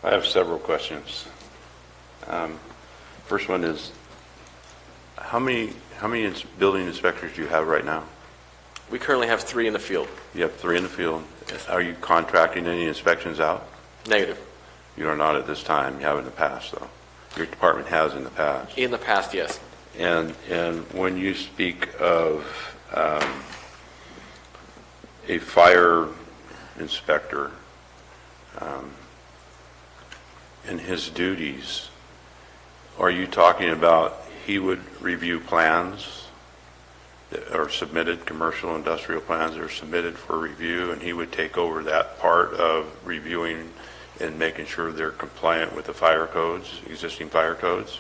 I have several questions. First one is, how many building inspectors do you have right now? We currently have 3 in the field. You have 3 in the field. Yes. Are you contracting any inspections out? Negative. You are not at this time. You have in the past, though. Your department has in the past. In the past, yes. And when you speak of a fire inspector and his duties, are you talking about he would review plans that are submitted, commercial industrial plans that are submitted for review, and he would take over that part of reviewing and making sure they're compliant with the fire codes, existing fire codes?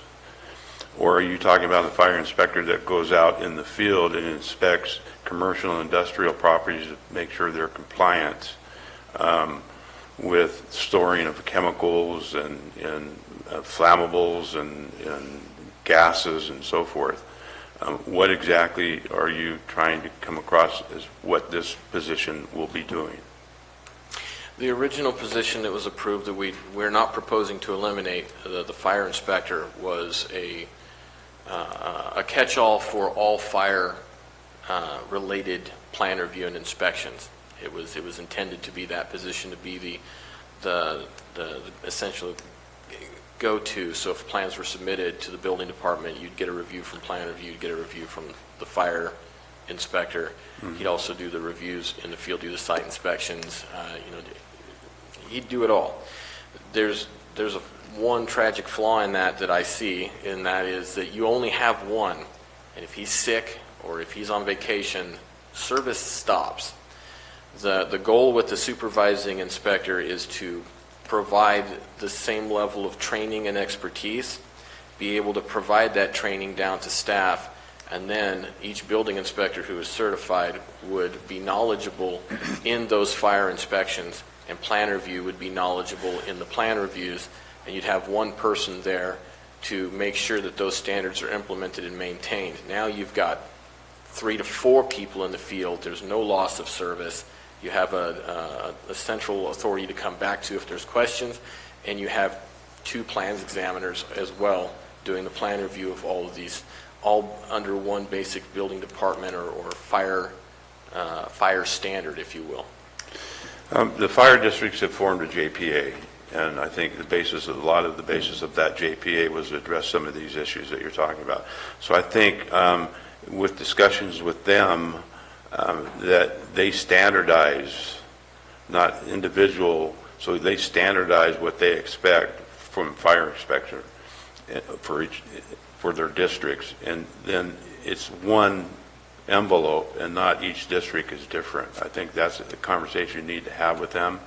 Or are you talking about the fire inspector that goes out in the field and inspects commercial and industrial properties to make sure they're compliant with storing of chemicals and flammables and gases and so forth? What exactly are you trying to come across as what this position will be doing? The original position that was approved that we're not proposing to eliminate, the fire inspector, was a catch-all for all fire related plan review and inspections. It was intended to be that position, to be the essential go-to. So if plans were submitted to the building department, you'd get a review from plan review, you'd get a review from the fire inspector. Mm-hmm. He'd also do the reviews in the field, do the site inspections. He'd do it all. There's one tragic flaw in that I see, and that is that you only have one, and if he's sick or if he's on vacation, service stops. The goal with the supervising inspector is to provide the same level of training and expertise, be able to provide that training down to staff, and then each building inspector who is certified would be knowledgeable in those fire inspections, and plan review would be knowledgeable in the plan reviews, and you'd have one person there to make sure that those standards are implemented and maintained. Now you've got 3 to 4 people in the field. There's no loss of service. You have a central authority to come back to if there's questions, and you have 2 plans examiners as well doing the plan review of all of these, all under one basic building department or fire standard, if you will. The fire districts have formed a JPA, and I think a lot of the basis of that JPA was to address some of these issues that you're talking about. So I think with discussions with them, that they standardize, not individual, so they standardize what they expect from fire inspection for their districts, and then it's one envelope and not each district is different. I think that's the conversation you need to have with them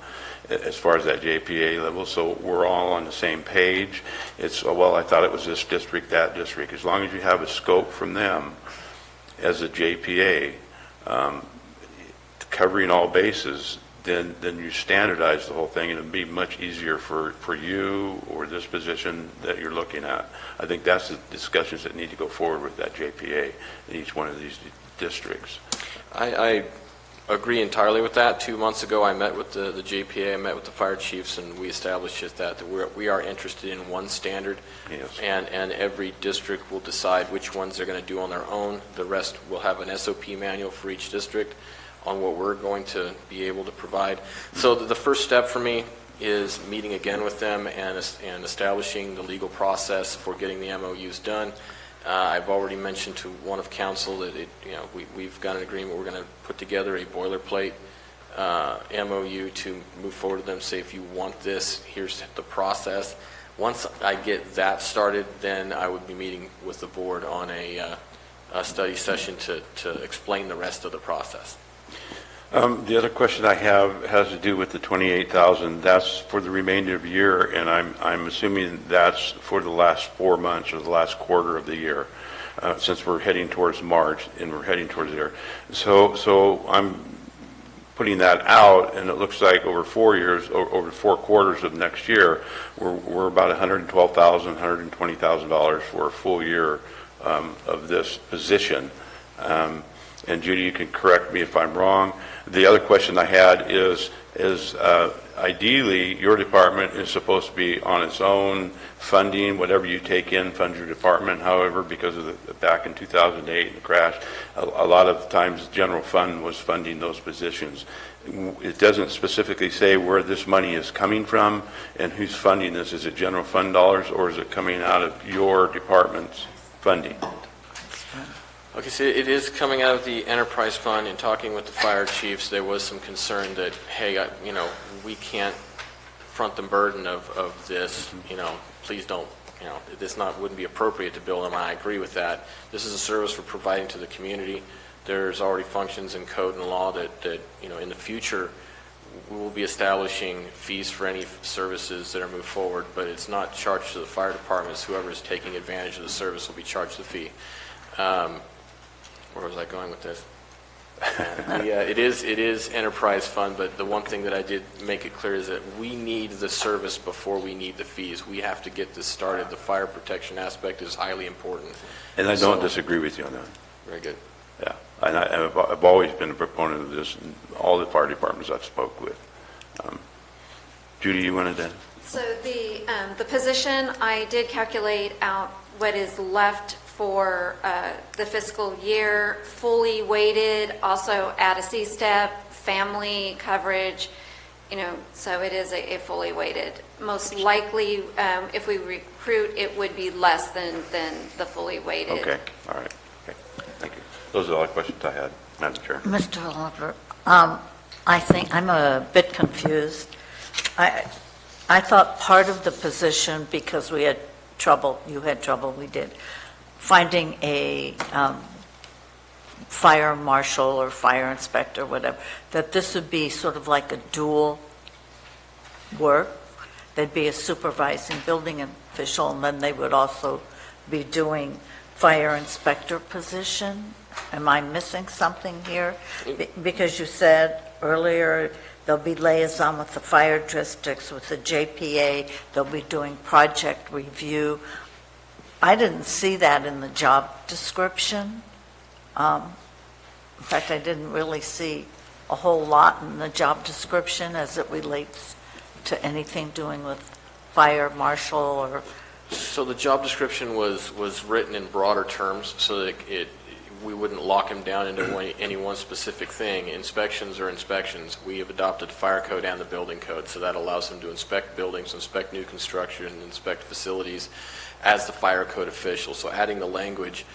as far as that JPA level, so we're all on the same page. It's, well, I thought it was this district, that district. As long as you have a scope from them as a JPA covering all bases, then you standardize the whole thing, and it'll be much easier for you or this position that you're looking at. I think that's the discussions that need to go forward with that JPA in each one of these districts. I agree entirely with that. 2 months ago, I met with the JPA, I met with the fire chiefs, and we established just that we are interested in one standard. Yes. And every district will decide which ones they're going to do on their own. The rest will have an SOP manual for each district on what we're going to be able to provide. So the first step for me is meeting again with them and establishing the legal process for getting the MOUs done. I've already mentioned to one of council that we've got an agreement. We're going to put together a boilerplate MOU to move forward to them, say if you want this, here's the process. Once I get that started, then I would be meeting with the board on a study session to explain the rest of the process. The other question I have has to do with the $28,000. That's for the remainder of the year, and I'm assuming that's for the last 4 months or the last quarter of the year, since we're heading towards March and we're heading towards there. So I'm putting that out, and it looks like over 4 years, over 4 quarters of next year, we're about $112,000, $120,000 for a full year of this position. and Judy, you can correct me if I'm wrong. The other question I had is ideally, your department is supposed to be on its own funding, whatever you take in funds your department. However, because of back in 2008 and the crash, a lot of times general fund was funding those positions. It doesn't specifically say where this money is coming from and who's funding this. Is it general fund dollars, or is it coming out of your department's funding? Okay, so it is coming out of the enterprise fund. In talking with the fire chiefs, there was some concern that, hey, we can't front the burden of this, please don't, this wouldn't be appropriate to bill them. I agree with that. This is a service we're providing to the community. There's already functions in code and law that in the future we will be establishing fees for any services that are moved forward, but it's not charged to the fire departments. Whoever is taking advantage of the service will be charged the fee. Where was I going with this? It is enterprise fund, but the one thing that I did make it clear is that we need the service before we need the fees. We have to get this started. The fire protection aspect is highly important. And I don't disagree with you on that. Very good. Yeah, and I've always been a proponent of this in all the fire departments I've spoke with. Judy, you wanted to? So the position, I did calculate out what is left for the fiscal year, fully weighted, also add a C-step, family coverage, so it is a fully weighted. Most likely, if we recruit, it would be less than the fully weighted. Okay, all right. Okay, thank you. Those are all the questions I had, Madam Chair. Mr. Oliver, I think I'm a bit confused. I thought part of the position, because we had trouble, you had trouble, we did, finding a fire marshal or fire inspector, whatever, that this would be sort of like a dual work. There'd be a supervising building official, and then they would also be doing fire inspector position. Am I missing something here? Because you said earlier they'll be liaison with the fire districts, with the JPA, they'll be doing project review. I didn't see that in the job description. In fact, I didn't really see a whole lot in the job description as it relates to anything doing with fire marshal or... So the job description was written in broader terms so that we wouldn't lock him down into any one specific thing. Inspections are inspections. We have adopted the fire code and the building code, so that allows him to inspect buildings, inspect new construction, inspect facilities as the fire code official. So adding the language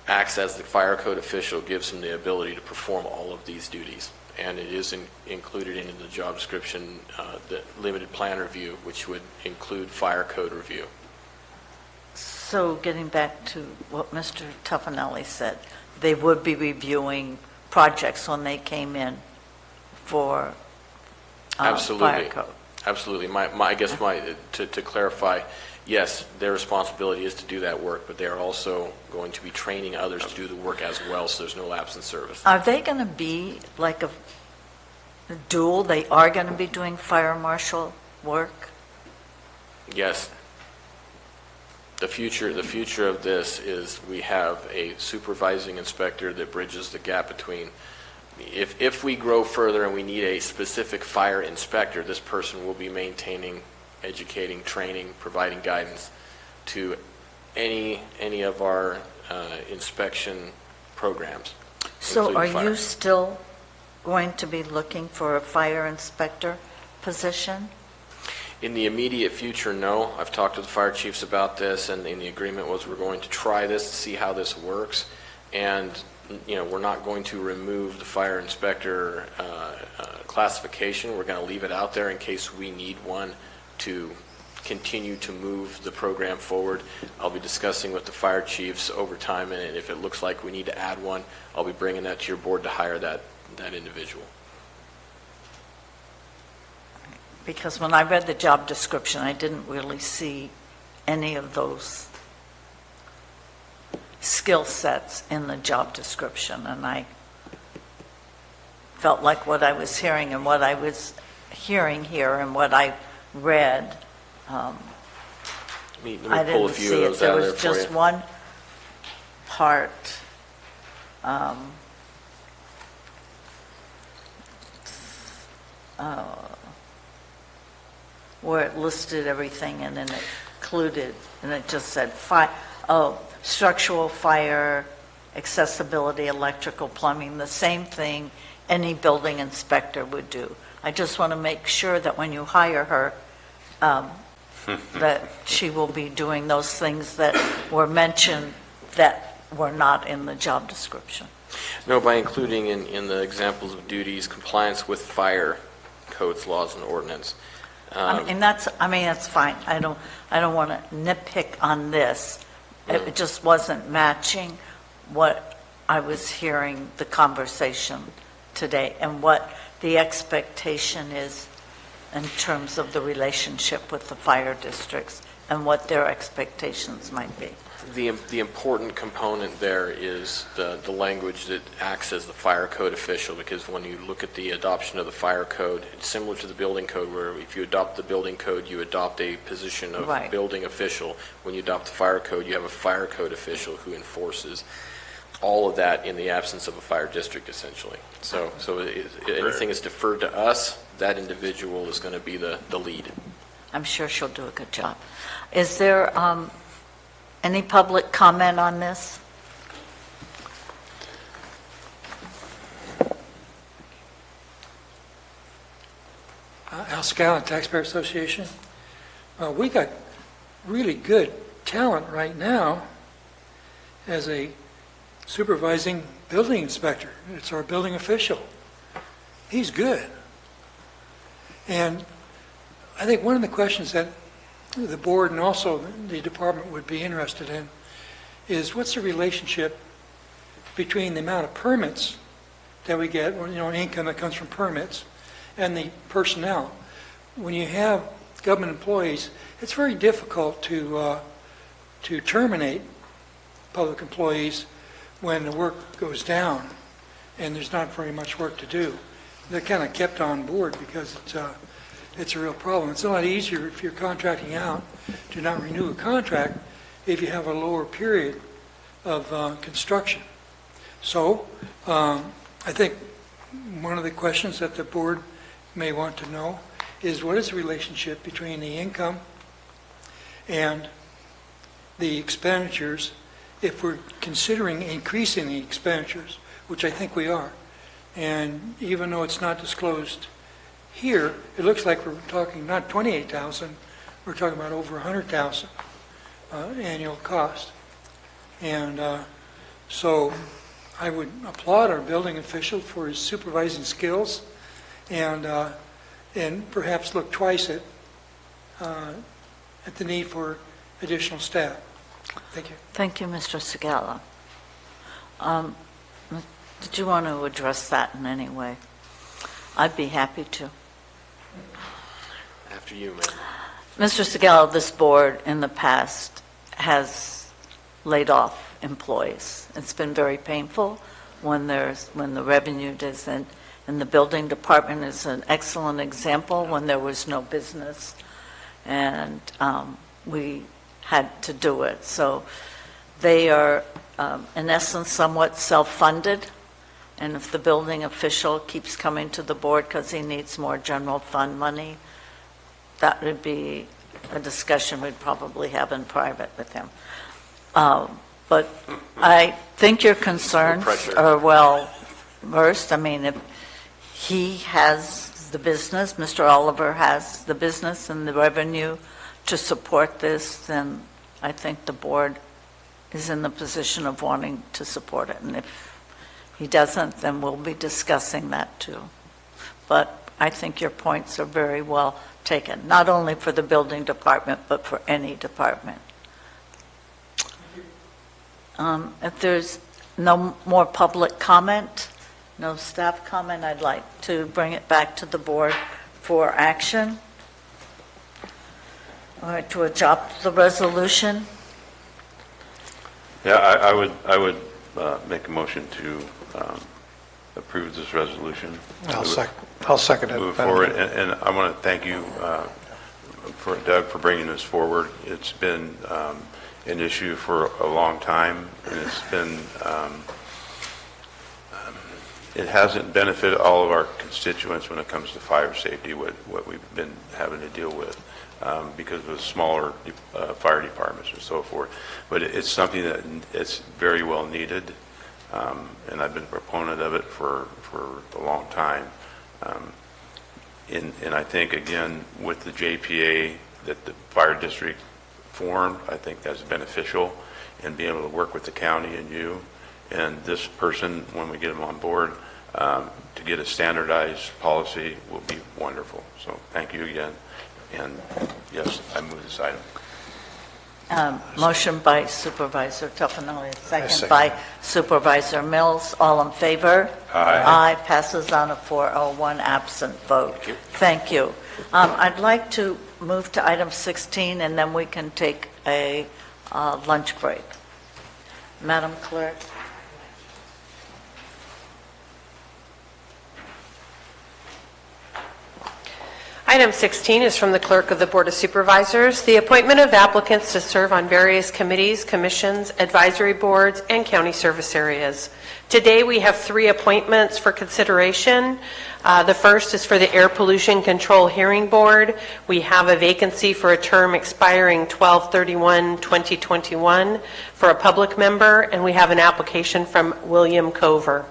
acts as the fire code official, gives him the ability to perform all of these duties. And it is included in the job description, the limited plan review, which would include fire code review. So getting back to what Mr. Tuffanelli said, they would be reviewing projects when they came in for Absolutely. fire code. Absolutely. I guess to clarify, yes, their responsibility is to do that work, but they are also going to be training others to do the work as well, so there's no lapse in service. Are they going to be like a dual? They are going to be doing fire marshal work? Yes. The future of this is we have a supervising inspector that bridges the gap between, if we grow further and we need a specific fire inspector, this person will be maintaining, educating, training, providing guidance to any of our inspection programs. So are including fire. you still going to be looking for a fire inspector position? In the immediate future, no. I've talked to the fire chiefs about this, and the agreement was we're going to try this to see how this works. And, we're not going to remove the fire inspector classification. We're going to leave it out there in case we need one to continue to move the program forward. I'll be discussing with the fire chiefs over time, and if it looks like we need to add one, I'll be bringing that to your board to hire that individual. Because when I read the job description, I didn't really see any of those skill sets in the job description, and I felt like what I was hearing and what I was hearing here and what I read, Let me I pull a didn't few see of it. those There out of there was for you. just one part where it listed everything and then it included, and it just said structural, fire, accessibility, electrical, plumbing, the same thing any building inspector would do. I just want to make sure that when you hire her, that she will be doing those things that were mentioned that were not in the job description. No, by including in the examples of duties, compliance with fire codes, laws, and ordinance. That's fine. I don't want to nitpick on this. It just wasn't matching what I was hearing the conversation today and what the expectation is in terms of the relationship with the fire districts and what their expectations might be. The important component there is the language that acts as the fire code official, because when you look at the adoption of the fire code, it's similar to the building code, where if you adopt the building code, you adopt a position of Right. building official. When you adopt the fire code, you have a fire code official who enforces all of that in the absence of a fire district, essentially. So anything is deferred to us, that individual is going to be the lead. I'm sure she'll do a good job. Is there any public comment on this? Al Scallon, Taxpayer Association. We got really good talent right now as a supervising building inspector. It's our building official. He's good. And I think one of the questions that the board and also the department would be interested in is what's the relationship between the amount of permits that we get, or income that comes from permits, and the personnel. When you have government employees, it's very difficult to terminate public employees when the work goes down and there's not very much work to do. They're kind of kept on board because it's a real problem. It's a lot easier if you're contracting out to not renew a contract if you have a lower period of construction. So I think one of the questions that the board may want to know is what is the relationship between the income and the expenditures if we're considering increasing the expenditures, which I think we are. And even though it's not disclosed here, it looks like we're talking not 28,000, we're talking about over 100,000 annual cost. And so I would applaud our building official for his supervising skills and perhaps look twice at the need for additional staff. Thank you. Thank you, Mr. Segala. Did you want to address that in any way? I'd be happy to. After you, ma'am. Mr. Segala, this board in the past has laid off employees. It's been very painful when the revenue doesn't, and the building department is an excellent example when there was no business, and we had to do it. So they are, in essence, somewhat self-funded, and if the building official keeps coming to the board because he needs more general fund money, that would be a discussion we'd probably have in private with him. But I think your concerns are well versed. I mean, if he has the business, Mr. Oliver has the business and the revenue to support this, then I think the board is in the position of wanting to support it. And if he doesn't, then we'll be discussing that too. But I think your points are very well taken, not only for the building department, but for any department. If there's no more public comment, no staff comment, I'd like to bring it back to the board for action. All right, to adopt the resolution. Yeah, I would make a motion to approve this resolution. I'll second it. Move forward, and I want to thank you, for Doug, for bringing this forward. It's been an issue for a long time, and it's been it hasn't benefited all of our constituents when it comes to fire safety, what we've been having to deal with, because of smaller fire departments and so forth. But it's something that it's very well needed, and I've been a proponent of it for a long time. And I think, again, with the JPA that the fire district formed, I think that's beneficial in being able to work with the county and you. And this person, when we get them on board, to get a standardized policy will be wonderful. So thank you again. And yes, I move this item. Motion by Supervisor Toffenelli, second second. by Supervisor Mills. All in favor? Aye. Aye, passes on a 4-0, absent vote. Thank you. I'd like to move to item 16, and then we can take a lunch break. Madam Clerk? Item 16 is from the Clerk of the Board of Supervisors, the appointment of applicants to serve on various committees, commissions, advisory boards, and county service areas. Today, we have 3 appointments for consideration. The first is for the Air Pollution Control Hearing Board. We have a vacancy for a term expiring 12/31/2021 for a public member, and we have an application from William Cover.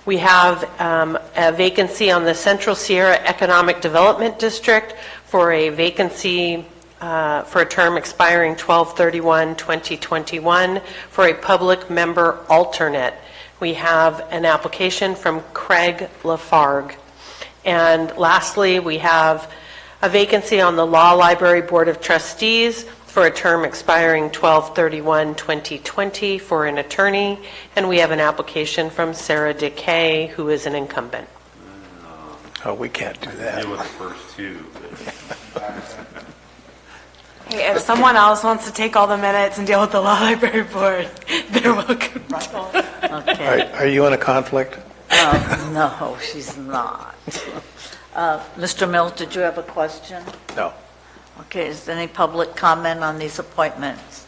We have a vacancy on the Central Sierra Economic Development District for a vacancy for a term expiring 12/31/2021 for a public member alternate. We have an application from Craig Lafargue. And lastly, we have a vacancy on the Law Library Board of Trustees for a term expiring 12/31/2020 for an attorney, and we have an application from Sarah Decay, who is an incumbent. Oh, we can't do that. Deal with the first 2. Hey, if someone else wants to take all the minutes and deal with the law library board, they're welcome to. Okay. Are you in a conflict? No, she's not. Mr. Mills, did you have a question? No. Okay, is there any public comment on these appointments?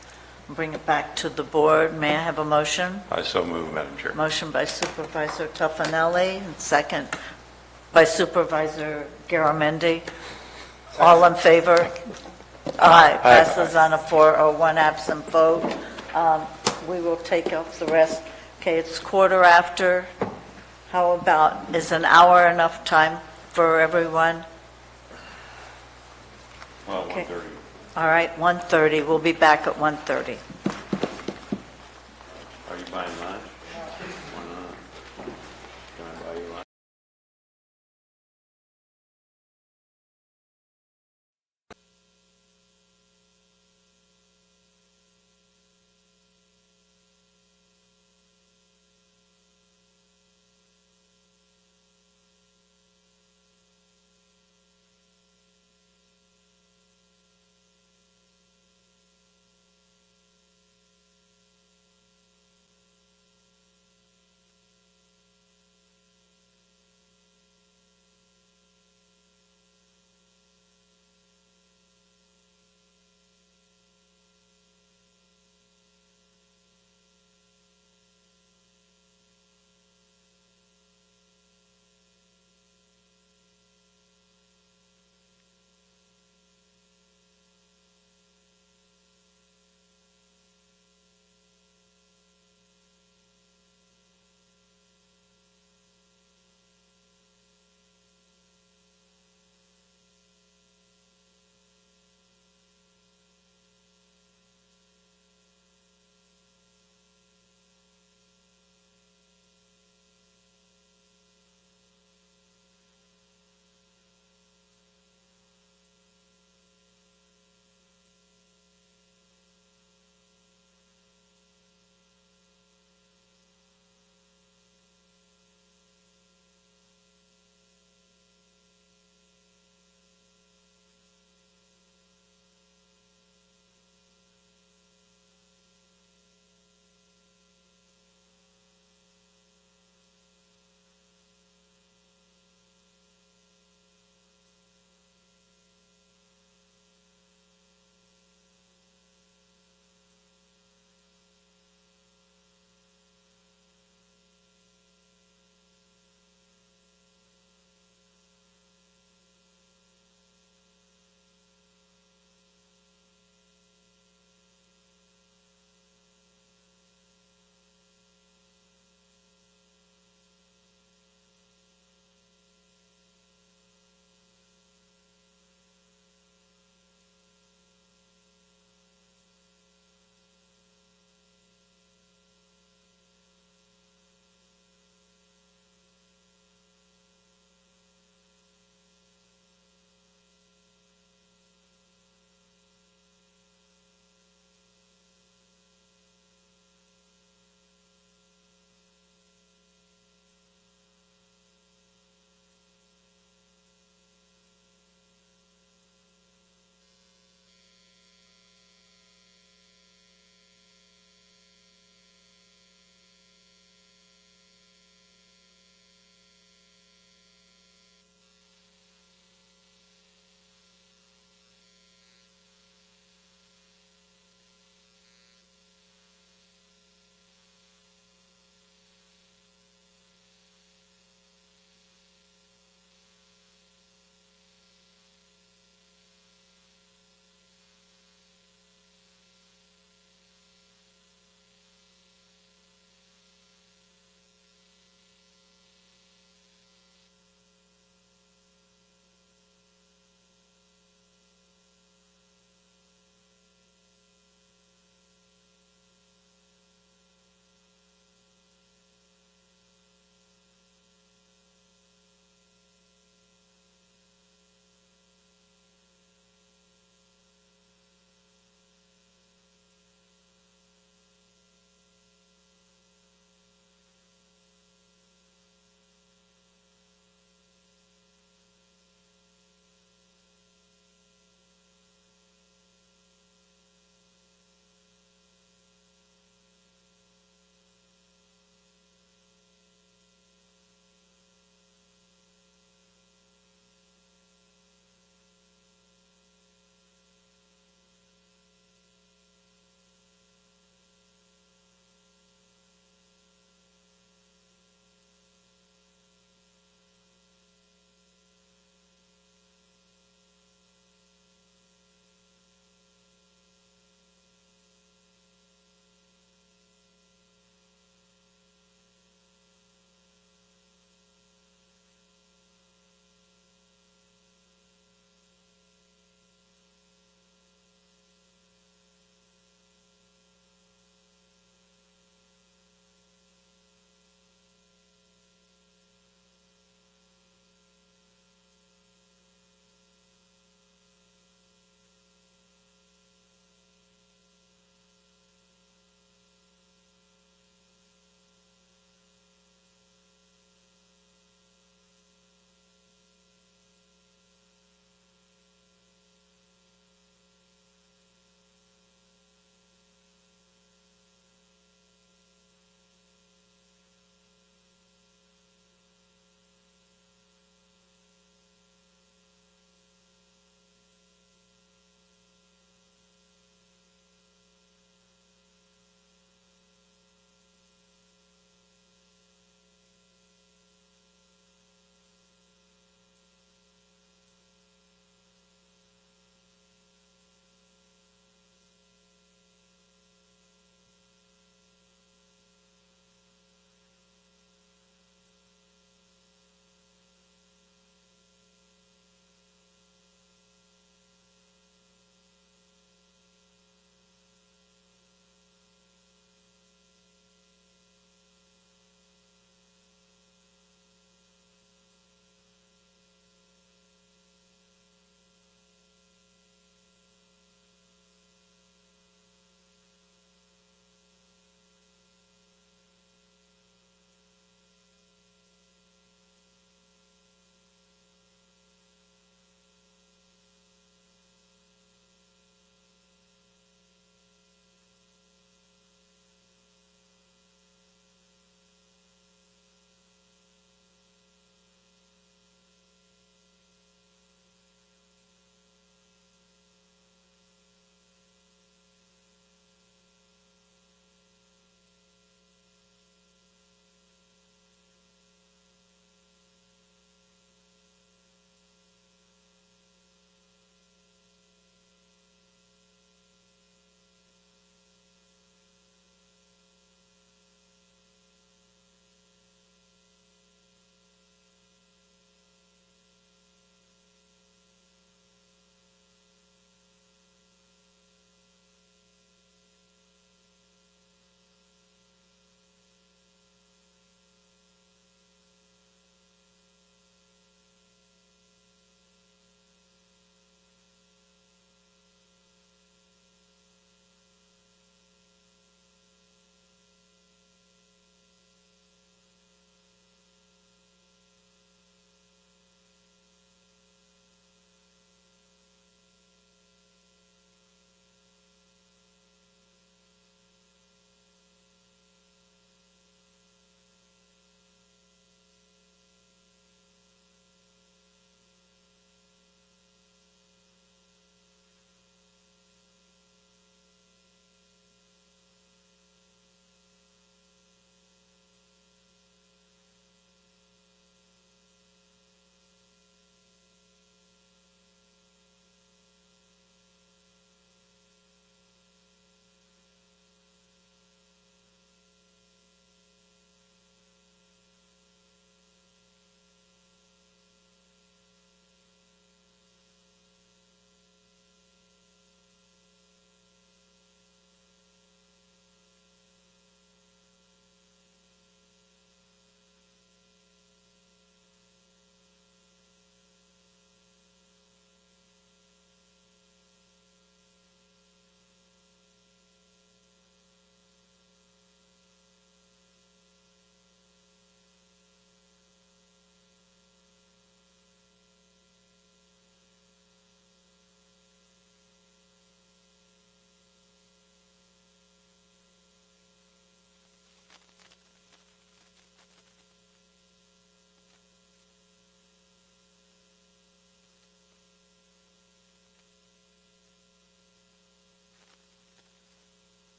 Bring it back to the board. May I have a motion? I so move, Madam Chair. Motion by Supervisor Toffenelli, and second by Supervisor Garamendi. All in favor? Aye. Passes on a 4-0, absent vote. We will take off the rest. Okay, it's 1:15. How about, is an hour enough time for everyone? Well, Okay. 1:30. All right, 1:30. We'll be back at 1:30. Are you buying lunch? Why not? Can I buy you lunch?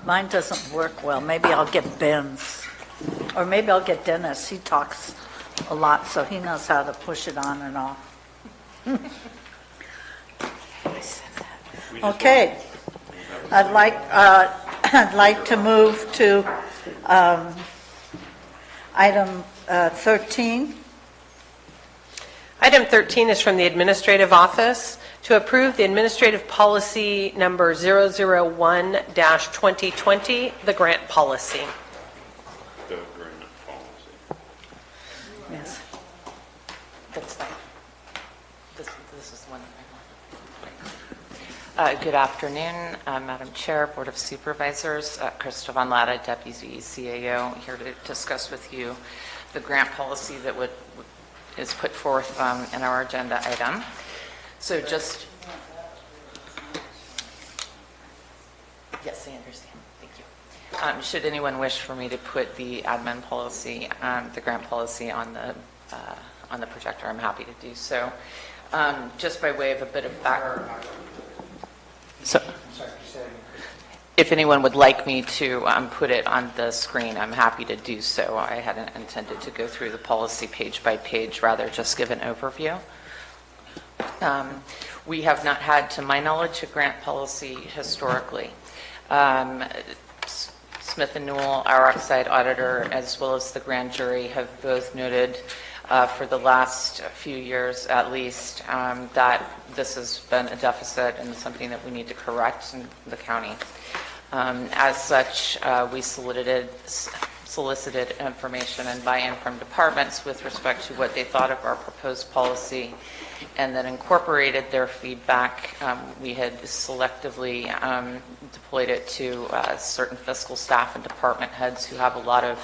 Mine doesn't work well. Maybe I'll get Ben's. Or maybe I'll get Dennis. He talks a lot, so he knows how to push it on and off. Okay. I'd like to move to item 13. Item 13 is from the Administrative Office to approve the Administrative Policy Number 001-2020, the grant policy. The agreement policy. Yes. That's fine. This is the one that I want. Good afternoon, Madam Chair, Board of Supervisors. Krista Von Latta, Deputy CAO, here to discuss with you the grant policy that is put forth in our agenda item. So just... Yes, I understand. Thank you. Should anyone wish for me to put the admin policy, the grant policy on the projector, I'm happy to do so. Just by way of a bit of background. So, if anyone would like me to put it on the screen, I'm happy to do so. I hadn't intended to go through the policy page by page, rather just give an overview. We have not had, to my knowledge, a grant policy historically. Smith & Newell, our outside auditor, as well as the grand jury, have both noted for the last few years at least that this has been a deficit and something that we need to correct in the county. As such, we solicited information and buy-in from departments with respect to what they thought of our proposed policy, and then incorporated their feedback. We had selectively deployed it to certain fiscal staff and department heads who have a lot of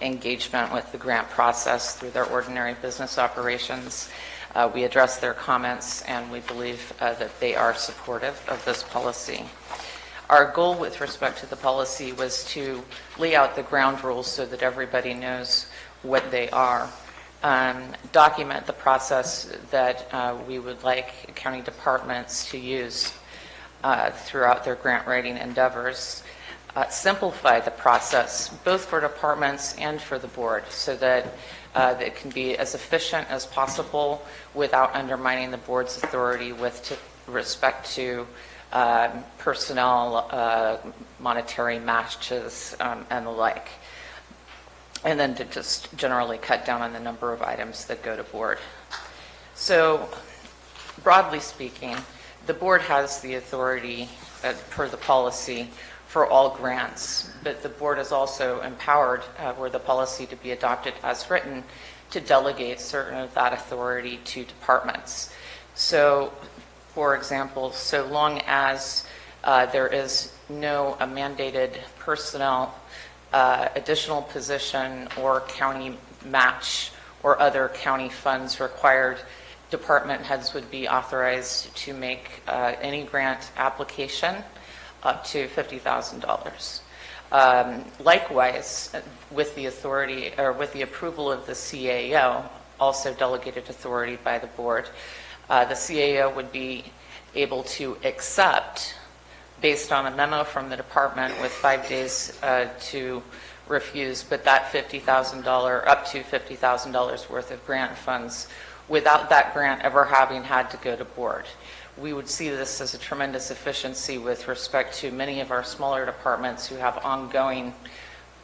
engagement with the grant process through their ordinary business operations. We addressed their comments, and we believe that they are supportive of this policy. Our goal with respect to the policy was to lay out the ground rules so that everybody knows what they are, document the process that we would like county departments to use throughout their grant writing endeavors, simplify the process both for departments and for the board so that it can be as efficient as possible without undermining the board's authority with respect to personnel, monetary matches, and the like. And then to just generally cut down on the number of items that go to board. So, broadly speaking, the board has the authority per the policy for all grants, but the board is also empowered, were the policy to be adopted as written, to delegate certain of that authority to departments. So, for example, so long as there is no mandated personnel, additional position, or county match or other county funds required, department heads would be authorized to make any grant application up to $50,000. Likewise, with the authority or with the approval of the CAO, also delegated authority by the board, the CAO would be able to accept, based on a memo from the department with 5 days to refuse, but that $50,000, up to $50,000 worth of grant funds, without that grant ever having had to go to board. We would see this as a tremendous efficiency with respect to many of our smaller departments who have ongoing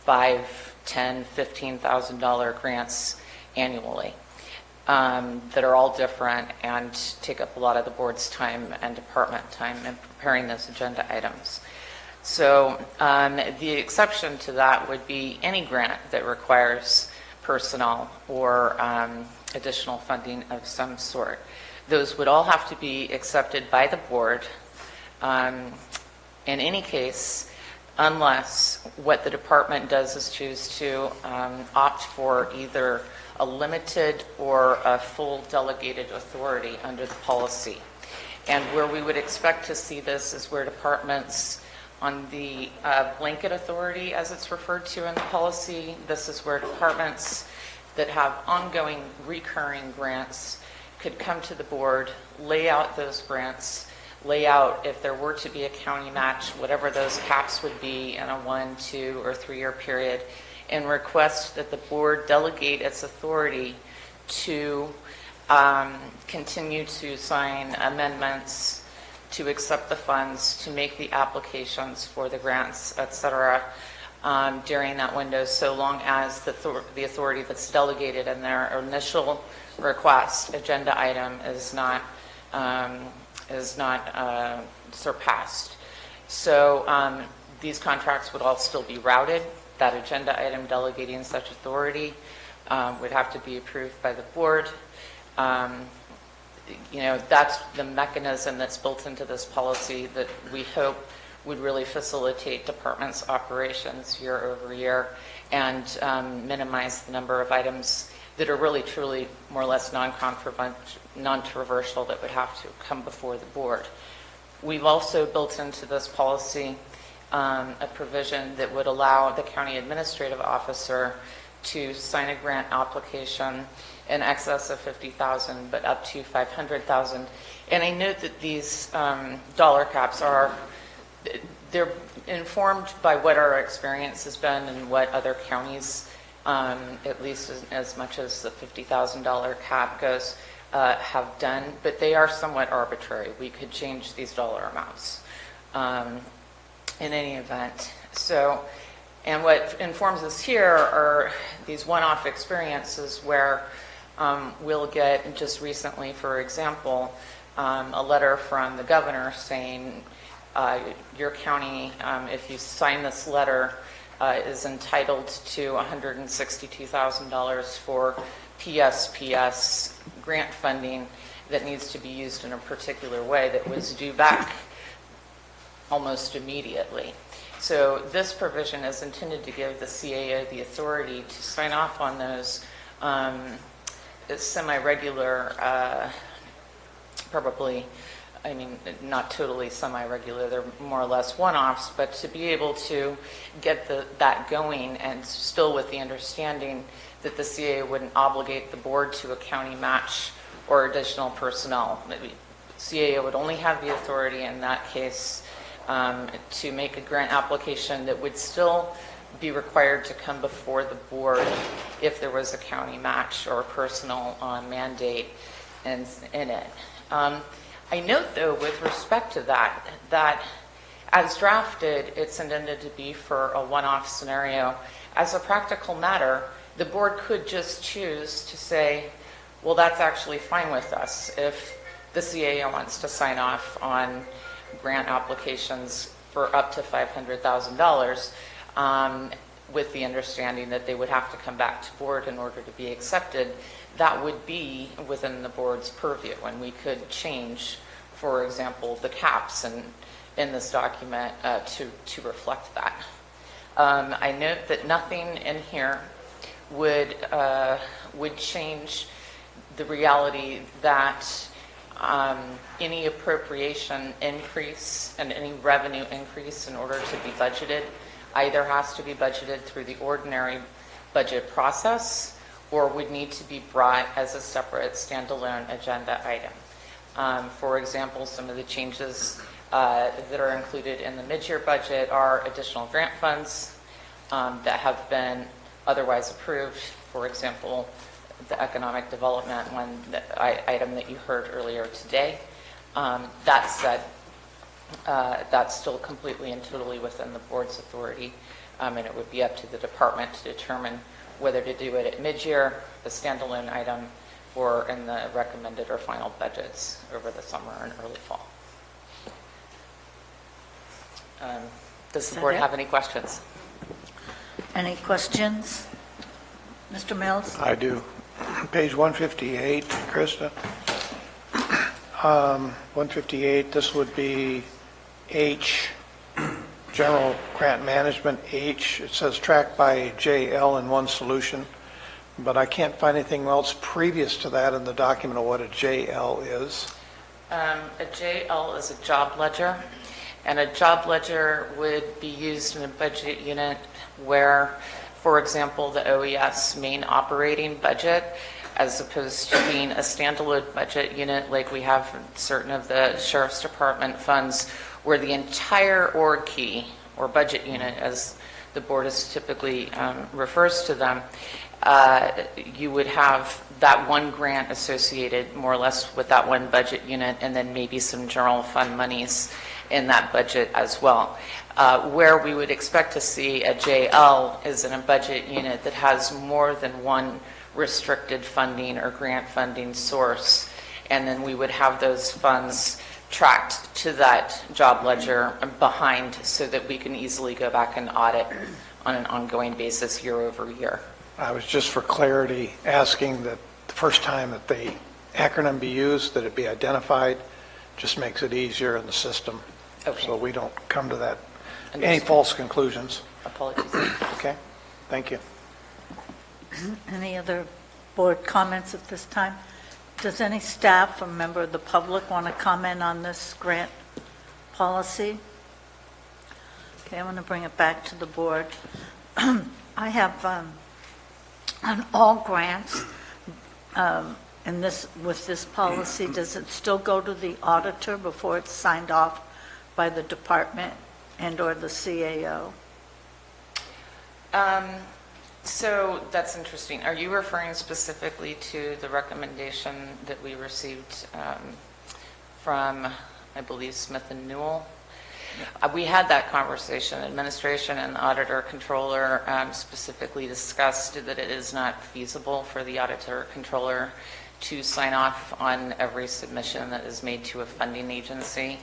$5,000, $10,000, $15,000 grants annually that are all different and take up a lot of the board's time and department time in preparing those agenda items. So the exception to that would be any grant that requires personnel or additional funding of some sort. Those would all have to be accepted by the board in any case, unless what the department does is choose to opt for either a limited or a full delegated authority under the policy. And where we would expect to see this is where departments on the blanket authority, as it's referred to in the policy, this is where departments that have ongoing recurring grants could come to the board, lay out those grants, lay out if there were to be a county match, whatever those caps would be in a 1, 2, or 3-year period, and request that the board delegate its authority to continue to sign amendments, to accept the funds, to make the applications for the grants, et cetera, during that window, so long as the authority that's delegated in their initial request agenda item is not surpassed. So these contracts would all still be routed. That agenda item delegating such authority would have to be approved by the board. That's the mechanism that's built into this policy that we hope would really facilitate departments' operations year over year and minimize the number of items that are really truly more or less non-controversial that would have to come before the board. We've also built into this policy a provision that would allow the county administrative officer to sign a grant application in excess of $50,000, but up to $500,000. And I note that these dollar caps they're informed by what our experience has been and what other counties, at least as much as the $50,000 cap goes, have done, but they are somewhat arbitrary. We could change these dollar amounts in any event. So, and what informs us here are these one-off experiences where we'll get, just recently, for example, a letter from the governor saying, your county, if you sign this letter, is entitled to $162,000 for PSPS grant funding that needs to be used in a particular way that was due back almost immediately. So this provision is intended to give the CAO the authority to sign off on those semi-regular, probably, I mean, not totally semi-regular, they're more or less one-offs, but to be able to get that going, and still with the understanding that the CAO wouldn't obligate the board to a county match or additional personnel. Maybe CAO would only have the authority in that case to make a grant application that would still be required to come before the board if there was a county match or personal mandate in it. I note, though, with respect to that as drafted, it's intended to be for a one-off scenario. As a practical matter, the board could just choose to say, well, that's actually fine with us if the CAO wants to sign off on grant applications for up to $500,000 with the understanding that they would have to come back to board in order to be accepted. That would be within the board's purview, and we could change, for example, the caps in this document to reflect that. I note that nothing in here would change the reality that any appropriation increase and any revenue increase, in order to be budgeted, either has to be budgeted through the ordinary budget process or would need to be brought as a separate standalone agenda item. For example, some of the changes that are included in the mid-year budget are additional grant funds that have been otherwise approved. For example, the economic development item that you heard earlier today. That said, that's still completely and totally within the board's authority, and it would be up to the department to determine whether to do it at mid-year, the standalone item, or in the recommended or final budgets over the summer and early fall. Does the board have any questions? Any questions? Mr. Mills? I do. Page 158, Krista. 158, this would be H, General Grant Management, H. It says tracked by JL in one solution, but I can't find anything else previous to that in the document of what a JL is. A JL is a job ledger, and a job ledger would be used in a budget unit where For example, the OES main operating budget, as opposed to being a standalone budget unit like we have in certain of the Sheriff's Department funds, where the entire org key, or budget unit, as the board is typically refers to them, you would have that one grant associated more or less with that one budget unit, and then maybe some general fund monies in that budget as well. Where we would expect to see a JL is in a budget unit that has more than one restricted funding or grant funding source, and then we would have those funds tracked to that job ledger behind so that we can easily go back and audit on an ongoing basis year over year. I was just for clarity asking that the first time that the acronym be used, that it be identified, just makes it easier in the system. Okay. So we don't come to that, any Understood. false conclusions. Apologies. Okay, thank you. Any other board comments at this time? Does any staff or member of the public want to comment on this grant policy? Okay, I want to bring it back to the board. I have, on all grants, in this, with this policy, does it still go to the auditor before it's signed off by the department and/or the CAO? So that's interesting. Are you referring specifically to the recommendation that we received from, I believe, Smith and Newell? We had that conversation. Administration and the auditor controller specifically discussed that it is not feasible for the auditor controller to sign off on every submission that is made to a funding agency,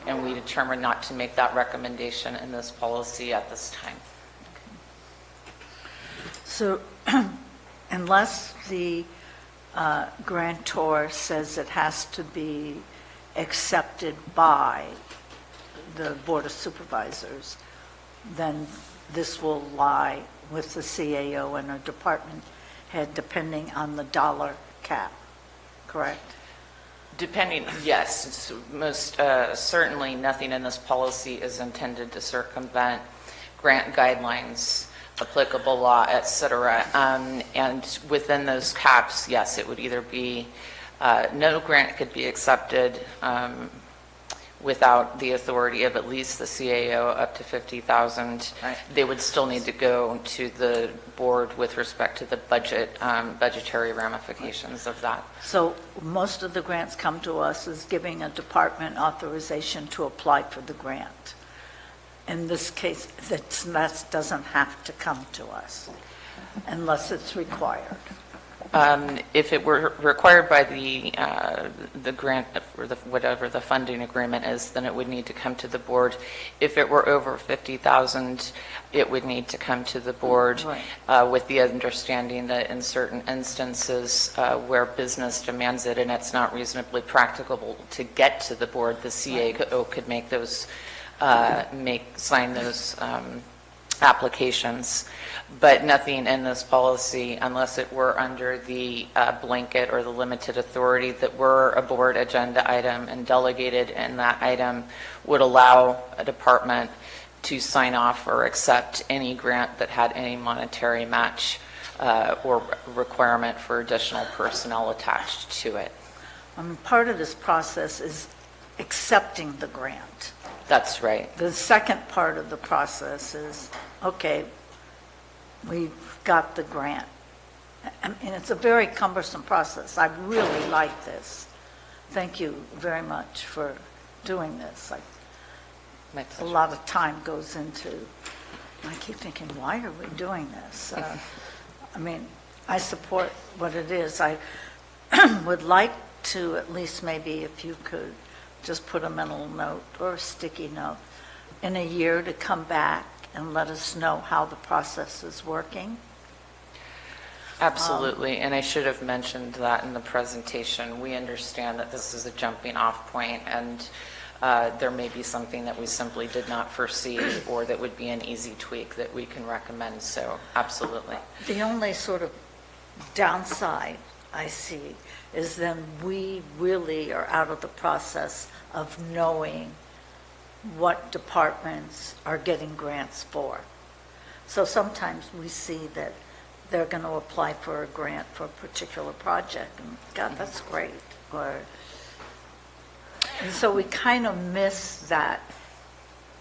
and we determined not to make that recommendation in this policy at this time. So unless the grantor says it has to be accepted by the Board of Supervisors, then this will lie with the CAO and a department head depending on the dollar cap, correct? Depending, yes, it's most certainly nothing in this policy is intended to circumvent grant guidelines, applicable law, et cetera. And within those caps, yes, it would either be no grant could be accepted without the authority of at least the CAO up to $50,000. Right. They would still need to go to the board with respect to the budgetary ramifications of that. So most of the grants come to us as giving a department authorization to apply for the grant. In this case, that doesn't have to come to us unless it's required. If it were required by the grant, or whatever the funding agreement is, then it would need to come to the board. If it were over $50,000, it would need to come to the board, Right. with the understanding that in certain instances where business demands it and it's not reasonably practicable to get to the board, the CAO could make those, sign those applications. But nothing in this policy, unless it were under the blanket or the limited authority that were a board agenda item and delegated in that item, would allow a department to sign off or accept any grant that had any monetary match or requirement for additional personnel attached to it. Part of this process is accepting the grant. That's right. The second part of the process is, okay, we've got the grant. And it's a very cumbersome process. I really like this. Thank you very much for doing this. My A pleasure. lot of time goes into, I keep thinking, why are we doing this? I mean, I support what it is. I would like to at least maybe if you could just put a mental note or a sticky note in a year to come back and let us know how the process is working. Absolutely, and I should have mentioned that in the presentation. We understand that this is a jumping off point, and there may be something that we simply did not foresee or that would be an easy tweak that we can recommend, so absolutely. The only sort of downside I see is then we really are out of the process of knowing what departments are getting grants for. So sometimes we see that they're going to apply for a grant for a particular project, and God, that's great. And so we kind of miss that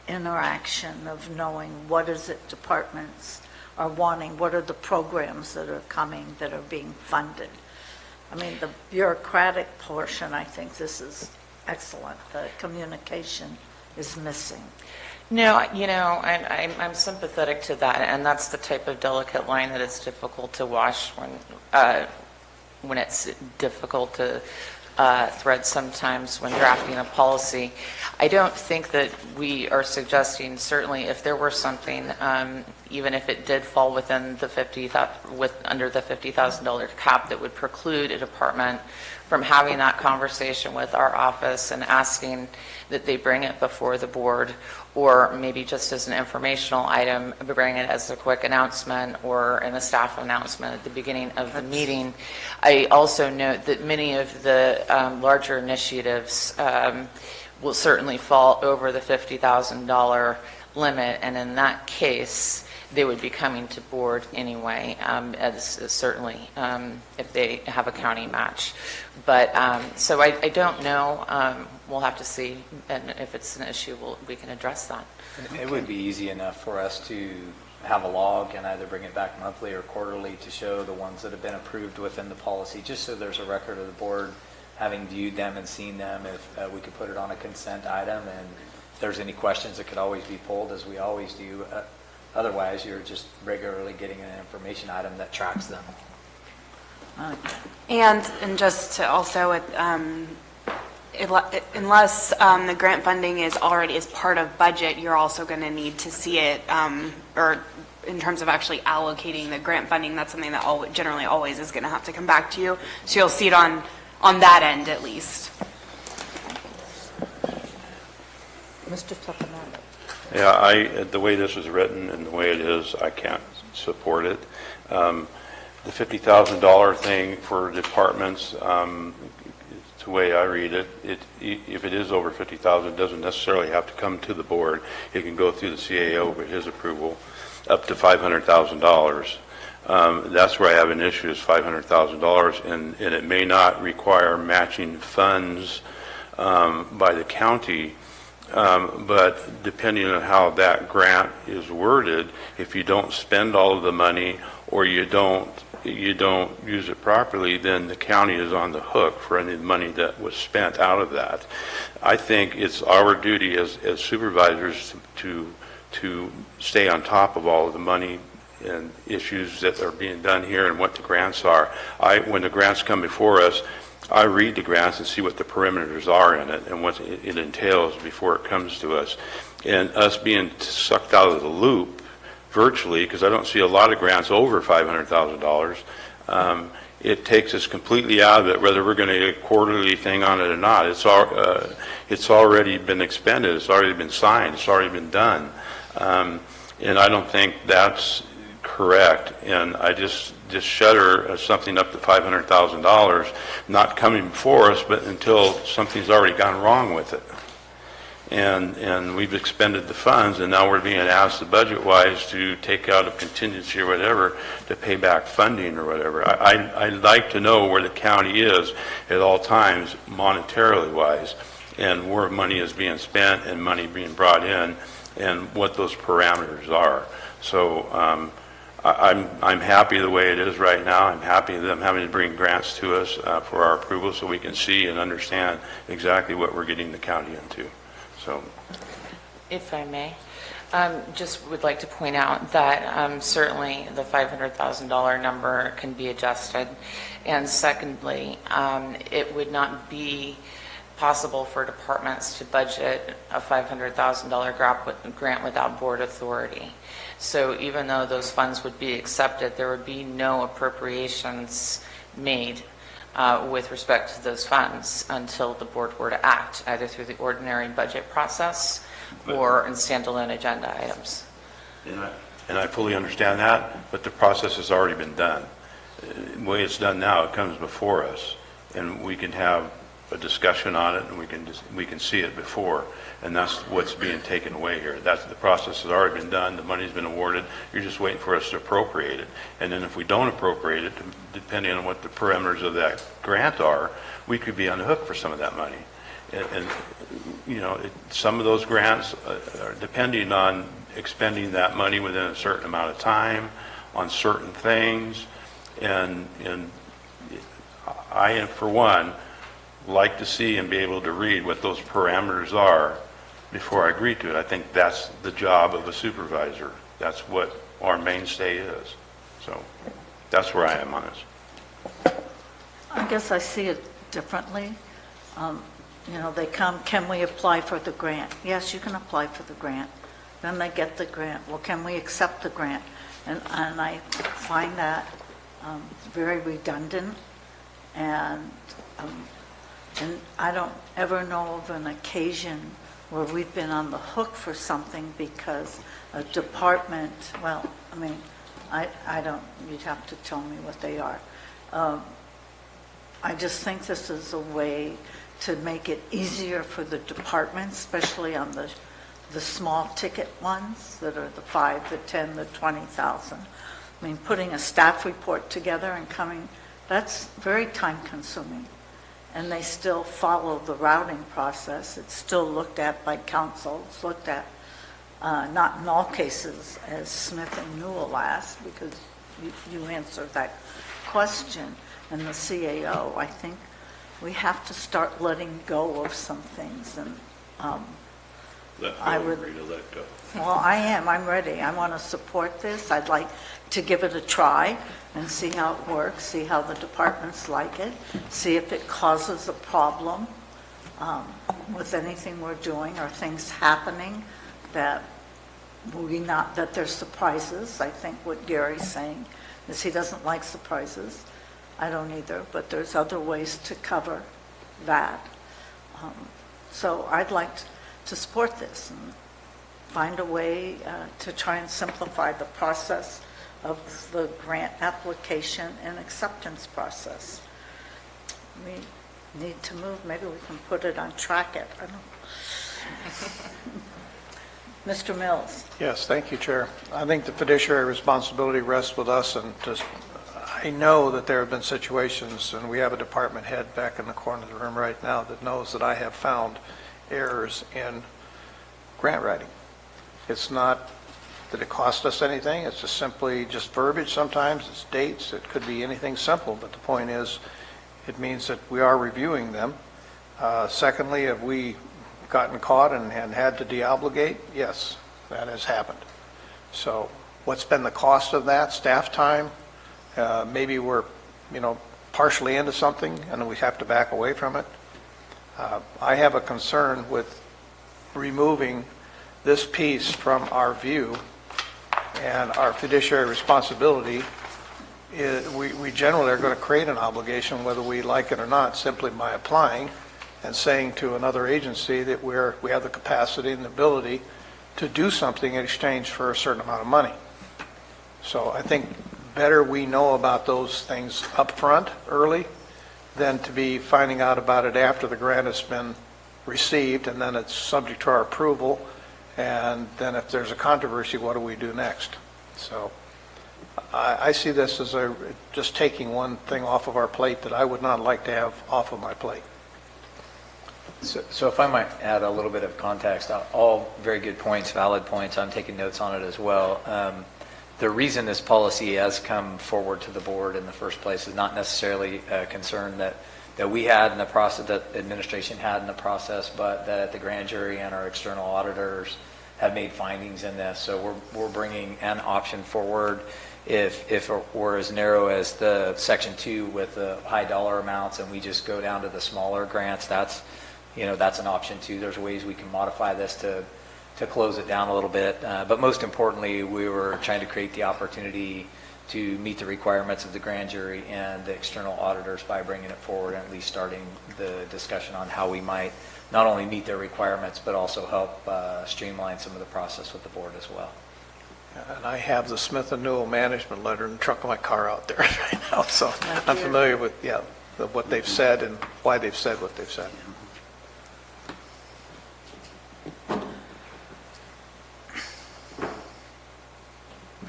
interaction of knowing what is it departments are wanting, what are the programs that are coming, that are being funded. I mean, the bureaucratic portion, I think this is excellent. The communication is missing. No, I'm sympathetic to that, and that's the type of delicate line that is difficult to wash when it's difficult to thread sometimes when drafting a policy. I don't think that we are suggesting, certainly if there were something, even if it did fall within the under the $50,000 cap, that would preclude a department from having that conversation with our office and asking that they bring it before the board, or maybe just as an informational item, bring it as a quick announcement or in a staff announcement at the beginning of the meeting. I also note that many of the larger initiatives will certainly fall over the $50,000 limit, and in that case, they would be coming to board anyway, as certainly if they have a county match. But so I don't know. We'll have to see, and if it's an issue, we can address that. It would be easy enough for us to have a log and either bring it back monthly or quarterly to show the ones that have been approved within the policy, just so there's a record of the board having viewed them and seen them. If we could put it on a consent item, and if there's any questions, it could always be pulled, as we always do. Otherwise, you're just regularly getting an information item that tracks them. And just to also, unless the grant funding is already as part of budget, you're also going to need to see it, or in terms of actually allocating the grant funding, that's something that generally always is going to have to come back to you. So you'll see it on that end at least. Mr. Tupperman. Yeah, the way this is written and the way it is, I can't support it. The $50,000 thing for departments, the way I read it, if it is over $50,000, it doesn't necessarily have to come to the board. It can go through the CAO with his approval, up to $500,000. That's where I have an issue, is $500,000, and it may not require matching funds by the county. But depending on how that grant is worded, if you don't spend all of the money or you don't use it properly, then the county is on the hook for any money that was spent out of that. I think it's our duty as supervisors to stay on top of all of the money and issues that are being done here and what the grants are. When the grants come before us, I read the grants and see what the perimeters are in it and what it entails before it comes to us. And us being sucked out of the loop virtually, because I don't see a lot of grants over $500,000, it takes us completely out of it, whether we're going to get a quarterly thing on it or not. It's already been expended. It's already been signed. It's already been done. And I don't think that's correct. And I just shudder at something up to $500,000 not coming before us, but until something's already gone wrong with it. And we've expended the funds, and now we're being asked, budget-wise, to take out a contingency or whatever to pay back funding or whatever. I'd like to know where the county is at all times, monetarily-wise, and where money is being spent and money being brought in, and what those parameters are. So I'm happy the way it is right now. I'm happy them having to bring grants to us for our approval so we can see and understand exactly what we're getting the county into. So, if I may, just would like to point out that certainly the $500,000 number can be adjusted. And secondly, it would not be possible for departments to budget a $500,000 grant without board authority. So even though those funds would be accepted, there would be no appropriations made with respect to those funds until the board were to act, either through the ordinary budget process or in standalone agenda items. And I fully understand that, but the process has already been done. The way it's done now, it comes before us, and we can have a discussion on it, and we can see it before, and that's what's being taken away here. That's, the process has already been done, the money's been awarded, you're just waiting for us to appropriate it. And then if we don't appropriate it, depending on what the parameters of that grant are, we could be on the hook for some of that money. And you know, some of those grants are depending on expending that money within a certain amount of time on certain things, and I, for one, like to see and be able to read what those parameters are before I agree to it. I think that's the job of a supervisor. That's what our mainstay is. So that's where I am on this. I guess I see it differently. You know, they come, can we apply for the grant? Yes, you can apply for the grant. Then they get the grant. Well, can we accept the grant? And I find that very redundant, and I don't ever know of an occasion where we've been on the hook for something because a department, well, I mean, I don't, you'd have to tell me what they are. I just think this is a way to make it easier for the departments, especially on the small ticket ones that are the 5, the 10, the 20,000. I mean, putting a staff report together and coming, that's very time consuming. And they still follow the routing process. It's still looked at by council. It's looked at, not in all cases, as Smith and Newell asked, because you answered that question. And the CAO, I think we have to start letting go of some things. And ready to let go. Well, I am. I'm ready. I want to support this. I'd like to give it a try and see how it works, see how the departments like it, see if it causes a problem with anything we're doing or things happening that that there's surprises. I think what Gary's saying is he doesn't like surprises. I don't either, but there's other ways to cover that. So I'd like to support this and find a way to try and simplify the process of the grant application and acceptance process. We need to move. Maybe we can put it on track it. I don't know. Mr. Mills. Yes, thank you, Chair. I think the fiduciary responsibility rests with us, and just, I know that there have been situations, and we have a department head back in the corner of the room right now that knows that I have found errors in grant writing. It's not that it cost us anything, it's just simply just verbiage sometimes, it's dates, it could be anything simple, but the point is, it means that we are reviewing them. Secondly, have we gotten caught and had to deobligate? Yes, that has happened. So what's been the cost of that? Staff time? Maybe we're, partially into something and we have to back away from it. I have a concern with removing this piece from our view, and our fiduciary responsibility is, we generally are going to create an obligation whether we like it or not, simply by applying and saying to another agency that we have the capacity and the ability to do something in exchange for a certain amount of money. So I think better we know about those things up front, early, than to be finding out about it after the grant has been received and then it's subject to our approval, and then if there's a controversy, what do we do next? So I see this as just taking one thing off of our plate that I would not like to have off of my plate. So if I might add a little bit of context, all very good points, valid points. I'm taking notes on it as well. The reason this policy has come forward to the board in the first place is not necessarily a concern that we had in the process, that administration had in the process, but that the grand jury and our external auditors have made findings in this. So we're bringing an option forward. If we're as narrow as the Section 2 with the high dollar amounts and we just go down to the smaller grants, that's an option too. There's ways we can modify this to close it down a little bit. But most importantly, we were trying to create the opportunity to meet the requirements of the grand jury and the external auditors by bringing it forward and at least starting the discussion on how we might not only meet their requirements, but also help streamline some of the process with the board as well. And I have the Smith & Newell management letter in the trunk of my car out there right now, so I'm familiar with, of what they've said and why they've said what they've said.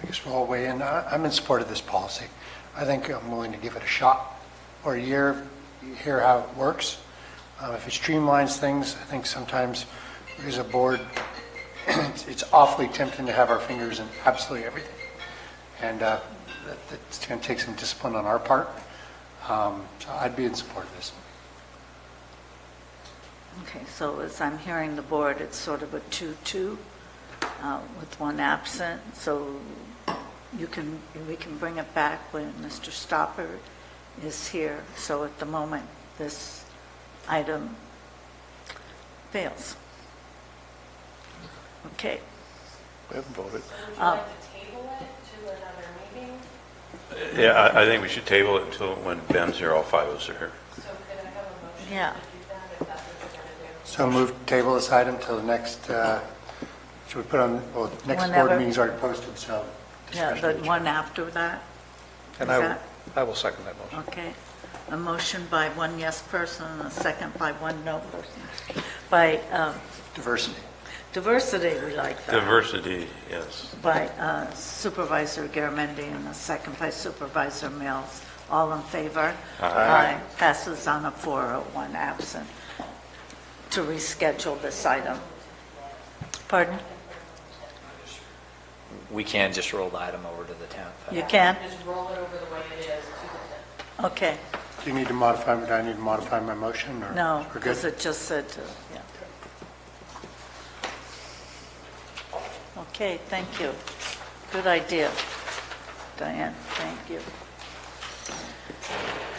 I guess we'll all weigh in. I'm in support of this policy. I think I'm willing to give it a shot or a year, hear how it works. If it streamlines things, I think sometimes as a board, it's awfully tempting to have our fingers in absolutely everything. And it's going to take some discipline on our part. So I'd be in support of this. Okay, so as I'm hearing the board, it's sort of a 2-2 with one absent. So we can bring it back when Mr. Stopper is here. So at the moment, this item fails. Okay. We haven't voted. Yeah, I think we should table it until when Ben's here, all five of us are here. Yeah. So move to table this item till the next, should we put on, well, next Whenever. board meeting's already posted, so. Yeah, discussion. the one after that? And Is I that- will second that motion. Okay. A motion by one yes person and a second by one no person. By Diversity. diversity, we like that. Diversity, yes. By Supervisor Garamendi and a second by Supervisor Mills. All in favor? Aye. Passes on a 4-1 absent to reschedule this item. Pardon? We can just roll the item over to the 10th. You can? Just roll it over the way it is to the 10th. Okay. Do you need to modify, do I need to modify my motion, or? No, we're good? because it just said to, yeah. Okay, thank you. Good idea. Diane, thank you.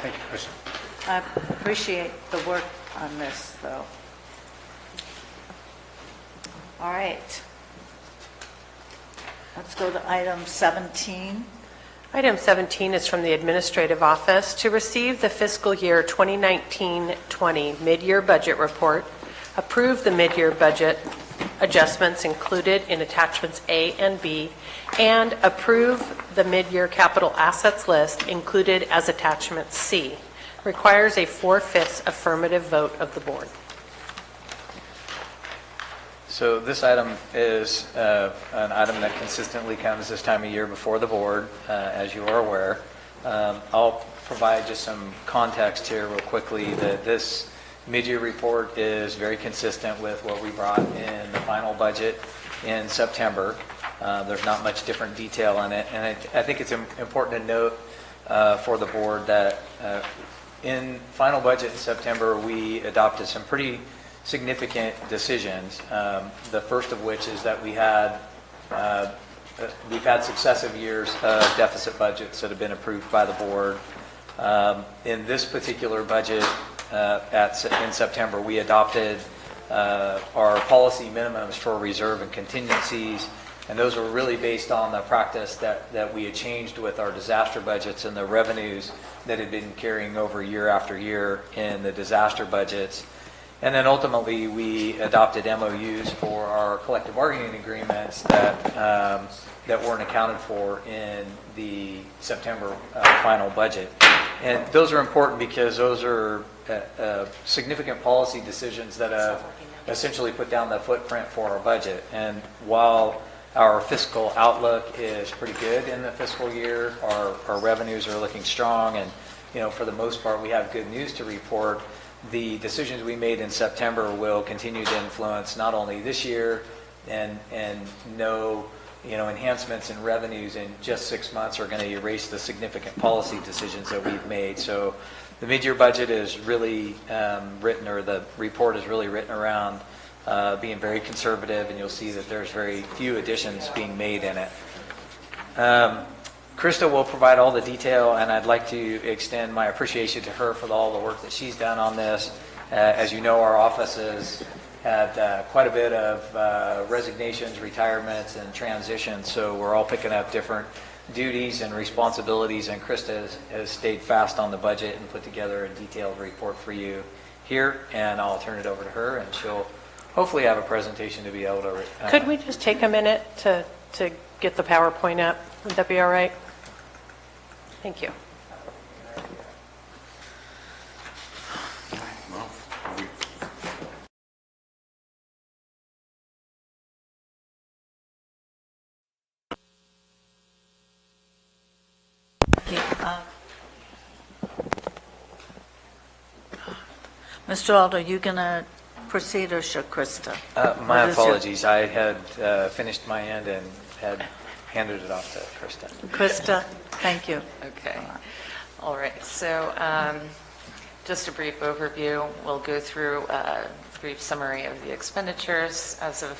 Thank you, Chris. I appreciate the work on this, though. All right. Let's go to item 17. Item 17 is from the Administrative Office to receive the fiscal year 2019-20 mid-year budget report, approve the mid-year budget adjustments included in attachments A and B, and approve the mid-year capital assets list included as attachment C. Requires a 4/5 affirmative vote of the board. So this item is an item that consistently comes this time of year before the board, as you are aware. I'll provide just some context here real quickly, that this mid-year report is very consistent with what we brought in the final budget in September. There's not much different detail in it, and I think it's important to note for the board that in final budget in September, we adopted some pretty significant decisions. The first of which is that we've had successive years of deficit budgets that have been approved by the board. In this particular budget in September, we adopted our policy minimums for reserve and contingencies, and those were really based on the practice that we had changed with our disaster budgets and the revenues that had been carrying over year after year in the disaster budgets. And then ultimately, we adopted MOUs for our collective bargaining agreements that weren't accounted for in the September final budget. And those are important because those are significant policy decisions that have essentially put down the footprint for our budget. And while our fiscal outlook is pretty good in the fiscal year, our revenues are looking strong, and for the most part, we have good news to report. The decisions we made in September will continue to influence not only this year, and no enhancements in revenues in just 6 months are going to erase the significant policy decisions that we've made. So the mid-year budget is really written, or the report is really written around being very conservative, and you'll see that there's very few additions being made in it. Krista will provide all the detail, and I'd like to extend my appreciation to her for all the work that she's done on this. As you know, our office has had quite a bit of resignations, retirements, and transitions, so we're all picking up different duties and responsibilities, and Krista has stayed fast on the budget and put together a detailed report for you here, and I'll turn it over to her, and she'll hopefully have a presentation to be able to... Could we just take a minute to get the PowerPoint up? Would that be all right? Thank you. Mr. Aldo, you going to proceed or should Krista? My What is your- apologies, I had finished my end and had handed it off to Krista. Krista, thank you. Okay. All right. So just a brief overview. We'll go through a brief summary of the expenditures as of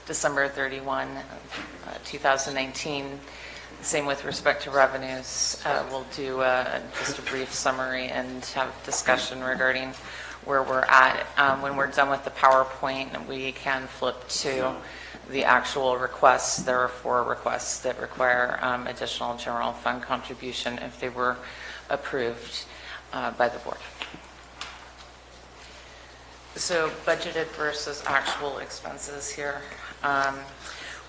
December 31, 2019. Same with respect to revenues. We'll do just a brief summary and have discussion regarding where we're at. When we're done with the PowerPoint, we can flip to the actual requests. There are 4 requests that require additional general fund contribution if they were approved by the board. So budgeted versus actual expenses here.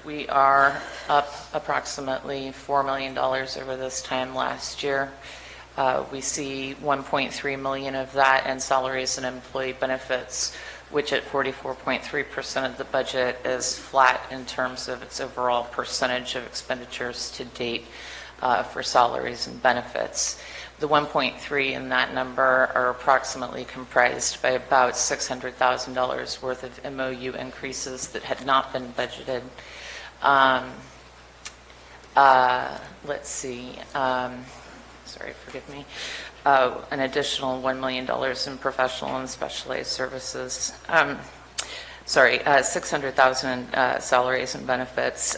We are up approximately $4 million over this time last year. We see 1.3 million of that in salaries and employee benefits, which at 44.3% of the budget is flat in terms of its overall percentage of expenditures to date for salaries and benefits. The 1.3 in that number are approximately comprised by about $600,000 worth of MOU increases that had not been budgeted. Let's see. Sorry, forgive me. An additional $1 million in professional and specialized services. $600,000 in salaries and benefits,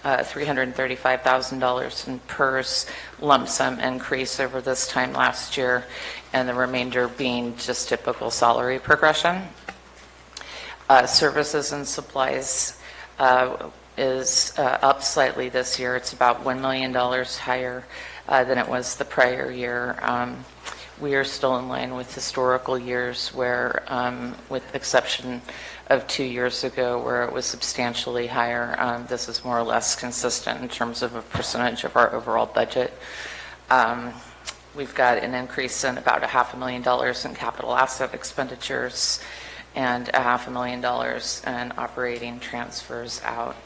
$335,000 in PERS lump sum increase over this time last year, and the remainder being just typical salary progression. Services and supplies is up slightly this year. It's about $1 million higher than it was the prior year. We are still in line with historical years where, with the exception of 2 years ago where it was substantially higher, this is more or less consistent in terms of a percentage of our overall budget. We've got an increase in about $500,000 in capital asset expenditures and $500,000 in operating transfers out,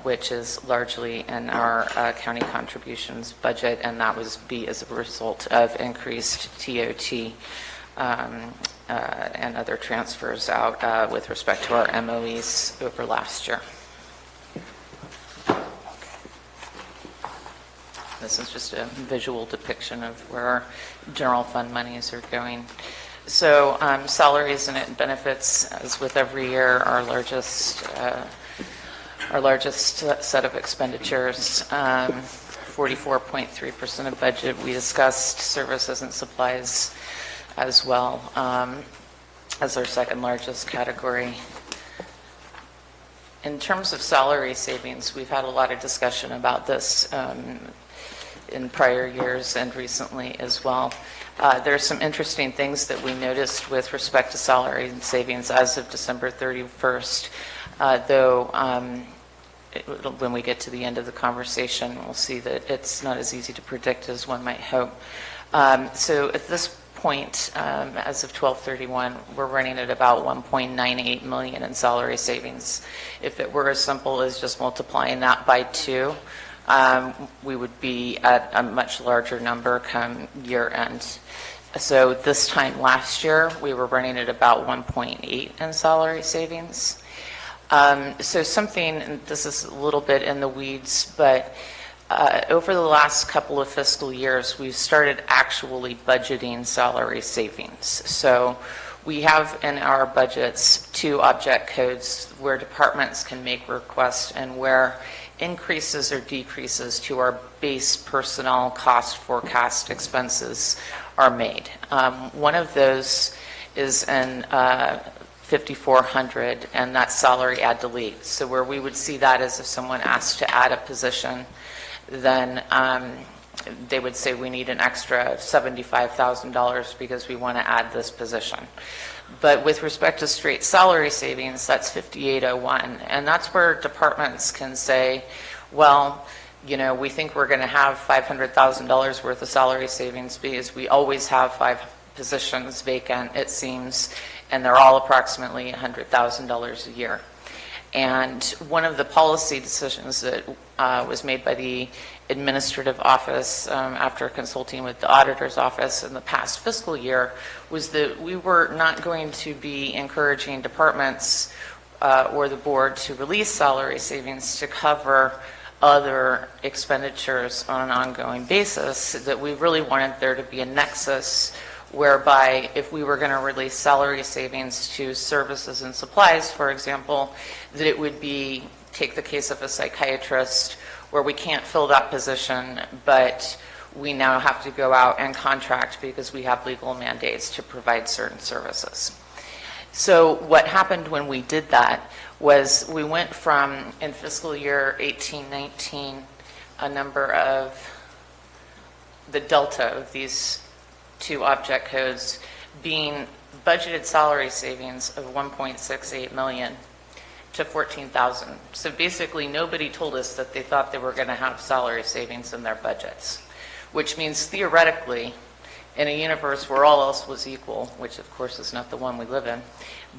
which is largely in our county contributions budget, and that was as a result of increased TOT and other transfers out with respect to our MOEs over last year. This is just a visual depiction of where our general fund monies are going. So salaries and benefits, as with every year, our largest set of expenditures, 44.3% of budget. We discussed services and supplies as well as our second largest category. In terms of salary savings, we've had a lot of discussion about this in prior years and recently as well. There are some interesting things that we noticed with respect to salary and savings as of December 31st, though when we get to the end of the conversation, we'll see that it's not as easy to predict as one might hope. So at this point, as of 12/31, we're running at about 1.98 million in salary savings. If it were as simple as just multiplying that by 2, we would be at a much larger number come year end. So this time last year, we were running at about 1.8 in salary savings. So something, and this is a little bit in the weeds, but over the last couple of fiscal years, we've started actually budgeting salary savings. So we have in our budgets 2 object codes where departments can make requests and where increases or decreases to our base personnel cost forecast expenses are made. One of those is in 5400, and that's salary add delete. So where we would see that is if someone asked to add a position, then they would say we need an extra $75,000 because we want to add this position. But with respect to straight salary savings, that's 5801, and that's where departments can say, well, you know, we think we're going to have $500,000 worth of salary savings because we always have 5 positions vacant, it seems, and they're all approximately $100,000 a year. And one of the policy decisions that was made by the administrative office after consulting with the auditor's office in the past fiscal year was that we were not going to be encouraging departments or the board to release salary savings to cover other expenditures on an ongoing basis, that we really wanted there to be a nexus whereby if we were going to release salary savings to services and supplies, for example, that it would be, take the case of a psychiatrist where we can't fill that position, but we now have to go out and contract because we have legal mandates to provide certain services. So what happened when we did that was we went from, in fiscal year 18-19, a number of the delta of these two object codes being budgeted salary savings of 1.68 million to 14,000. So basically nobody told us that they thought they were going to have salary savings in their budgets, which means theoretically in a universe where all else was equal, which of course is not the one we live in,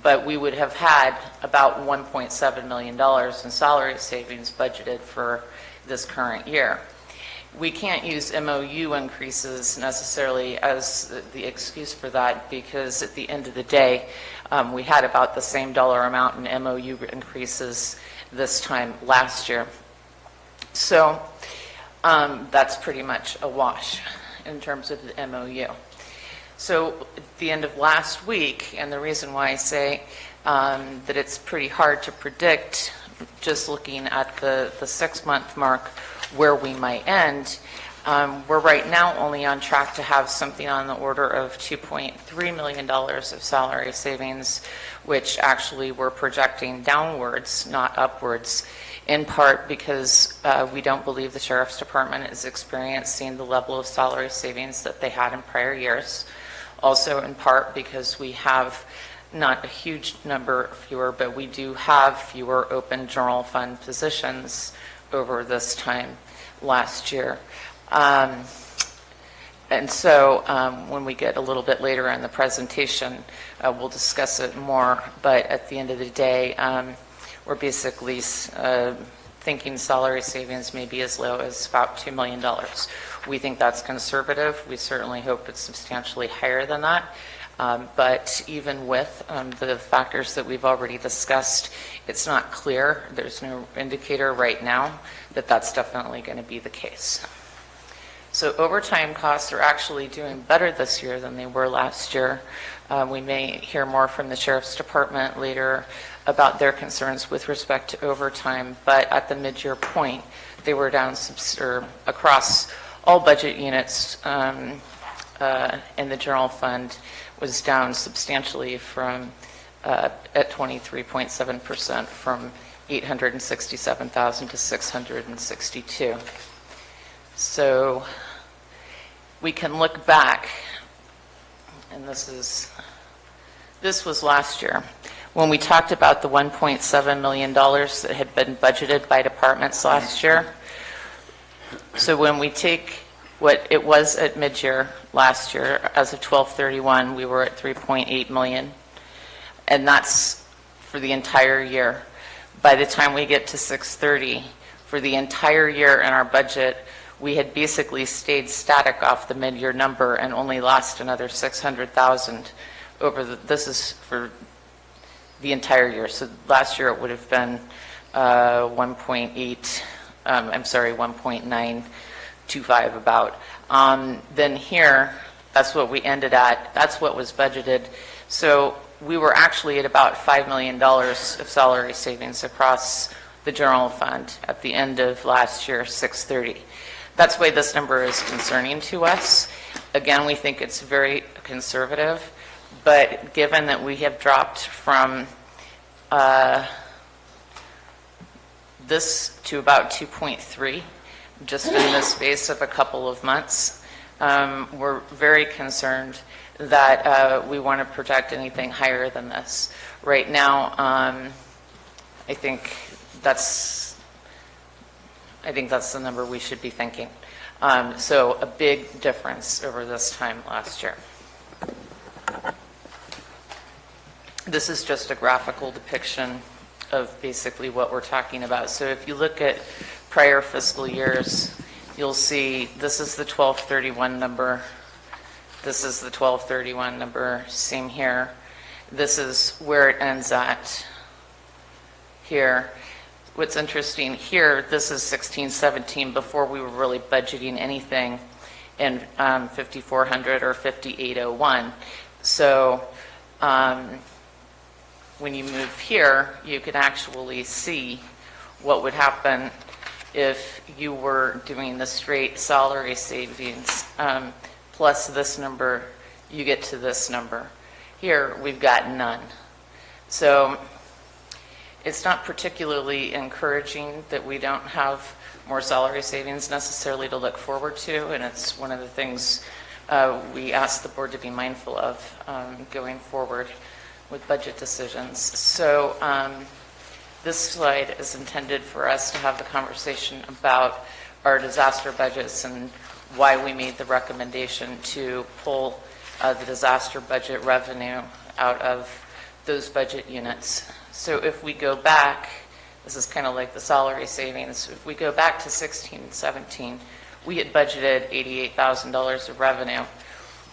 but we would have had about $1.7 million in salary savings budgeted for this current year. We can't use MOU increases necessarily as the excuse for that, because at the end of the day, we had about the same dollar amount in MOU increases this time last year. So that's pretty much a wash in terms of the MOU. So at the end of last week, and the reason why I say that it's pretty hard to predict just looking at the 6-month mark where we might end, we're right now only on track to have something on the order of $2.3 million of salary savings, which actually we're projecting downwards, not upwards, in part because we don't believe the Sheriff's Department is experiencing the level of salary savings that they had in prior years. Also in part because we have not a huge number fewer, but we do have fewer open general fund positions over this time last year. And so when we get a little bit later in the presentation, we'll discuss it more. But at the end of the day, we're basically thinking salary savings may be as low as about $2 million. We think that's conservative. We certainly hope it's substantially higher than that. But even with the factors that we've already discussed, it's not clear. There's no indicator right now that that's definitely going to be the case. So overtime costs are actually doing better this year than they were last year. We may hear more from the Sheriff's Department later about their concerns with respect to overtime, but at the mid-year point, they were down across all budget units in the general fund was down substantially from at 23.7% from 867,000 to 662. So we can look back, and this was last year when we talked about the $1.7 million that had been budgeted by departments last year. So when we take what it was at mid-year last year, as of 12/31, we were at 3.8 million, and that's for the entire year. By the time we get to 6/30, for the entire year in our budget, we had basically stayed static off the mid-year number and only lost another 600,000 over this is for the entire year. So last year it would have been 1.925 about. Then here, that's what we ended at. That's what was budgeted. So we were actually at about $5 million of salary savings across the general fund at the end of last year, 6/30. That's why this number is concerning to us. Again, we think it's very conservative, but given that we have dropped from this to about 2.3 just in the space of a couple of months, we're very concerned that we want to project anything higher than this. Right now, I think that's the number we should be thinking. So a big difference over this time last year. This is just a graphical depiction of basically what we're talking about. So if you look at prior fiscal years, you'll see this is the 12/31 number. This is the 12/31 number, same here. This is where it ends at here. What's interesting here, this is 16-17 before we were really budgeting anything in 5400 or 5801. So when you move here, you can actually see what would happen if you were doing the straight salary savings plus this number, you get to this number. Here, we've got none. So it's not particularly encouraging that we don't have more salary savings necessarily to look forward to, and it's one of the things we ask the board to be mindful of going forward with budget decisions. So this slide is intended for us to have the conversation about our disaster budgets and why we made the recommendation to pull the disaster budget revenue out of those budget units. So if we go back, this is kind of like the salary savings. If we go back to 16-17, we had budgeted $88,000 of revenue.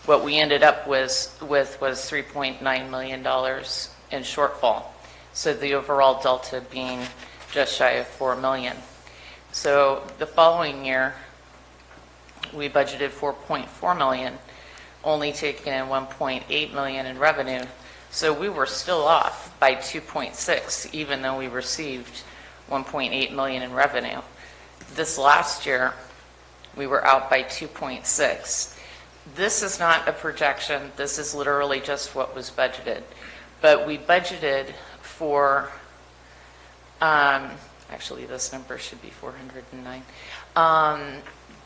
What we ended up with was $3.9 million in shortfall. So the overall delta being just shy of $4 million. So the following year, we budgeted $4.4 million, only taking in $1.8 million in revenue. So we were still off by 2.6, even though we received $1.8 million in revenue. This last year, we were out by 2.6. This is not a projection. This is literally just what was budgeted. But we budgeted for, actually this number should be 409.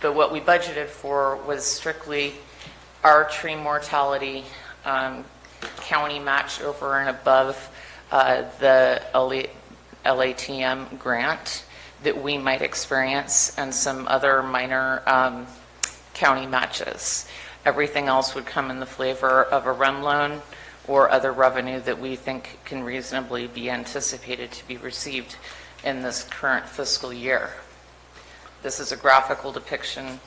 But what we budgeted for was strictly our tree mortality county match over and above the LATM grant that we might experience and some other minor county matches. Everything else would come in the flavor of a REM loan or other revenue that we think can reasonably be anticipated to be received in this current fiscal year. This is a graphical depiction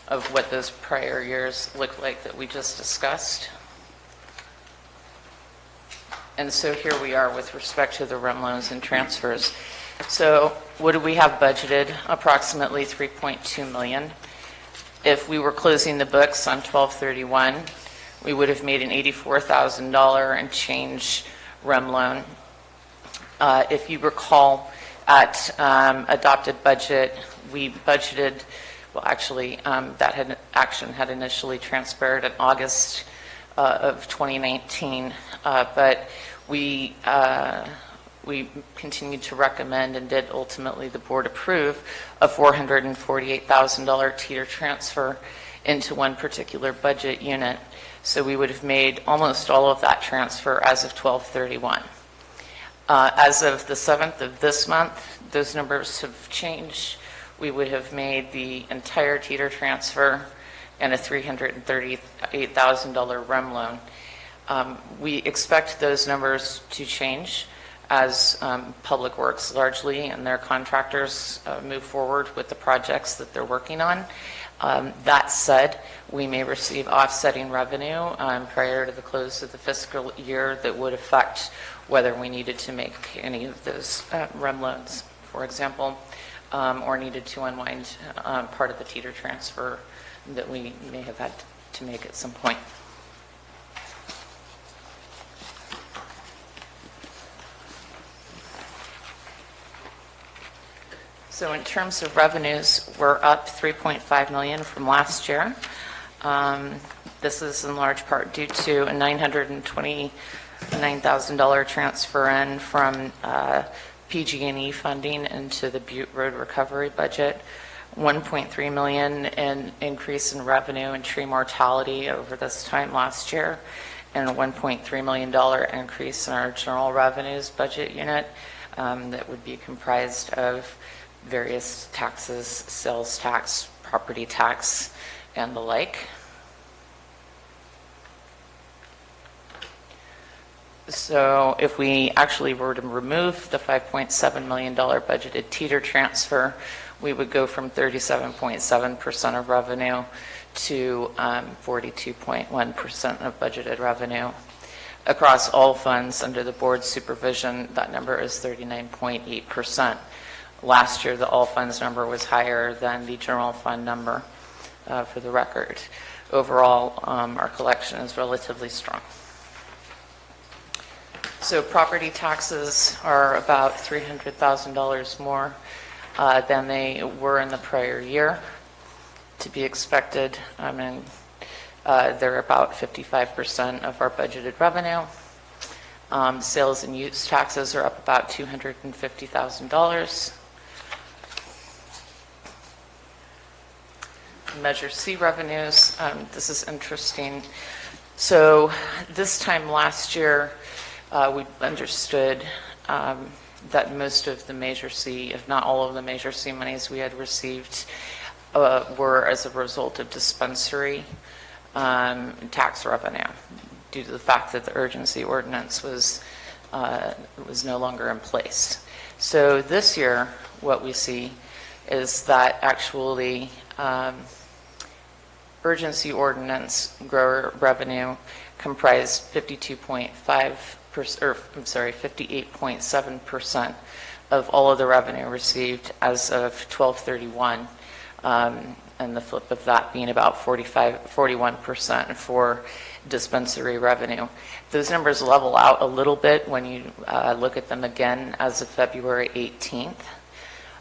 of what those prior years look like that we just discussed. And so here we are with respect to the REM loans and transfers. So what do we have budgeted? Approximately $3.2 million. If we were closing the books on 12/31, we would have made an $84,000 and change REM loan. If you recall, at adopted budget, we budgeted, well, actually, that action had initially transpired in August of 2019, but we continued to recommend and did ultimately the board approve a $448,000 tier transfer into one particular budget unit. So we would have made almost all of that transfer as of 12/31. As of the 7th of this month, those numbers have changed. We would have made the entire teeter transfer and a $338,000 REM loan. We expect those numbers to change as Public Works largely and their contractors move forward with the projects that they're working on. That said, we may receive offsetting revenue prior to the close of the fiscal year that would affect whether we needed to make any of those REM loans, for example, or needed to unwind part of the teeter transfer that we may have had to make at some point. So in terms of revenues, we're up $3.5 million from last year. This is in large part due to a $929,000 transfer in from PG&E funding into the Butte Road Recovery budget, $1.3 million in increase in revenue and tree mortality over this time last year, and a $1.3 million increase in our general revenues budget unit that would be comprised of various taxes, sales tax, property tax, and the like. So if we actually were to remove the $5.7 million budgeted teeter transfer, we would go from 37.7% of revenue to 42.1% of budgeted revenue. Across all funds under the board's supervision, that number is 39.8%. Last year, the all funds number was higher than the general fund number, for the record. Overall, our collection is relatively strong. So property taxes are about $300,000 more than they were in the prior year, to be expected. They're about 55% of our budgeted revenue. Sales and use taxes are up about $250,000. Measure C revenues, this is interesting. So this time last year, we understood that most of the Measure C, if not all of the Measure C monies we had received, were as a result of dispensary tax revenue, due to the fact that the urgency ordinance was no longer in place. So this year, what we see is that actually urgency ordinance grower revenue comprised 58.7% of all of the revenue received as of 12/31, and the flip of that being about 41% for dispensary revenue. Those numbers level out a little bit when you look at them again as of February 18th.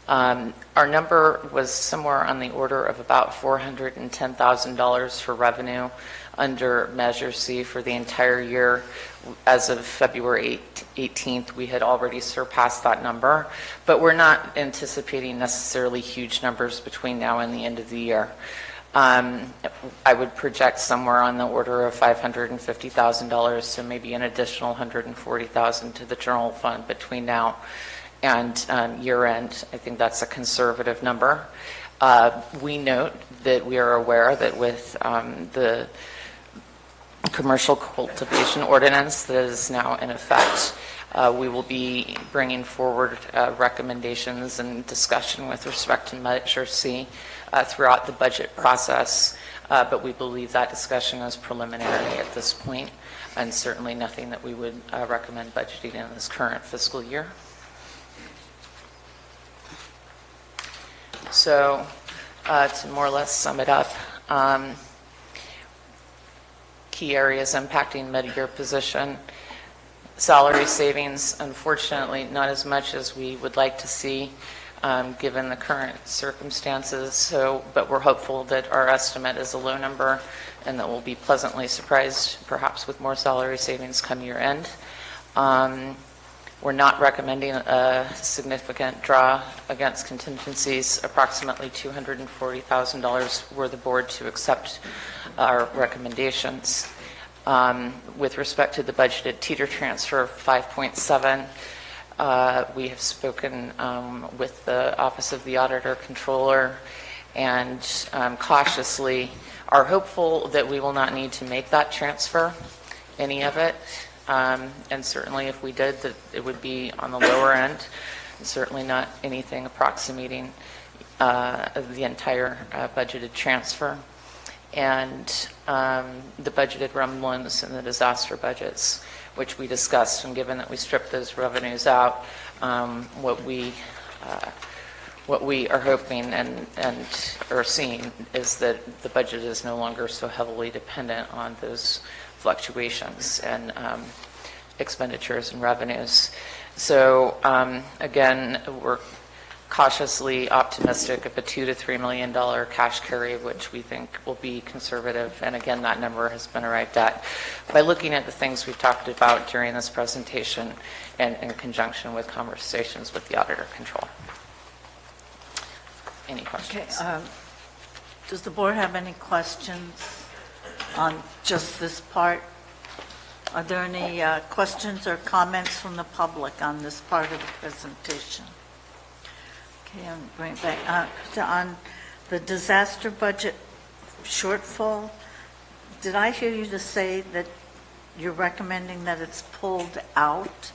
Our number was somewhere on the order of about $410,000 for revenue under Measure C for the entire year. As of February 18th, we had already surpassed that number, but we're not anticipating necessarily huge numbers between now and the end of the year. I would project somewhere on the order of $550,000, so maybe an additional $140,000 to the general fund between now and year end. I think that's a conservative number. We note that we are aware that with the commercial cultivation ordinance that is now in effect, we will be bringing forward recommendations and discussion with respect to Measure C throughout the budget process, but we believe that discussion is preliminary at this point, and certainly nothing that we would recommend budgeting in this current fiscal year. So to more or less sum it up, key areas impacting mid-year position: salary savings, unfortunately not as much as we would like to see given the current circumstances, but we're hopeful that our estimate is a low number and that we'll be pleasantly surprised perhaps with more salary savings come year end. We're not recommending a significant draw against contingencies. Approximately $240,000 were the board to accept our recommendations. With respect to the budgeted teeter transfer of 5.7, we have spoken with the Office of the Auditor Controller and cautiously are hopeful that we will not need to make that transfer, any of it. And certainly if we did, that it would be on the lower end, and certainly not anything approximating the entire budgeted transfer. And the budgeted remnants and the disaster budgets, which we discussed, and given that we stripped those revenues out, what we are hoping and are seeing is that the budget is no longer so heavily dependent on those fluctuations and expenditures and revenues. So again, we're cautiously optimistic of a $2 to $3 million cash carry, which we think will be conservative. And again, that number has been arrived at by looking at the things we've talked about during this presentation and in conjunction with conversations with the Auditor Control. Any questions? Okay. Does the board have any questions on just this part? Are there any questions or comments from the public on this part of the presentation? Okay, I'm bring it back on the disaster budget shortfall. Did I hear you to say that you're recommending that it's pulled out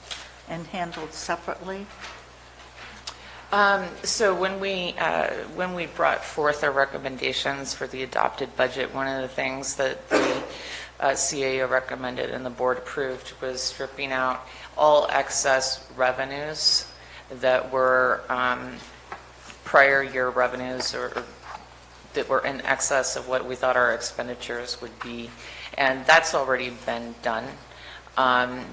and handled separately? So when we brought forth our recommendations for the adopted budget, one of the things that the CAO recommended and the board approved was stripping out all excess revenues that were prior year revenues or that were in excess of what we thought our expenditures would be. And that's already been done.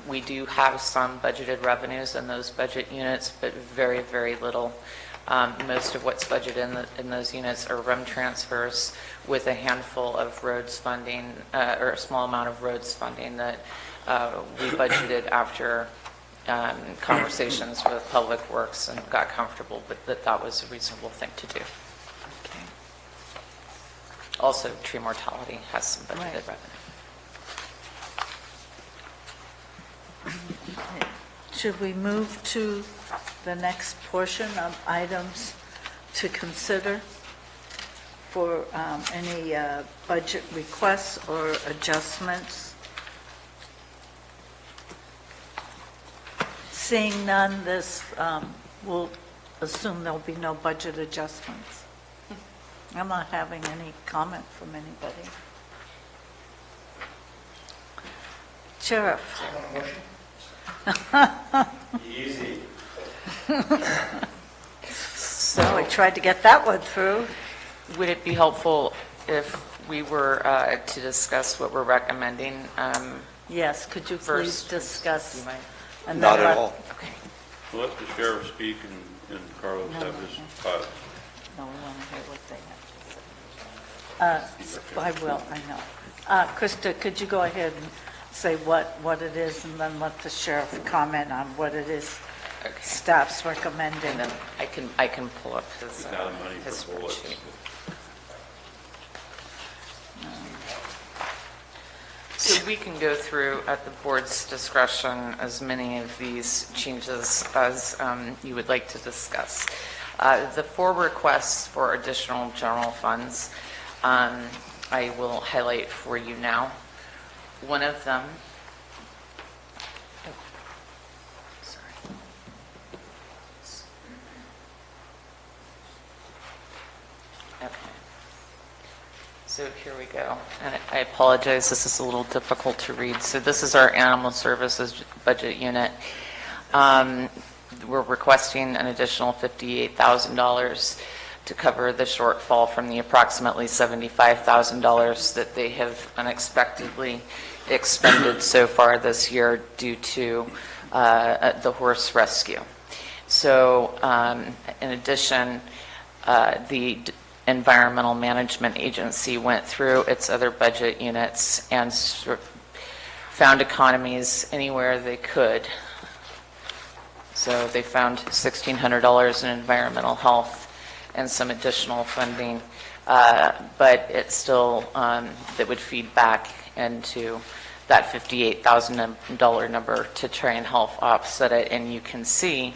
We do have some budgeted revenues in those budget units, but very, very little. Most of what's budgeted in those units are REM transfers with a handful of roads funding, or a small amount of roads funding that we budgeted after conversations with Public Works and got comfortable with that was a reasonable thing to do. Okay. Also, tree mortality has some budgeted revenue. Should we move to the next portion of items to consider for any budget requests or adjustments? Seeing none, we'll assume there'll be no budget adjustments. I'm not having any comment from anybody. Sheriff? Easy. So I tried to get that one through. Would it be helpful if we were to discuss what we're recommending? Yes, could you please First, discuss? you might- and Not then at let- all. Okay. Well, let the sheriff speak and Carlos have his thoughts. No, we want to hear what they have to say. I will, I know. Krista, could you go ahead and say what it is, and then let the sheriff comment on what it is Okay. staff's recommending? And then I can pull up his Out of money his for bullets. spreadsheet. So we can go through at the board's discretion as many of these changes as you would like to discuss. The 4 requests for additional general funds, I will highlight for you now. One of them, sorry. Okay. So here we go. And I apologize, this is a little difficult to read. So this is our animal services budget unit. We're requesting an additional $58,000 to cover the shortfall from the approximately $75,000 that they have unexpectedly expended so far this year due to the horse rescue. So in addition, the Environmental Management Agency went through its other budget units and found economies anywhere they could. So they found $1,600 in environmental health and some additional funding, but it still, that would feed back into that $58,000 number to try and help offset it. And you can see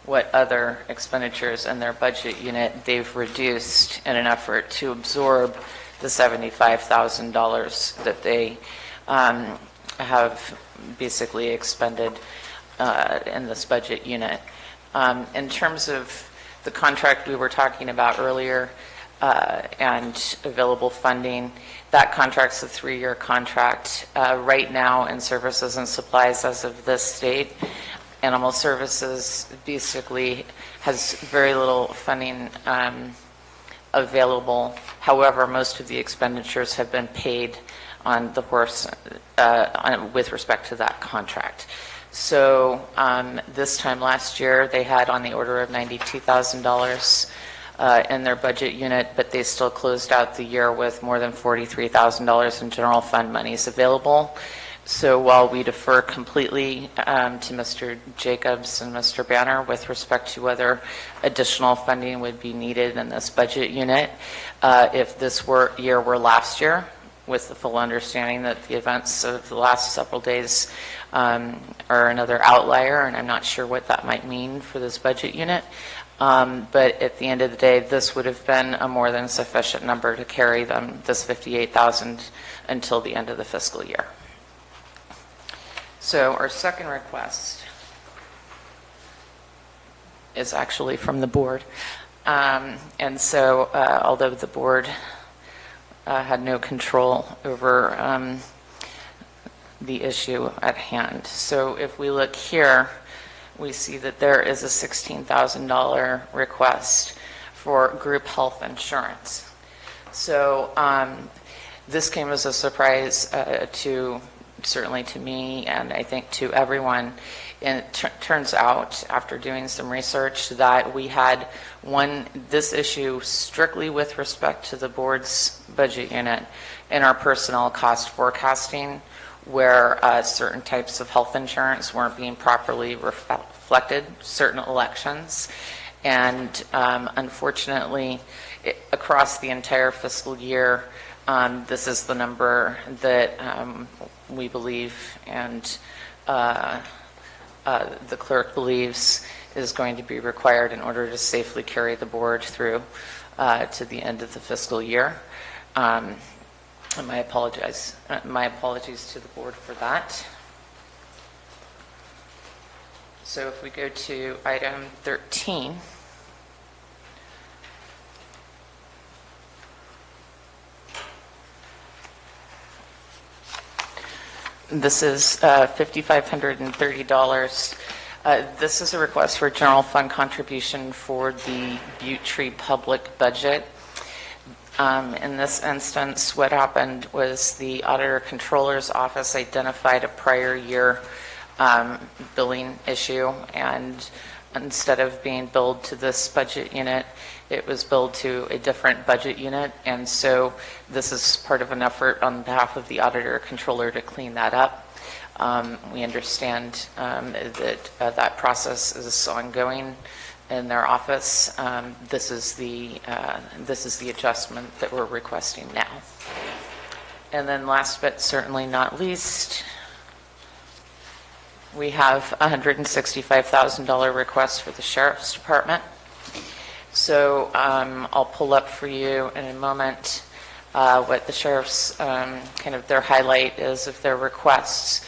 what other expenditures in their budget unit they've reduced in an effort to absorb the $75,000 that they have basically expended in this budget unit. In terms of the contract we were talking about earlier and available funding, that contract's a 3-year contract. Right now in services and supplies as of this date, Animal Services basically has very little funding available. However, most of the expenditures have been paid on the horse with respect to that contract. So this time last year, they had on the order of $92,000 in their budget unit, but they still closed out the year with more than $43,000 in general fund monies available. So while we defer completely to Mr. Jacobs and Mr. Banner with respect to whether additional funding would be needed in this budget unit, if this year were last year, with the full understanding that the events of the last several days are another outlier, and I'm not sure what that might mean for this budget unit. But at the end of the day, this would have been a more than sufficient number to carry them, this $58,000, until the end of the fiscal year. So our second request is actually from the board. And so although the board had no control over the issue at hand. So if we look here, we see that there is a $16,000 request for group health insurance. So this came as a surprise certainly to me, and I think to everyone. And it turns out, after doing some research, that we had this issue strictly with respect to the board's budget unit in our personnel cost forecasting, where certain types of health insurance weren't being properly reflected, certain elections. And unfortunately, across the entire fiscal year, this is the number that we believe and the clerk believes is going to be required in order to safely carry the board through to the end of the fiscal year. And my apologies to the board for that. So if we go to item 13, this is $5,530. This is a request for general fund contribution for the Butte Tree public budget. In this instance, what happened was the Auditor Controller's Office identified a prior year billing issue, and instead of being billed to this budget unit, it was billed to a different budget unit. And so this is part of an effort on behalf of the Auditor Controller to clean that up. We understand that process is ongoing in their office. This is the adjustment that we're requesting now. And then last but certainly not least, we have a $165,000 request for the Sheriff's Department. So I'll pull up for you in a moment what the Sheriff's, kind of their highlight is of their requests.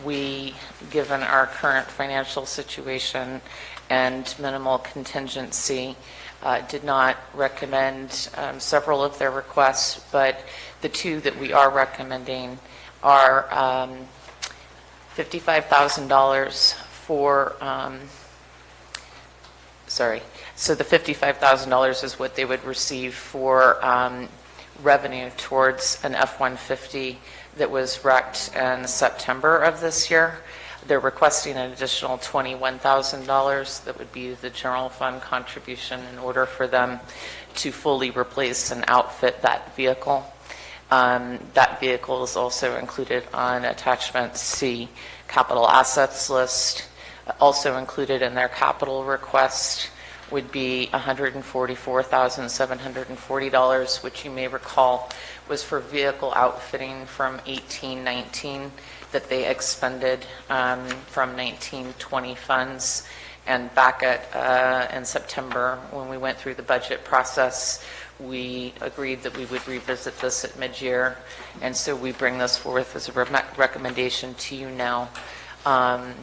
We, given our current financial situation and minimal contingency, did not recommend several of their requests, but the two that we are recommending are $55,000 for, so the $55,000 is what they would receive for revenue towards an F-150 that was wrecked in September of this year. They're requesting an additional $21,000 that would be the general fund contribution in order for them to fully replace and outfit that vehicle. That vehicle is also included on attachment C, capital assets list. Also included in their capital request would be $144,740, which you may recall was for vehicle outfitting from 18-19 that they expended from 19-20 funds. And back in September, when we went through the budget process, we agreed that we would revisit this at mid-year. And so we bring this forth as a recommendation to you now. And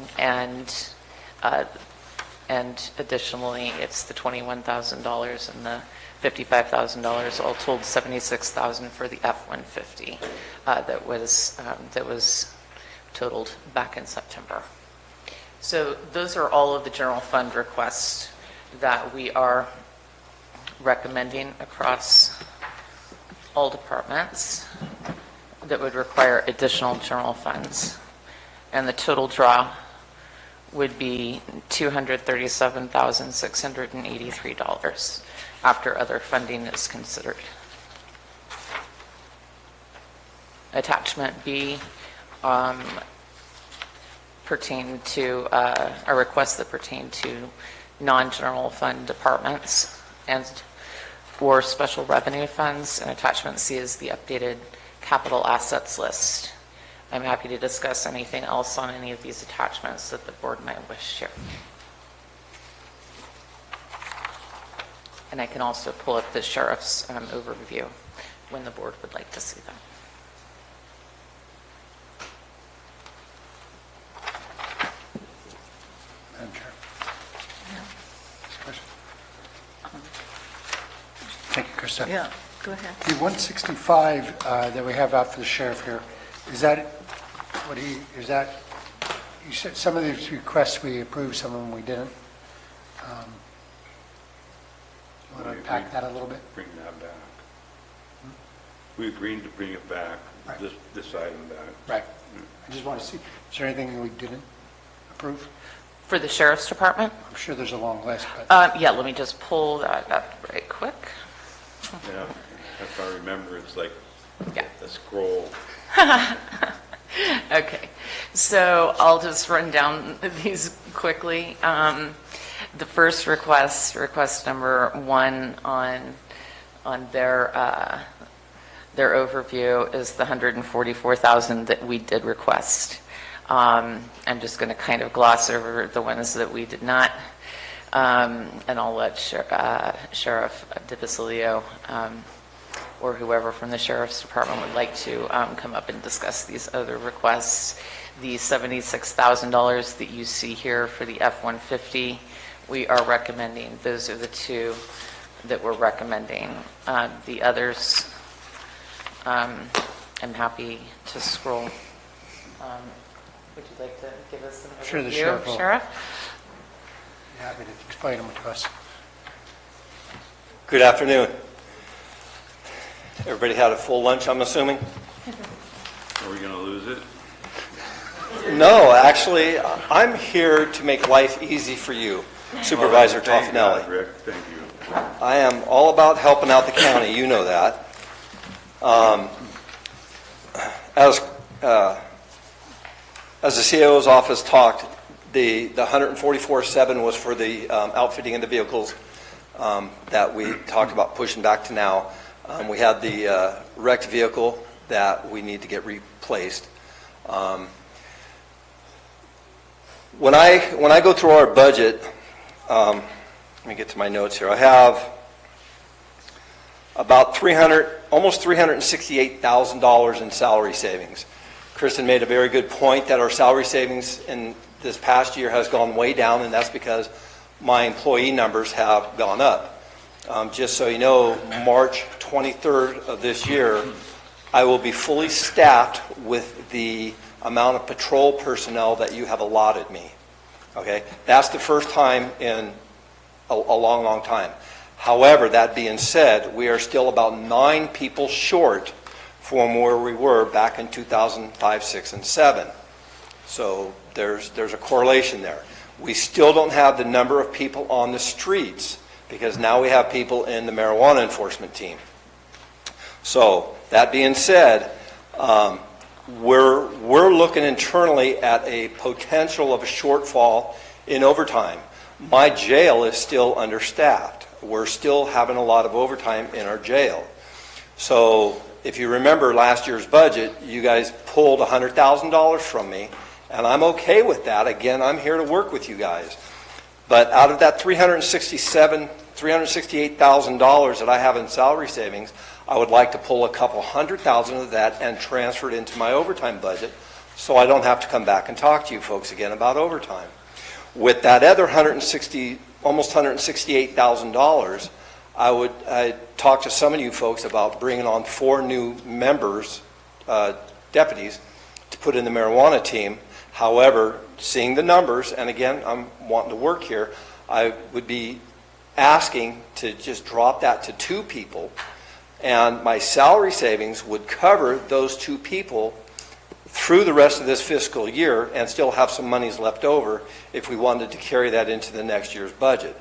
additionally, it's the $21,000 and the $55,000, all told $76,000 for the F-150 that was totaled back in September. So those are all of the general fund requests that we are recommending across all departments that would require additional general funds. And the total draw would be $237,683 after other funding is considered. Attachment B pertain to a request that pertain to non-general fund departments and or special revenue funds, and attachment C is the updated capital assets list. I'm happy to discuss anything else on any of these attachments that the board might wish to. And I can also pull up the sheriff's overview when the board would like to see that. Krista. Yeah, go ahead. The 165 that we have out for the sheriff here, is that, you said some of these requests we approved, some of them we didn't. You want to unpack that a little bit? Bring that back. We agreed to bring it back, Right. this item back. Right. I just want to see, is there anything we didn't approve? For the sheriff's department? I'm sure there's a long list, but Yeah, let me just pull that up right quick. Yeah, if I remember, it's like Yeah. a scroll. Okay, so I'll just run down these quickly. The first request number 1 on their overview is the $144,000 that we did request. I'm just going to kind of gloss over the ones that we did not, and I'll let Sheriff DeBasilio or whoever from the Sheriff's Department would like to come up and discuss these other requests. The $76,000 that you see here for the F-150, we are recommending. Those are the two that we're recommending. The others, I'm happy to scroll. Would you like to give us an overview? Sure, the sheriff will. Sheriff? happy to explain them to us. Good afternoon. Everybody had a full lunch, I'm assuming? Are we going to lose it? No, actually, I'm here to make life easy for you, Supervisor Thank God, Toffanelli. Rick, thank you. I am all about helping out the county, you know that. As the CAO's office talked, the 144.7 was for the outfitting of the vehicles that we talked about pushing back to now. We had the wrecked vehicle that we need to get replaced. When I go through our budget, let me get to my notes here. I have about almost $368,000 in salary savings. Kristen made a very good point that our salary savings in this past year has gone way down, and that's because my employee numbers have gone up. Just so you know, March 23rd of this year, I will be fully staffed with the amount of patrol personnel that you have allotted me. Okay? That's the first time in a long, long time. However, that being said, we are still about 9 people short from where we were back in 2005, 6, and 7. So there's a correlation there. We still don't have the number of people on the streets because now we have people in the marijuana enforcement team. So that being said, we're looking internally at a potential of a shortfall in overtime. My jail is still understaffed. We're still having a lot of overtime in our jail. So if you remember last year's budget, you guys pulled $100,000 from me, and I'm okay with that. Again, I'm here to work with you guys. But out of that $368,000 that I have in salary savings, I would like to pull a couple $100,000 of that and transfer it into my overtime budget so I don't have to come back and talk to you folks again about overtime. With that other almost $168,000, I talked to some of you folks about bringing on 4 new members, deputies, to put in the marijuana team. However, seeing the numbers, and again, I'm wanting to work here, I would be asking to just drop that to 2 people, and my salary savings would cover those 2 people through the rest of this fiscal year and still have some monies left over if we wanted to carry that into the next year's budget.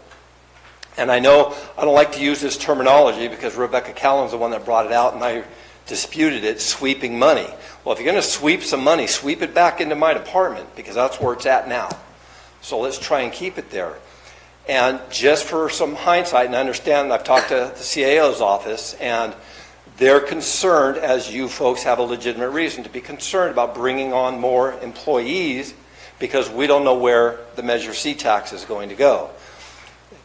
And I know I don't like to use this terminology because Rebecca Callan's the one that brought it out and I disputed it, sweeping money. Well, if you're going to sweep some money, sweep it back into my department because that's where it's at now. So let's try and keep it there. And just for some hindsight, and I understand, I've talked to the CAO's office, and they're concerned, as you folks have a legitimate reason to be concerned about bringing on more employees because we don't know where the Measure C tax is going to go.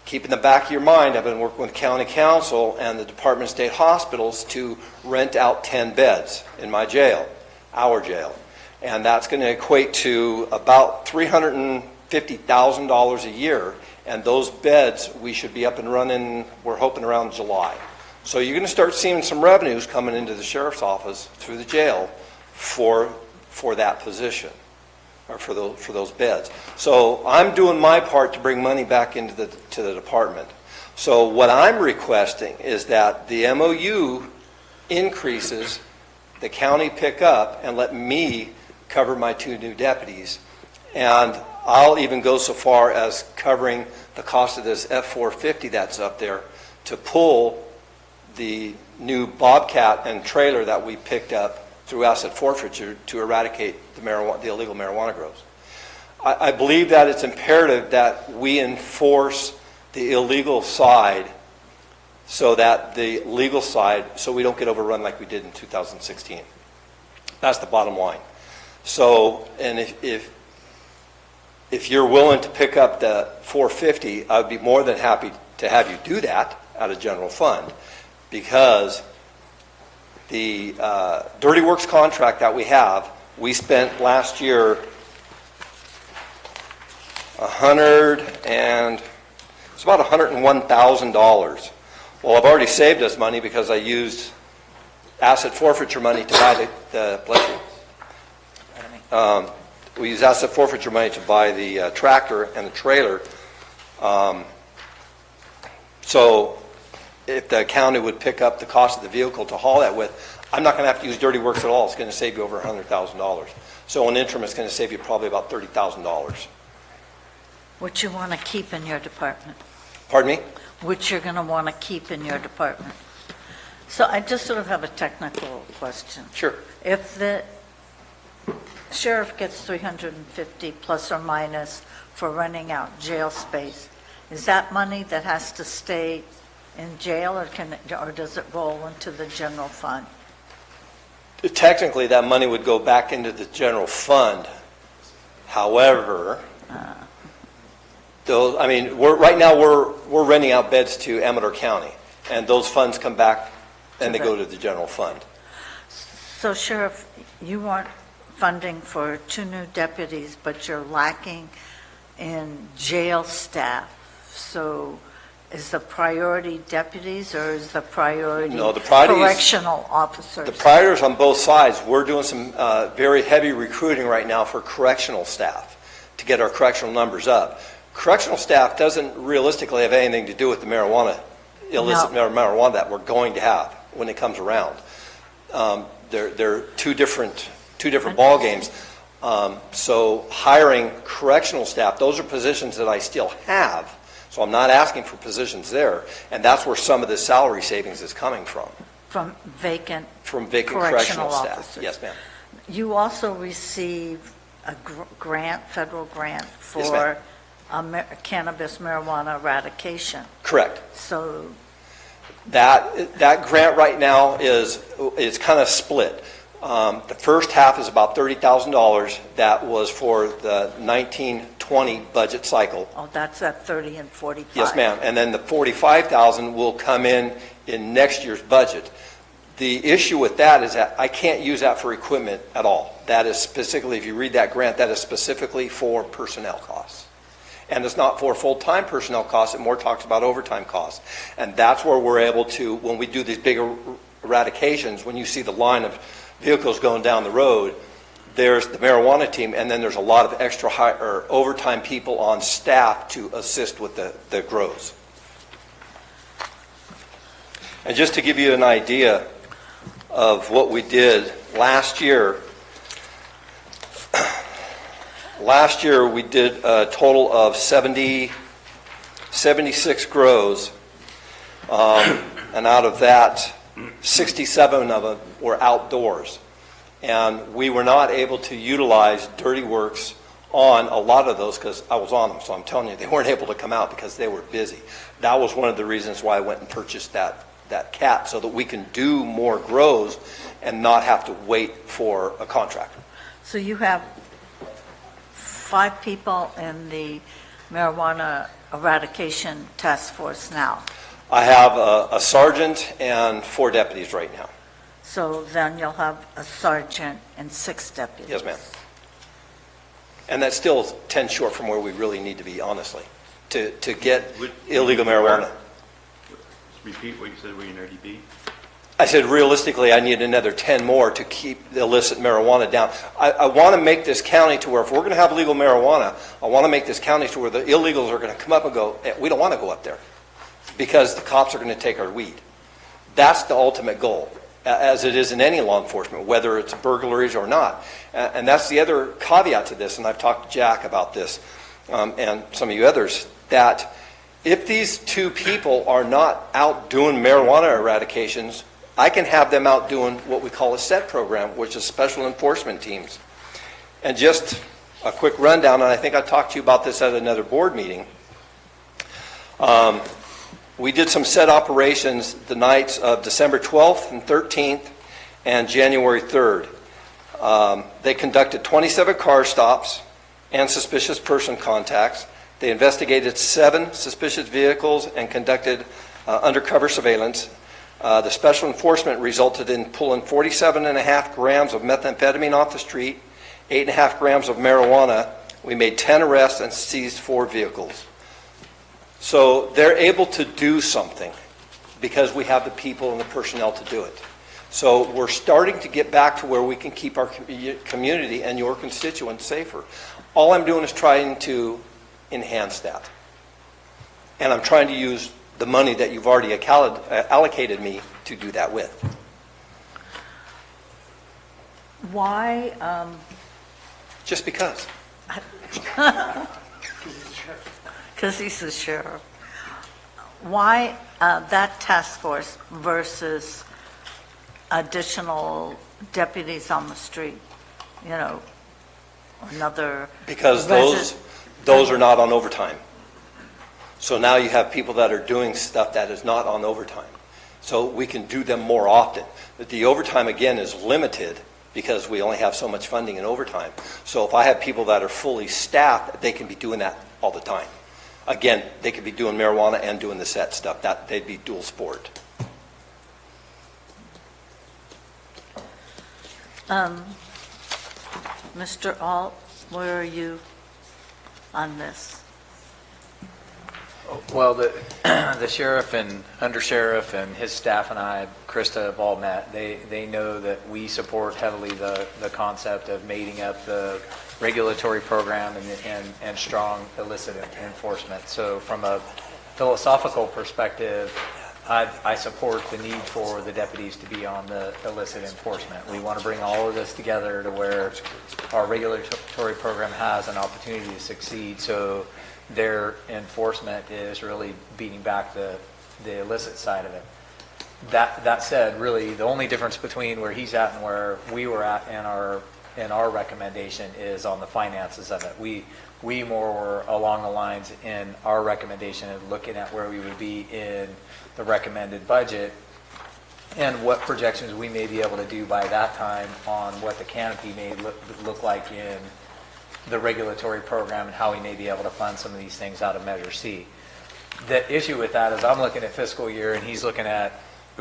Keep in the back of your mind, I've been working with County Council and the Department of State Hospitals to rent out 10 beds in my jail, our jail. And that's going to equate to about $350,000 a year. And those beds, we should be up and running, we're hoping around July. So you're going to start seeing some revenues coming into the sheriff's office through the jail for that position, or for those beds. So I'm doing my part to bring money back into the department. So what I'm requesting is that the MOU increases, the county pick up and let me cover my 2 new deputies. And I'll even go so far as covering the cost of this F-450 that's up there to pull the new Bobcat and trailer that we picked up through asset forfeiture to eradicate the illegal marijuana grows. I believe that it's imperative that we enforce the illegal side so that the legal side, so we don't get overrun like we did in 2016. That's the bottom line. So, and if you're willing to pick up the 450, I'd be more than happy to have you do that out of general fund, because the Dirty Works contract that we have, we spent last year it's about $101,000. Well, I've already saved us money because I used asset forfeiture money to buy we used asset forfeiture money to buy the tractor and the trailer. So if the county would pick up the cost of the vehicle to haul that with, I'm not going to have to use Dirty Works at all. It's going to save you over $100,000. So in interim, it's going to save you probably about $30,000. Which you want to keep in your department. Pardon me? Which you're going to want to keep in your department. So I just sort of have a technical question. Sure. If the sheriff gets 350 plus or minus for renting out jail space, is that money that has to stay in jail, or does it roll into the general fund? Technically, that money would go back into the general fund. However, right now we're renting out beds to Amador County, and those funds come back and they go to the general fund. So, Sheriff, you want funding for 2 new deputies, but you're lacking in jail staff. So is the priority deputies, or is the priority correctional officers? The priorities on both sides. We're doing some very heavy recruiting right now for correctional staff to get our correctional numbers up. Correctional staff doesn't realistically have anything to do with the illicit marijuana that we're going to have when it comes around. They're two different ball games. So hiring correctional staff, those are positions that I still have. So I'm not asking for positions there, and that's where some of the salary savings is coming from. From vacant correctional staff. Yes, ma'am. You also receive a federal grant for cannabis marijuana eradication. Correct. So that grant right now is kind of split. The first half is about $30,000. That was for the 1920 budget cycle. Oh, that's at 30 and 45. Yes, ma'am. And then the $45,000 will come in next year's budget. The issue with that is that I can't use that for equipment at all. That is specifically, if you read that grant, that is specifically for personnel costs. And it's not for full-time personnel costs. It more talks about overtime costs. And that's where we're able to, when we do these big eradications, when you see the line of vehicles going down the road, there's the marijuana team, and then there's a lot of extra overtime people on staff to assist with the grows. And just to give you an idea of what we did last year we did a total of 76 grows, and out of that, 67 of them were outdoors. And we were not able to utilize Dirty Works on a lot of those because I was on them. So I'm telling you, they weren't able to come out because they were busy. That was one of the reasons why I went and purchased that cap, so that we can do more grows and not have to wait for a contractor. So you have 5 people in the marijuana eradication task force now. I have a sergeant and 4 deputies right now. So then you'll have a sergeant and 6 deputies. Yes, ma'am. And that's still 10 short from where we really need to be, honestly, to get illegal marijuana. repeat what you said where you nearly be? I said realistically, I need another 10 more to keep the illicit marijuana down. I want to make this county to where if we're going to have legal marijuana, I want to make this county to where the illegals are going to come up and go, we don't want to go up there because the cops are going to take our weed. That's the ultimate goal, as it is in any law enforcement, whether it's burglaries or not. And that's the other caveat to this, and I've talked to Jack about this, and some of you others, that if these two people are not out doing marijuana eradications, I can have them out doing what we call a SET program, which is special enforcement teams. And just a quick rundown, and I think I talked to you about this at another board meeting. We did some SET operations the nights of December 12th and 13th and January 3rd. They conducted 27 car stops and suspicious person contacts. They investigated 7 suspicious vehicles and conducted undercover surveillance. The special enforcement resulted in pulling 47.5 grams of methamphetamine off the street, 8.5 grams of marijuana. We made 10 arrests and seized 4 vehicles. So they're able to do something because we have the people and the personnel to do it. So we're starting to get back to where we can keep our community and your constituents safer. All I'm doing is trying to enhance that. And I'm trying to use the money that you've already allocated me to do that with. Why, Just because. because he's the sheriff, why that task force versus additional deputies on the street? You know, another... Because those are not on overtime. So now you have people that are doing stuff that is not on overtime. So we can do them more often. But the overtime, again, is limited because we only have so much funding in overtime. So if I have people that are fully staffed, they can be doing that all the time. Again, they could be doing marijuana and doing the SET stuff. That they'd be dual sport. Mr. Alt, where are you on this? Well, the sheriff and undersheriff and his staff and I, Krista, have all met. They know that we support heavily the concept of mating up the regulatory program and strong illicit enforcement. So from a philosophical perspective, I support the need for the deputies to be on the illicit enforcement. We want to bring all of this together to where our regulatory program has an opportunity to succeed. So their enforcement is really beating back the illicit side of it. That said, really the only difference between where he's at and where we were at in our recommendation is on the finances of it. We more were along the lines in our recommendation of looking at where we would be in the recommended budget and what projections we may be able to do by that time on what the canopy may look like in the regulatory program and how we may be able to fund some of these things out of Measure C. The issue with that is I'm looking at fiscal year and he's looking at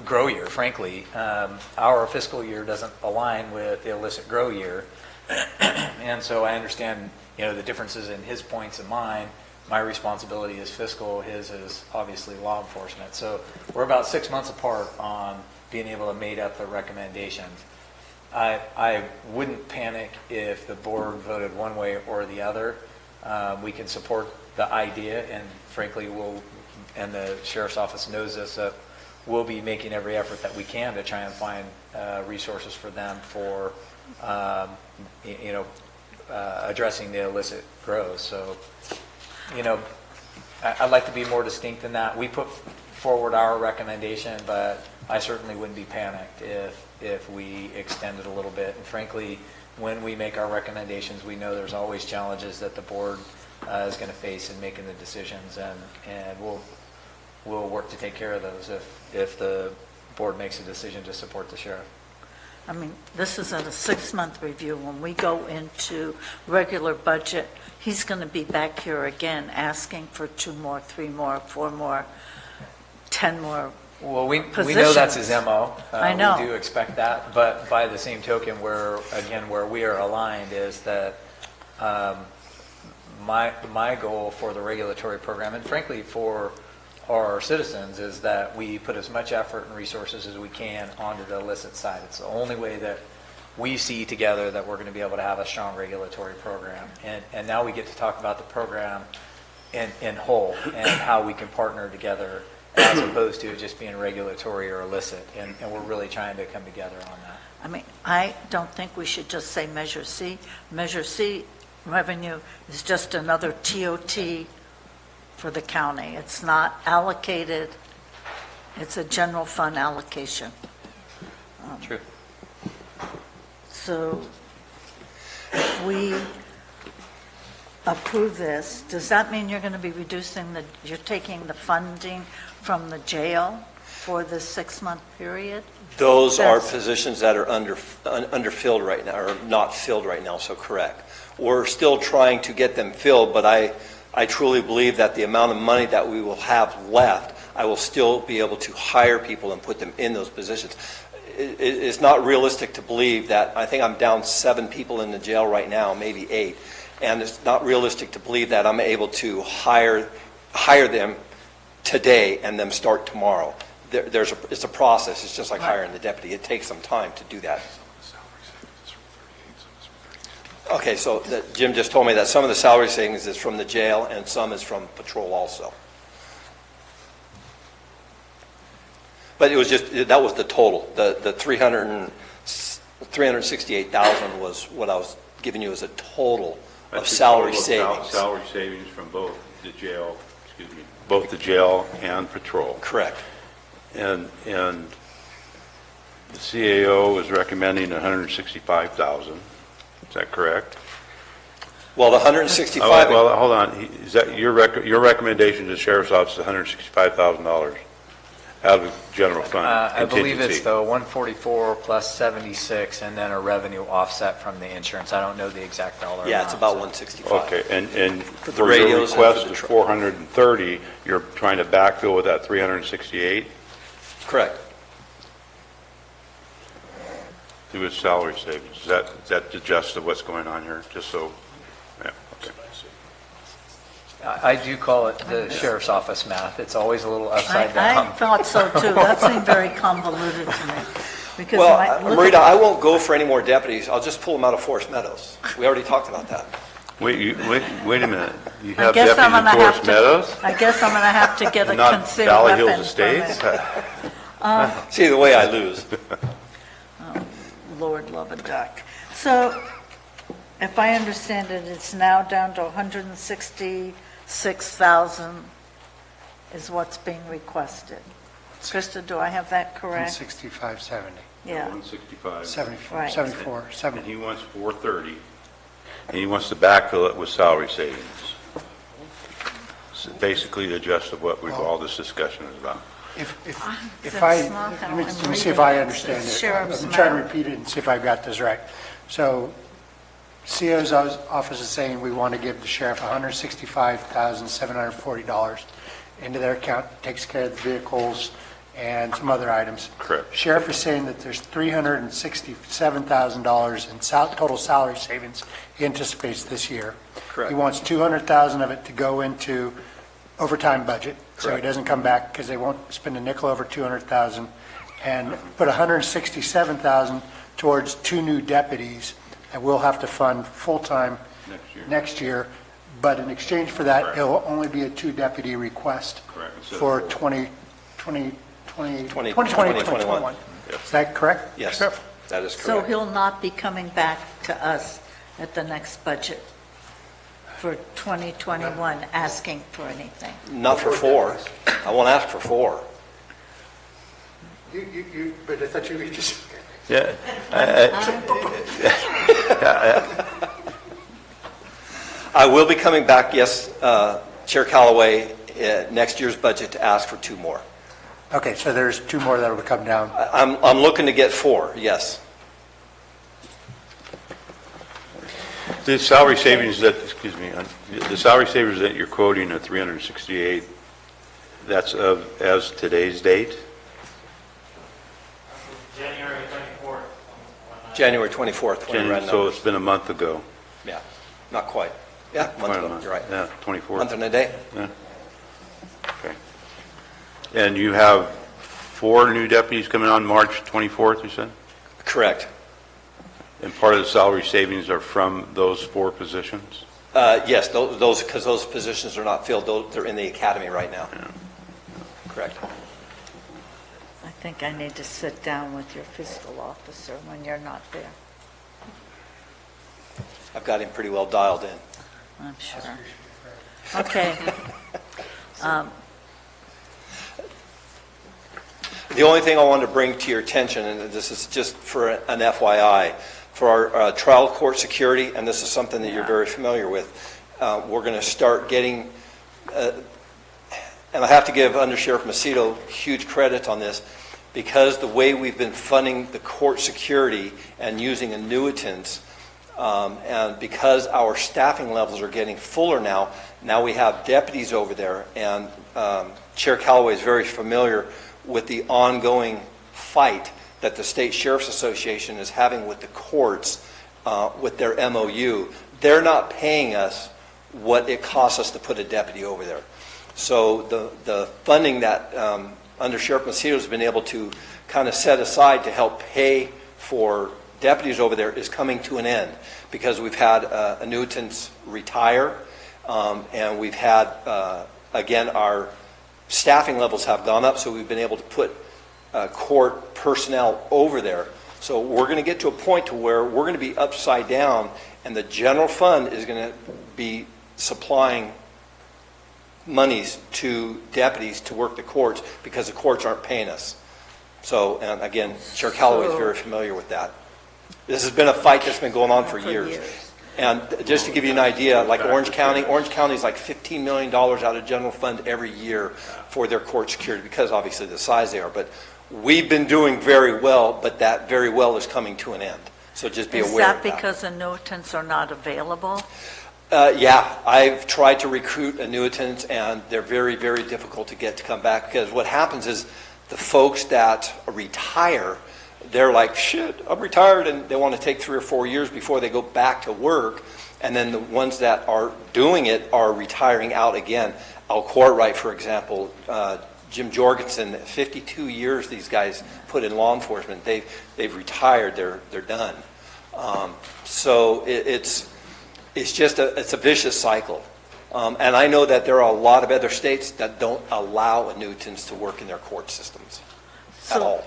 grow year, frankly. Our fiscal year doesn't align with the illicit grow year. And so I understand, the differences in his points and mine. My responsibility is fiscal, his is obviously law enforcement. So we're about 6 months apart on being able to mate up the recommendations. I wouldn't panic if the board voted one way or the other. We can support the idea, and frankly, and the sheriff's office knows this, that we'll be making every effort that we can to try and find resources for them for, addressing the illicit growth. So, I'd like to be more distinct than that. We put forward our recommendation, but I certainly wouldn't be panicked if we extended a little bit. And frankly, when we make our recommendations, we know there's always challenges that the board is going to face in making the decisions, and we'll work to take care of those if the board makes a decision to support the sheriff. I mean, this is in a 6-month review. When we go into regular budget, he's going to be back here again asking for 2 more, 3 more, 4 more, 10 more. Well, we positions. know that's his MO. I know. We do expect that, but by the same token, where we are aligned is that my goal for the regulatory program, and frankly for our citizens is that we put as much effort and resources as we can onto the illicit side. It's the only way that we see together that we're going to be able to have a strong regulatory program. And now we get to talk about the program in whole and how we can partner together as opposed to it just being regulatory or illicit. And we're really trying to come together on that. I mean, I don't think we should just say Measure C. Measure C revenue is just another TOT for the county. It's not allocated, it's a general fund allocation. True. So if we approve this, does that mean you're going to be reducing you're taking the funding from the jail for this 6-month period? Those are That's- positions that are underfilled right now, or not filled right now, so correct. We're still trying to get them filled, but I truly believe that the amount of money that we will have left, I will still be able to hire people and put them in those positions. It's not realistic to believe that, I think I'm down 7 people in the jail right now, maybe 8, and it's not realistic to believe that I'm able to hire them today and them start tomorrow. It's a process. It's just like hiring the deputy. It takes some time to do that. Okay, so Jim just told me that some of the salary savings is from the jail and some is from patrol also. But it was that was the total. The 368,000 was what I was giving you as a total of That's the salary total of savings. Salary savings from both the jail and patrol. Correct. And the CAO is recommending 165,000. Is that correct? Well, the 165. Oh, well, hold on. Is that your recommendation to the sheriff's office is $165,000 out of the general fund? I believe it's contingency? the 144 plus 76 and then a revenue offset from the insurance. I don't know the exact dollar. Yeah, it's amount, about so. 165. Okay, and the for your radios and for request the of truck. 430, you're trying to backfill with that 368 Correct. through its salary savings? Is that the gist of what's going on here? Just so, yeah, okay. I do call it the sheriff's office math. It's always a little upside I down. thought so too. That seemed very convoluted to me. Because Well, when I look Marita, at- I won't go for any more deputies. I'll just pull them out of Forest Meadows. We already talked about that. Wait a minute. You I have guess I'm deputies in gonna have Forest to- Meadows? I guess I'm going to have to get a Not concealed Valley weapon Hills Estates? permit. See, the way I lose. Lord love a duck. So if I understand it, it's now down to 166,000 is what's being requested. Krista, do I have that correct? 165.70, Yeah, 165. 74, Right. 74, And 70. he wants 430, and he wants to backfill it with salary savings. So basically the gist of what all this discussion is about. If That's I, not how let me I'm see if reading I it. understand It's it. sheriff's I'm trying to map. repeat it and see if I've got this right. So CO's office is saying we want to give the sheriff $165,740 into their account, takes care of the vehicles and some other items. Correct. Sheriff is saying that there's $367,000 in total salary savings he anticipates this year. Correct. He wants $200,000 of it to go into overtime budget, so he Correct. doesn't come back because they won't spend a nickel over $200,000, and put $167,000 towards 2 new deputies that we'll have to fund full-time next year. But in exchange for that, Correct. it'll only be a 2-deputy request Correct. Instead of for 4. 2021. Yes. Is that correct? Yes, Sheriff? that is so correct. he'll not be coming back to us at the next budget for 2021 asking for anything. Not for 4. I won't ask for 4. But I thought you were just... Yeah. I will be coming back, yes, Chair Callaway, next year's budget to ask for 2 more. Okay, so there's 2 more that will come down. I'm looking to get 4, yes. The salary savings that, the salary savings that you're quoting at 368, that's as today's date? January 24th, when I ran So numbers. it's been a month ago. Yeah, not quite. Yeah, month Quite a ago, month. you're right. Yeah, 24th. Month and a day. Yeah. Okay. And you have 4 new deputies coming on March 24th, you said? Correct. And part of the salary savings are from those 4 positions? Yes, those, because those positions are not filled, they're in the academy right now. Correct. I think I need to sit down with your fiscal officer when you're not there, I've got him pretty well dialed in. I'm sure. Okay. The only thing I wanted to bring to your attention, and this is just for an FYI, for our trial court security, and this is something that you're very familiar with, we're going to start getting, and I have to give Under Sheriff Macedo huge credit on this, because the way we've been funding the court security and using annuitants, and because our staffing levels are getting fuller now we have deputies over there, and Chair Callaway is very familiar with the ongoing fight that the State Sheriff's Association is having with the courts with their MOU. They're not paying us what it costs us to put a deputy over there. So the funding that Under Sheriff Macedo has been able to kind of set aside to help pay for deputies over there is coming to an end, because we've had annuitants retire, and we've had, again, our staffing levels have gone up, so we've been able to put court personnel over there. So we're going to get to a point to where we're going to be upside down, and the general fund is going to be supplying monies to deputies to work the courts because the courts aren't paying us. So, and again, Chair Callaway is very familiar with that. This has been a fight that's been going on for years. And just to give you an idea, like Orange County is like $15 million out of general fund every year for their court security, because obviously the size they are. But we've been doing very well, but that very well is coming to an end. So just be aware of that. Is that because annuitants are not available? Yeah, I've tried to recruit annuitants, and they're very, very difficult to get to come back, because what happens is the folks that retire, they're like, shit, I'm retired, and they want to take 3 or 4 years before they go back to work, and then the ones that are doing it are retiring out again. Al Courtwright, for example, Jim Jorgensen, 52 years these guys put in law enforcement. They've retired, they're done. So it's just it's a vicious cycle. And I know that there are a lot of other states that don't allow annuitants to work in their court systems at all.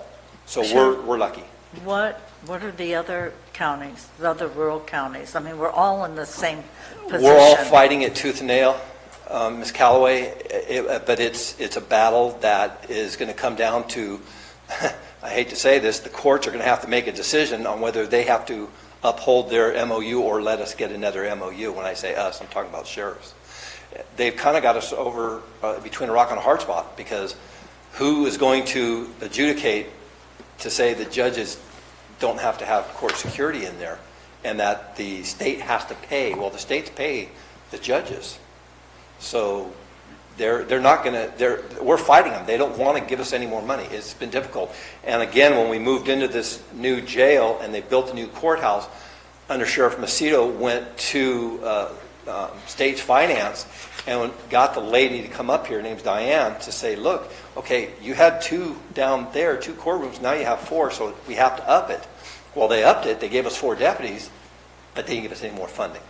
So we're lucky. What are the other counties, the other rural counties? I mean, we're all in the same position. We're all fighting it tooth and nail, Ms. Callaway, but it's a battle that is going to come down to, I hate to say this, the courts are going to have to make a decision on whether they have to uphold their MOU or let us get another MOU. When I say us, I'm talking about sheriffs. They've kind of got us over between a rock and a hard spot, because who is going to adjudicate to say the judges don't have to have court security in there, and that the state has to pay? Well, the states pay the judges. So they're not going to, we're fighting them. They don't want to give us any more money. It's been difficult. And again, when we moved into this new jail and they built a new courthouse, Under Sheriff Macedo went to State's Finance and got the lady to come up here, her name's Diane, to say, look, okay, you had 2 down there, 2 courtrooms, now you have 4, so we have to up it. Well, they upped it, they gave us 4 deputies, but they didn't give us any more funding.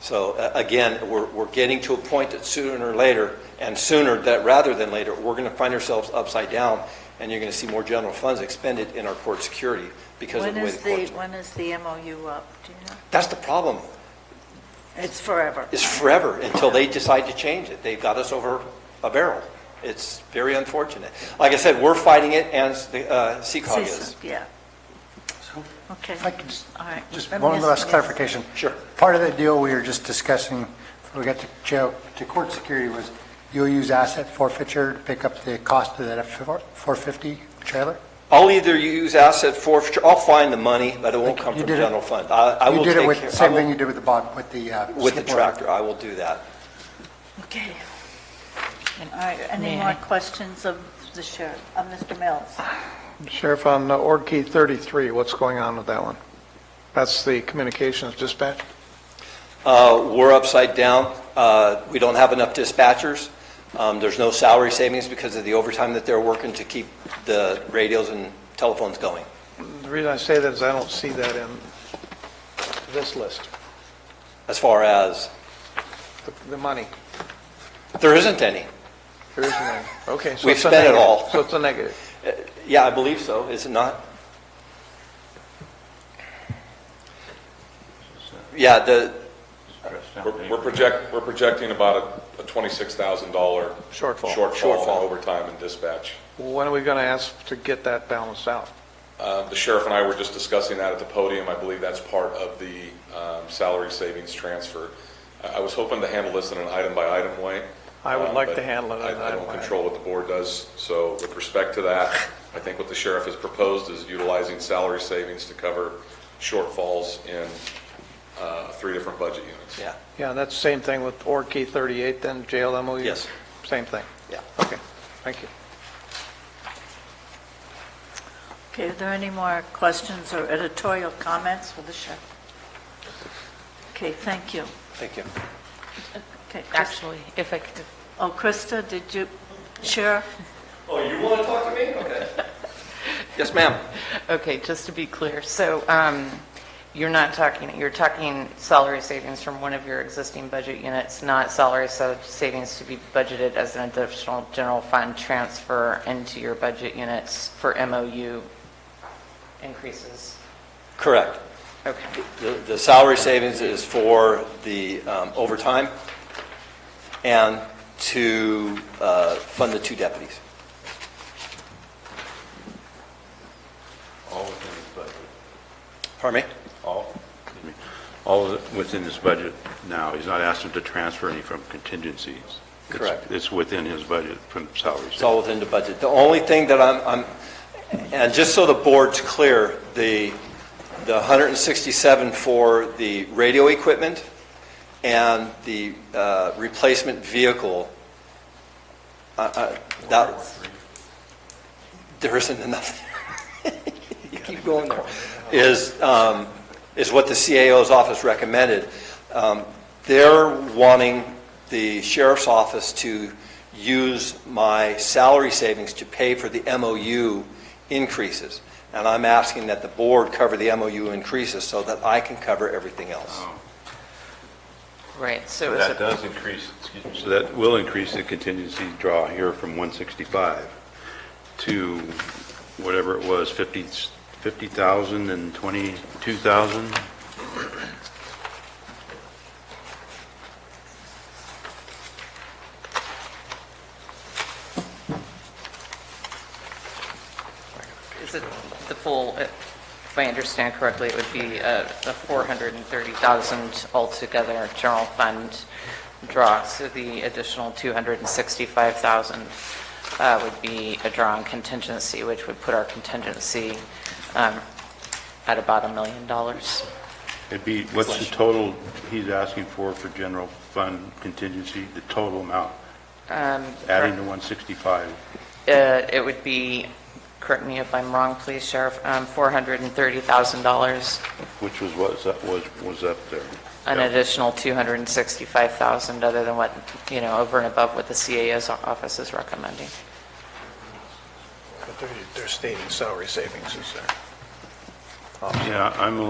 So again, we're getting to a point that sooner or later, and sooner that rather than later, we're going to find ourselves upside down, and you're going to see more general funds expended in our court security because of the way the courts are. When is the MOU up? Do you know? That's the problem. It's forever. It's forever until they decide to change it. They've got us over a barrel. It's very unfortunate. Like I said, we're fighting it, and CCOG is. Yeah. Okay. If I could All right. just Let me one last yes. clarification. Sure. Part of the deal we were just discussing, before we got to jail, to court security, was you'll use asset forfeiture to pick up the cost of that F-450 trailer? I'll either use asset forfeiture, I'll find the money, but it won't come from general fund. I will You did it take with care- the same I will- thing you did with the bot, with the With the skip loader. tractor, I will do that. Okay. All right, any more questions of the sheriff, of Mr. Mills? Sheriff, on Org Key 33, what's going on with that one? That's the communications dispatch? We're upside down. We don't have enough dispatchers. There's no salary savings because of the overtime that they're working to keep the radios and telephones going. The reason I say that is I don't see that in this list, As far as, the money. there isn't any. There isn't any. Okay, so We've it's a spent it negative. all. So it's a negative. Yeah, I believe so, is it not? Yeah, We're projecting about a $26,000 Shortfall. shortfall on overtime and dispatch. When are we going to ask to get that balanced out? The sheriff and I were just discussing that at the podium. I believe that's part of the salary savings transfer. I was hoping to handle this in an item-by-item way. I would like but to handle it in an I don't item-by-item. control what the board does. So with respect to that, I think what the sheriff has proposed is utilizing salary savings to cover shortfalls in 3 different budget units. yeah, Yeah, that's the same thing with Org Key 38, then jail MOU? Yes. Same thing? yeah. Okay, thank you. Okay, are there any more questions or editorial comments for the sheriff? Okay, thank you. Thank you. Okay, Actually, if I could, Oh, Krista, did you, Sheriff? Oh, you want to talk to me? Okay. Yes, ma'am. okay, just to be clear, so you're talking salary savings from one of your existing budget units, not salary savings to be budgeted as an additional general fund transfer into your budget units for MOU increases. Correct. Okay. The salary savings is for the overtime and to fund the 2 deputies. All within his budget. Pardon me? All within his budget now. He's not asking to transfer any from contingencies. Correct. It's within his budget from salaries. It's all within the budget. The only thing that and just so the board's clear, the 167 for the radio equipment and the replacement vehicle, there isn't enough. You keep going there. Is what the CAO's office recommended. They're wanting the sheriff's office to use my salary savings to pay for the MOU increases. And I'm asking that the board cover the MOU increases so that I can cover everything else. Right, so That does increase, excuse me, so that will increase the contingency draw here from 165 to whatever it was, 50,000 and 22,000. is it the full, if I understand correctly, it would be a 430,000 altogether general fund draw, so the additional 265,000 would be a draw on contingency, which would put our contingency at about $1 million. It'd be, what's the total he's asking for general fund contingency, the total amount, adding to 165? It would be, correct me if I'm wrong, please, Sheriff, $430,000, Which was what was up there. an additional $265,000 other than what, over and above what the CAO's office is recommending. But they're stating salary savings is there. Yeah, I'm a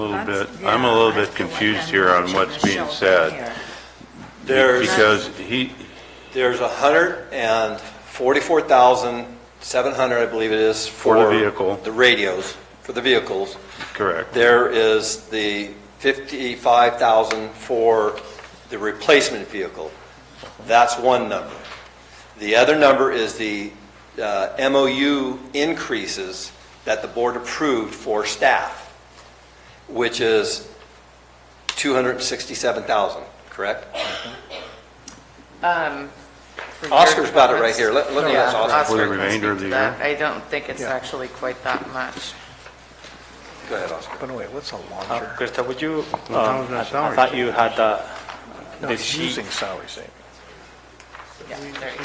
little bit confused here on what's being said. Because There's 144,700, I believe it is, For the vehicle. The radios, for the vehicles. correct. There is the 55,000 for the replacement vehicle. That's one number. The other number is the MOU increases that the board approved for staff, which is 267,000, correct? Oscar's got it right here. Let me ask Oscar. For the can remainder of speak the to year? that. I don't think it's actually quite that much. Go ahead, Oscar. But wait, what's a launcher? Krista, would you, how is that I salary thought you had No, this it's sheet. using salary savings. Yeah, there you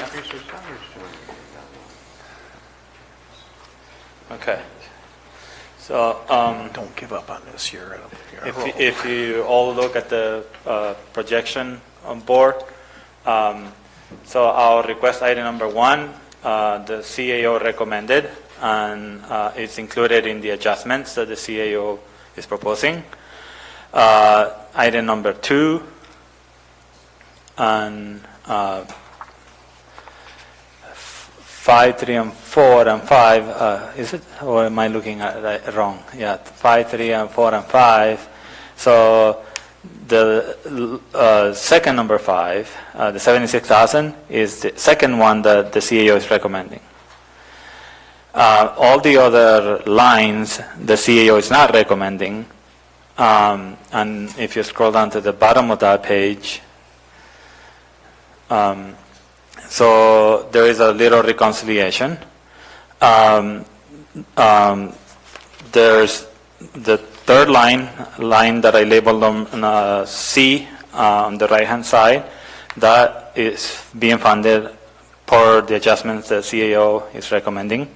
go. Okay. So, Don't give up on this, you're a roll. if you all look at the projection on board, So I'll request item number 1, the CAO recommended, and it's included in the adjustments that the CAO is proposing. Item number 2, and 5, 3, and 4, and 5, is it, or am I looking at that wrong? Yeah, 5, 3, and 4, and 5. So the second number 5, the 76,000, is the second one that the CAO is recommending. All the other lines, the CAO is not recommending. And if you scroll down to the bottom of that page, so there is a little reconciliation. There's the third line that I labeled on C on the right-hand side. That is being funded per the adjustments that CAO is recommending.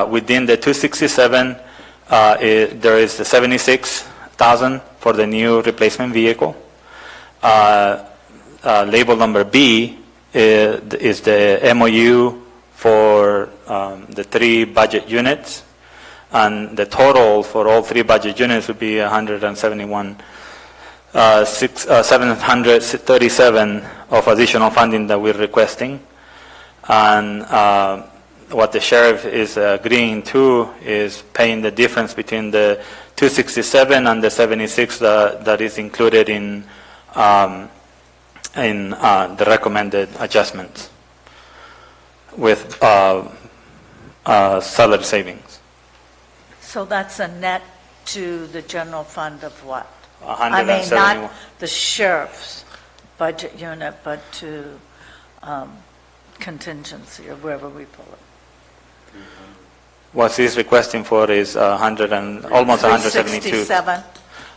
Within the 267, there is the 76,000 for the new replacement vehicle. Label number B is the MOU for the 3 budget units, and the total for all 3 budget units would be 737 of additional funding that we're requesting. And what the sheriff is agreeing to is paying the difference between the 267 and the 76 that is included in the recommended adjustments with salary savings. So that's a net to the general fund of what? 171. I mean, not the sheriff's budget unit, but to contingency or wherever we pull it. What he's requesting for is almost 172. 367.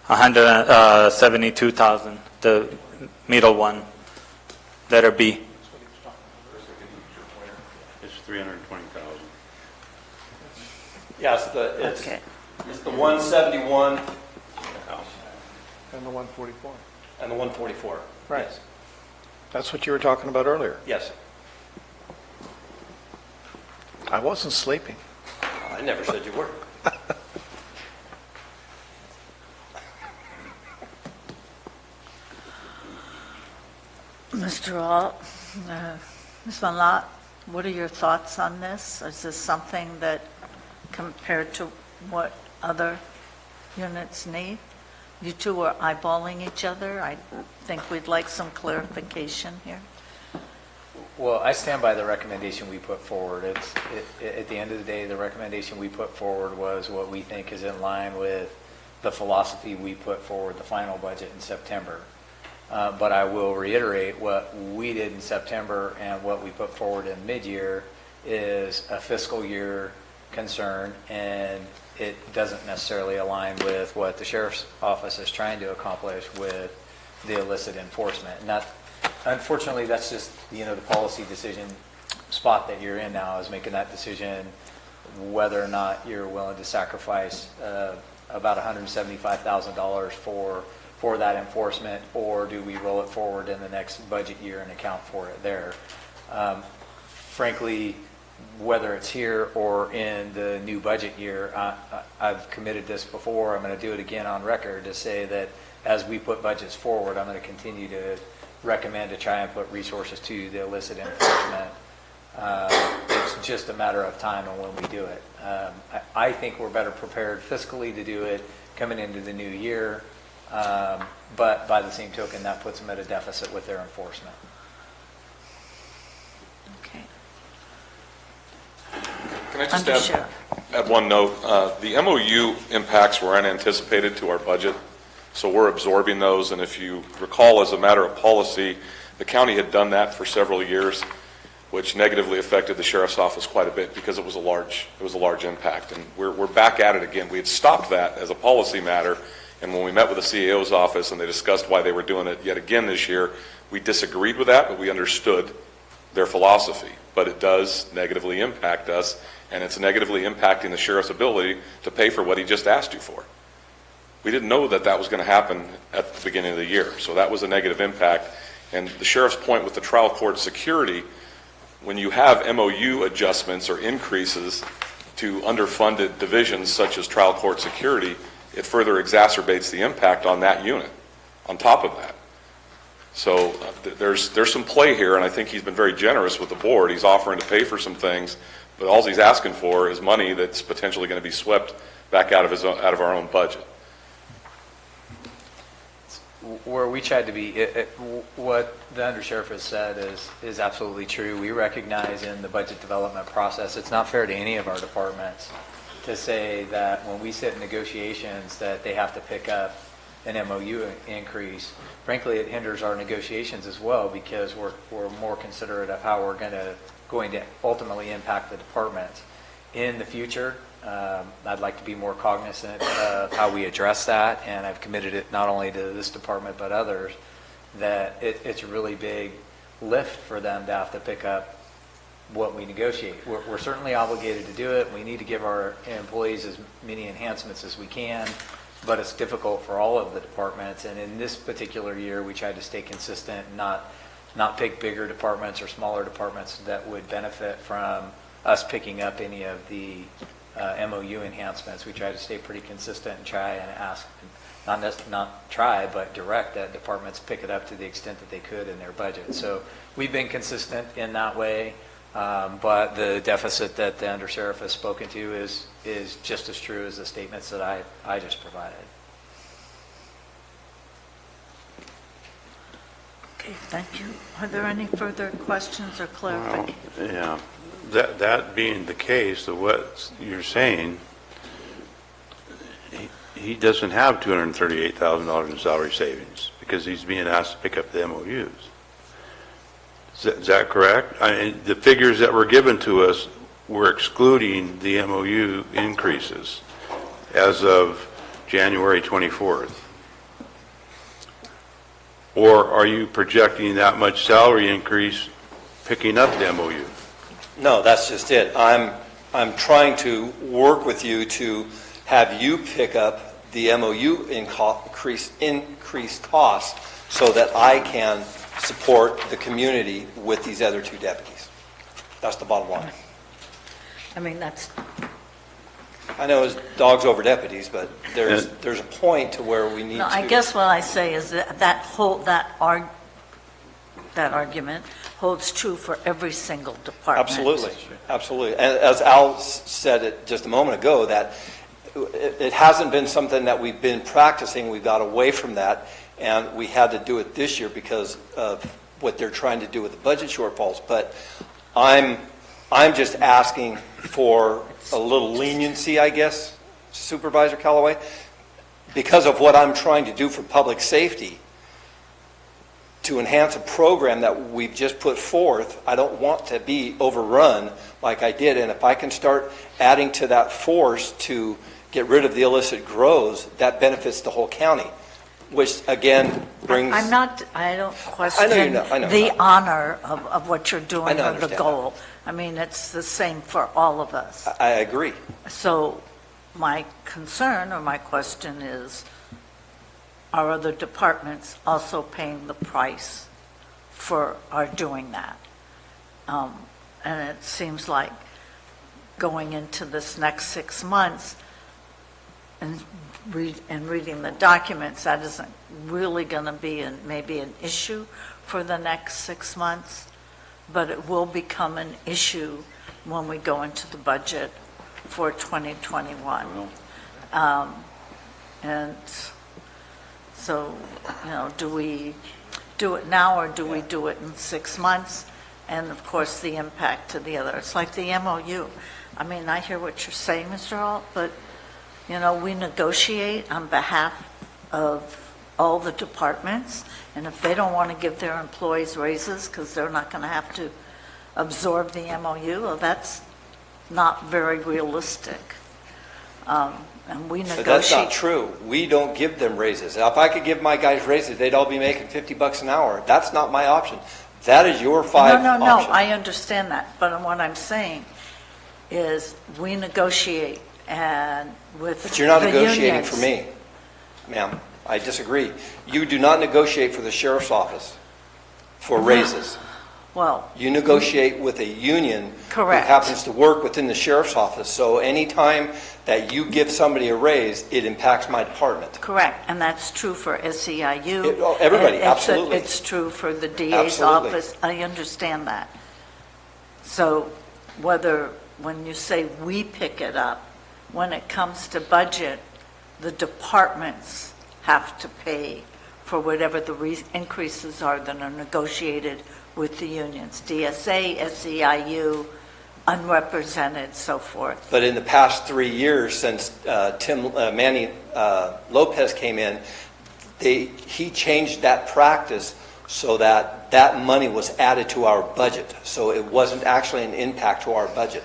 172,000, the middle one, letter B. It's 320,000. Yes, Okay. it's the 171 And the 144. and the 144. Right. Yes. That's what you were talking about earlier. Yes. I wasn't sleeping. I never said you were. Mr. Alt, Ms. Van Lotte, what are your thoughts on this? Is this something that, compared to what other units need? You two are eyeballing each other. I think we'd like some clarification here. Well, I stand by the recommendation we put forward. At the end of the day, the recommendation we put forward was what we think is in line with the philosophy we put forward, the final budget in September. But I will reiterate what we did in September and what we put forward in mid-year is a fiscal year concern, and it doesn't necessarily align with what the sheriff's office is trying to accomplish with the illicit enforcement. And that, unfortunately, that's just, the policy decision spot that you're in now, is making that decision whether or not you're willing to sacrifice about $175,000 for that enforcement, or do we roll it forward in the next budget year and account for it there. Frankly, whether it's here or in the new budget year, I've committed this before, I'm going to do it again on record to say that as we put budgets forward, I'm going to continue to recommend to try and put resources to the illicit enforcement. It's just a matter of time and when we do it. I think we're better prepared fiscally to do it coming into the new year, but by the same token, that puts them at a deficit with their enforcement. Okay. Can I just Undersheriff. add one note? The MOU impacts were unanticipated to our budget, so we're absorbing those. And if you recall, as a matter of policy, the county had done that for several years, which negatively affected the sheriff's office quite a bit because it was a large impact. And we're back at it again. We had stopped that as a policy matter, and when we met with the CAO's office and they discussed why they were doing it yet again this year, we disagreed with that, but we understood their philosophy. But it does negatively impact us, and it's negatively impacting the sheriff's ability to pay for what he just asked you for. We didn't know that was going to happen at the beginning of the year, so that was a negative impact. And the sheriff's point with the trial court security, when you have MOU adjustments or increases to underfunded divisions such as trial court security, it further exacerbates the impact on that unit on top of that. So there's some play here, and I think he's been very generous with the board. He's offering to pay for some things, but all he's asking for is money that's potentially going to be swept back out of our own budget. Where we tried to be, what the undersheriff has said is absolutely true. We recognize in the budget development process, it's not fair to any of our departments to say that when we sit in negotiations that they have to pick up an MOU increase. Frankly, it hinders our negotiations as well because we're more considerate of how we're going to ultimately impact the department. In the future, I'd like to be more cognizant of how we address that, and I've committed it not only to this department but others, that it's a really big lift for them to have to pick up what we negotiate. We're certainly obligated to do it. We need to give our employees as many enhancements as we can, but it's difficult for all of the departments, and in this particular year, we tried to stay consistent and not pick bigger departments or smaller departments that would benefit from us picking up any of the MOU enhancements. We try to stay pretty consistent and try and ask, not try, but direct that departments pick it up to the extent that they could in their budget. So we've been consistent in that way, but the deficit that the undersheriff has spoken to is just as true as the statements that I just provided. Okay, thank you. Are there any further questions or clarifications? Well, yeah. That being the case of what you're saying, he doesn't have $238,000 in salary savings because he's being asked to pick up the MOUs. Is that correct? The figures that were given to us were excluding the MOU increases as of January 24th. Or are you projecting that much salary increase picking up the MOU? No, that's just it. I'm trying to work with you to have you pick up the MOU increased costs so that I can support the community with these other two deputies. That's the bottom line. I mean, that's, I know it's dogs over deputies, but there's a point to where we need no, to. I guess what I say is that argument holds true for every single department. Absolutely, absolutely. And as Al said it just a moment ago, that it hasn't been something that we've been practicing. We got away from that, and we had to do it this year because of what they're trying to do with the budget shortfalls. But I'm just asking for a little leniency, I guess, Supervisor Callaway, because of what I'm trying to do for public safety. To enhance a program that we've just put forth, I don't want to be overrun like I did. And if I can start adding to that force to get rid of the illicit grows, that benefits the whole county, which again brings... I don't question the honor of what you're doing or the goal. I mean, it's the same for all of us. I agree. So my concern or my question is, are other departments also paying the price for our doing that? And it seems like going into this next 6 months and reading the documents, that isn't really going to be maybe an issue for the next 6 months, but it will become an issue when we go into the budget for 2021. And so, do we do it now or do we do it in 6 months? And of course, the impact to the other. It's like the MOU. I mean, I hear what you're saying, Mr. Alt, but, we negotiate on behalf of all the departments. And if they don't want to give their employees raises because they're not going to have to absorb the MOU, well, that's not very realistic. And we negotiate. But that's not true. We don't give them raises. Now, if I could give my guys raises, they'd all be making $50 an hour. That's not my option. That is your option. No, I understand that. But what I'm saying is we negotiate and with But you're not the negotiating unions. for me, ma'am. I disagree. You do not negotiate for the sheriff's office. for raises. Well, You negotiate with a union Correct. who happens to work within the sheriff's office. So anytime that you give somebody a raise, it impacts my department. correct, and that's true for SEIU. Everybody, It's- absolutely. It's true for the DA's Absolutely. office. I understand that. So when you say we pick it up, when it comes to budget, the departments have to pay for whatever the increases are that are negotiated with the unions, DSA, SEIU, unrepresented, so forth. But in the past 3 years, since Manny Lopez came in, he changed that practice so that that money was added to our budget. So it wasn't actually an impact to our budget.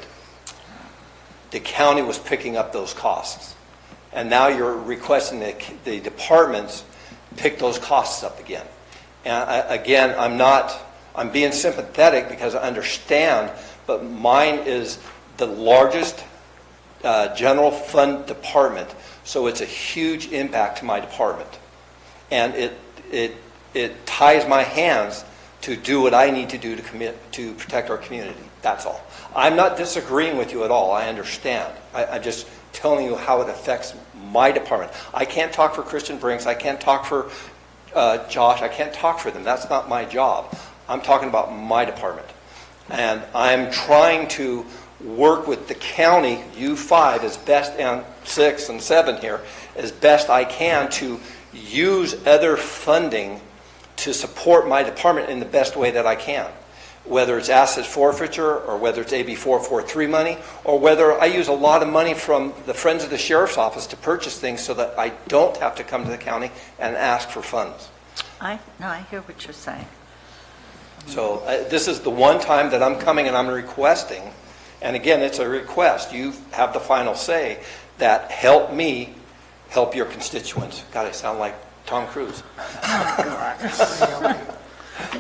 The county was picking up those costs. And now you're requesting that the departments pick those costs up again. And again, I'm being sympathetic because I understand, but mine is the largest general fund department, so it's a huge impact to my department. And it ties my hands to do what I need to do to protect our community. That's all. I'm not disagreeing with you at all. I understand. I'm just telling you how it affects my department. I can't talk for Christian Brinks. I can't talk for Josh. I can't talk for them. That's not my job. I'm talking about my department. And I'm trying to work with the county, U5, as best, and 6 and 7 here, as best I can to use other funding to support my department in the best way that I can. Whether it's asset forfeiture, or whether it's AB 443 money, or whether I use a lot of money from the Friends of the Sheriff's Office to purchase things so that I don't have to come to the county and ask for funds. I hear what you're saying. So this is the one time that I'm coming and I'm requesting, and again, it's a request. You have the final say, that help me help your constituents. God, I sound like Tom Cruise.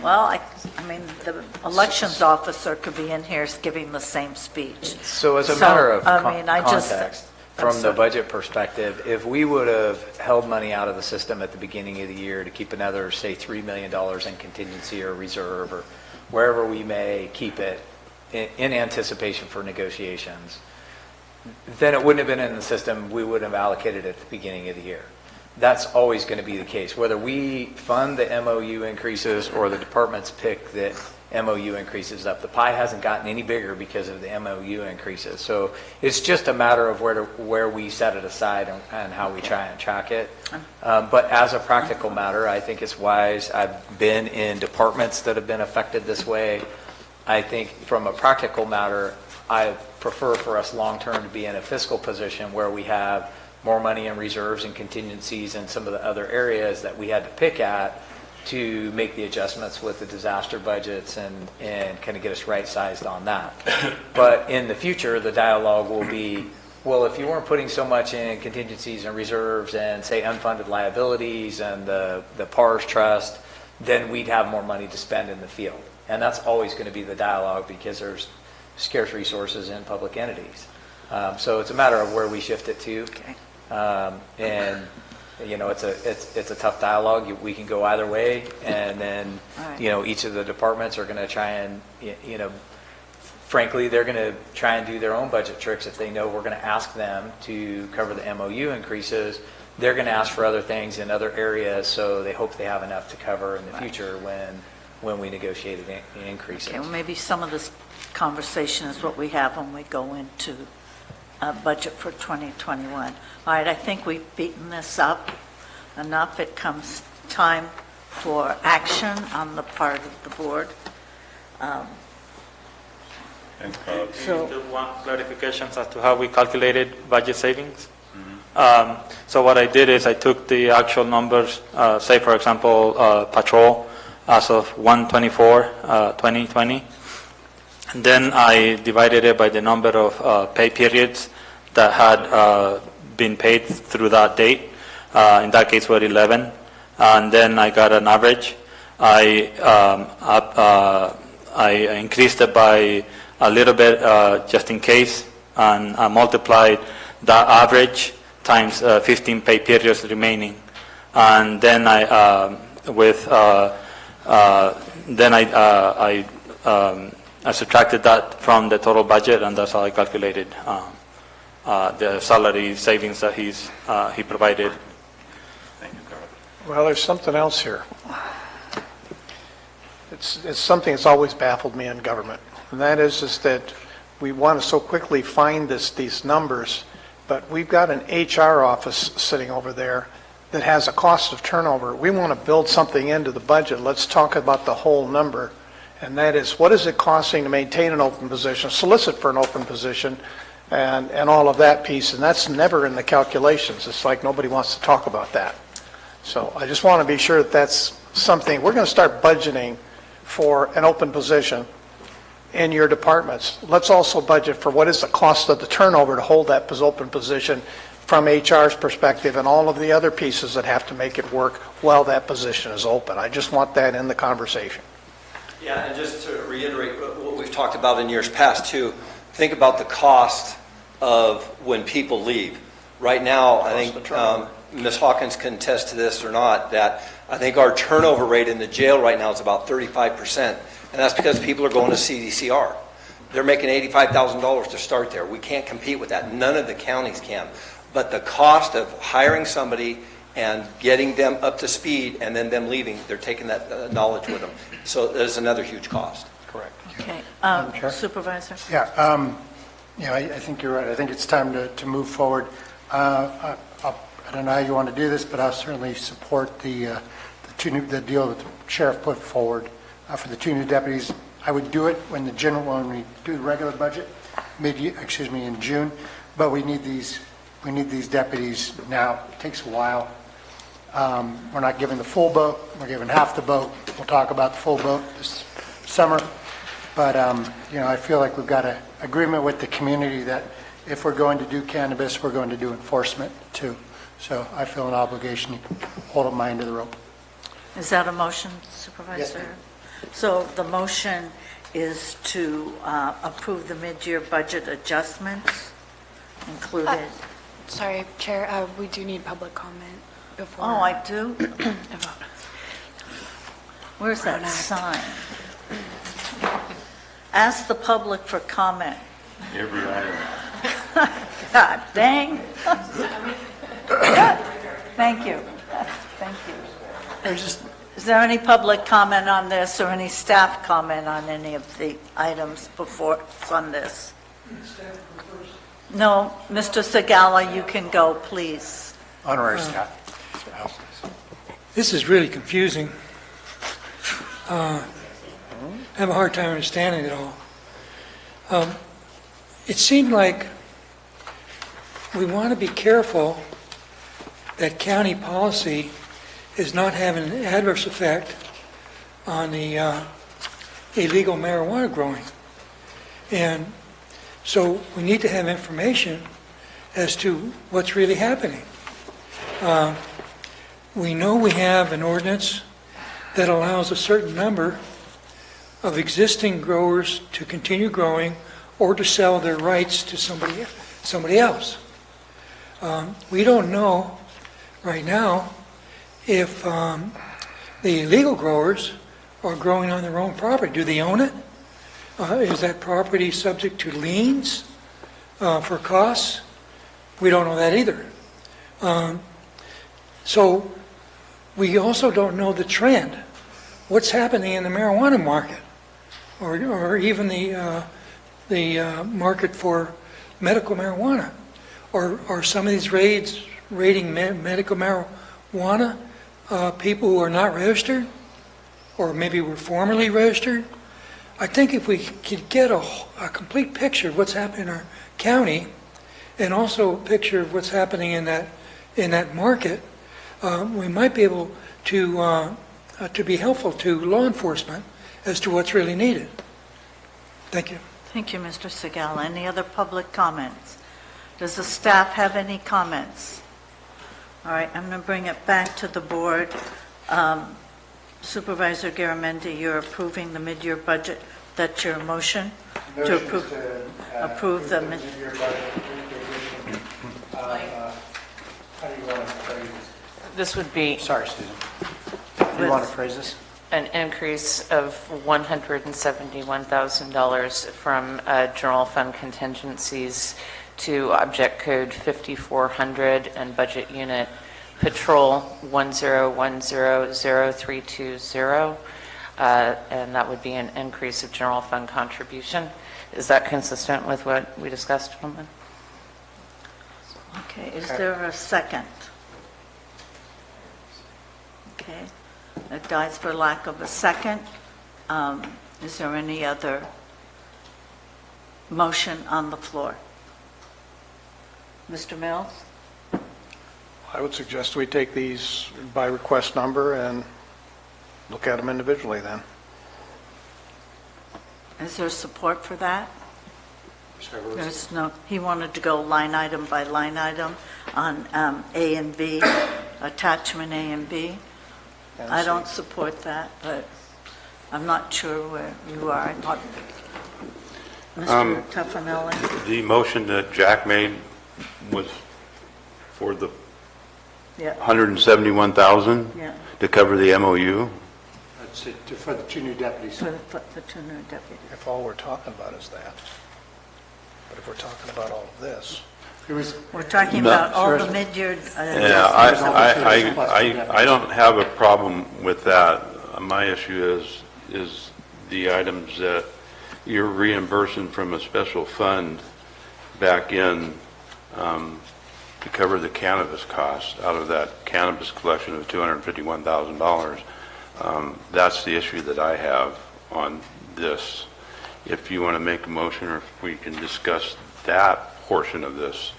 Well, I mean, the elections officer could be in here giving the same speech. So as a matter of I'm context, from the sorry. budget perspective, if we would have held money out of the system at the beginning of the year to keep another, say, $3 million in contingency or reserve or wherever we may keep it in anticipation for negotiations, then it wouldn't have been in the system. We would have allocated it at the beginning of the year. That's always going to be the case. Whether we fund the MOU increases or the departments pick the MOU increases up, the pie hasn't gotten any bigger because of the MOU increases. So it's just a matter of where we set it aside and how we try and track it. But as a practical matter, I think it's wise. I've been in departments that have been affected this way. I think from a practical matter, I prefer for us long-term to be in a fiscal position where we have more money in reserves and contingencies and some of the other areas that we had to pick at to make the adjustments with the disaster budgets and kind of get us right-sized on that. But in the future, the dialogue will be, well, if you weren't putting so much in contingencies and reserves and, say, unfunded liabilities and the PARS trust, then we'd have more money to spend in the field. And that's always going to be the dialogue because there's scarce resources in public entities. So it's a matter of where we shift it to. Okay. And you know, it's a tough dialogue. We can go either way, and then Right. you know, each of the departments are going to try and you know, frankly, they're going to try and do their own budget tricks if they know we're going to ask them to cover the MOU increases. They're going to ask for other things in other areas, so they hope they have enough to cover in the future when we negotiate the increases. Okay, well, maybe some of this conversation is what we have when we go into budget for 2021. All right, I think we've beaten this up enough. It comes time for action on the part of the board. So- Just one clarification as to how we calculated budget savings. So what I did is I took the actual numbers, say for example, patrol as of 1/24/2020, and then I divided it by the number of pay periods that had been paid through that date. In that case, were 11, and then I got an average. I increased it by a little bit just in case, and I multiplied that average times 15 pay periods remaining, and then I with then I subtracted that from the total budget, and that's how I calculated the salary savings that he provided. Well, there's something else here. It's something that's always baffled me in government, and that is that we want to so quickly find these numbers, but we've got an HR office sitting over there that has a cost of turnover. We want to build something into the budget. Let's talk about the whole number, and that is, what is it costing to maintain an open position, solicit for an open position, and all of that piece, and that's never in the calculations. It's like nobody wants to talk about that. So I just want to be sure that that's something, we're going to start budgeting for an open position in your departments. Let's also budget for what is the cost of the turnover to hold that open position from HR's perspective and all of the other pieces that have to make it work while that position is open. I just want that in the conversation. Yeah, and just to reiterate what we've talked about in years past too, think about the cost of when people leave. Right now, I think Ms. Hawkins can attest to this or not, that I think our turnover rate in the jail right now is about 35%, and that's because people are going to CDCR. They're making $85,000 to start there. We can't compete with that. None of the counties can. But the cost of hiring somebody and getting them up to speed and then them leaving, they're taking that knowledge with them. So there's another huge cost. Correct. Okay. Supervisor? Yeah, I think you're right. I think it's time to move forward. I don't know how you want to do this, but I'll certainly support the deal that the sheriff put forward for the 2 new deputies. I would do it when we do the regular budget, in June. But we need these deputies now. It takes a while. We're not giving the full boat. We're giving half the boat. We'll talk about the full boat this summer. But I feel like we've got an agreement with the community that if we're going to do cannabis, we're going to do enforcement too. So I feel an obligation to hold up my end of the rope. Is that a motion, Supervisor? Yes. So the motion is to approve the mid-year budget adjustments included. Sorry, Chair, we do need public comment before. Oh, I do? Where's that sign? Ask the public for comment. Every item. God dang. Thank you. Thank you. Is there any public comment on this or any staff comment on any of the items before on this? No, Mr. Segala, you can go, please. Honorary staff. This is really confusing. I have a hard time understanding it all. It seemed like we want to be careful that county policy is not having an adverse effect on the illegal marijuana growing. And so we need to have information as to what's really happening. We know we have an ordinance that allows a certain number of existing growers to continue growing or to sell their rights to somebody else. We don't know right now if the illegal growers are growing on their own property. Do they own it? Is that property subject to liens for costs? We don't know that either. So we also don't know the trend. What's happening in the marijuana market, or even the market for medical marijuana? Are some of these rating medical marijuana people who are not registered, or maybe were formerly registered? I think if we could get a complete picture of what's happening in our county, and also a picture of what's happening in that market, we might be able to be helpful to law enforcement as to what's really needed. Thank you. Thank you, Mr. Segala. Any other public comments? Does the staff have any comments? All right, I'm going to bring it back to the board. Supervisor Garamendi, you're approving the mid-year budget. That's your motion? To approve the mid-year budget. How do you want to phrase this? This would be, Sorry, Susan. How do you want to phrase this? an increase of $171,000 from general fund contingencies to Object Code 5400 and Budget Unit Patrol 101003220, and that would be an increase of general fund contribution. Is that consistent with what we discussed, gentlemen? Okay, is there a second? Okay, it dies for lack of a second. Is there any other motion on the floor? Mr. Mills? I would suggest we take these by request number and look at them individually then. Is there support for that? There's no, he wanted to go line item by line item on A and B, attachment A and B. I don't support that, but I'm not sure where you are. I thought Mr. Tuffanelli. The motion that Jack made was for the Yeah, 171,000 yeah, to cover the MOU? That's it, for the 2 new deputies. for the two new deputies. If all we're talking about is that. But if we're talking about all of this, It was, We're talking No. about all the mid-year. Yeah, I don't have a problem with that. My issue is the items that you're reimbursing from a special fund back in to cover the cannabis cost out of that cannabis collection of $251,000. That's the issue that I have on this. If you want to make a motion, or if we can discuss that portion of this,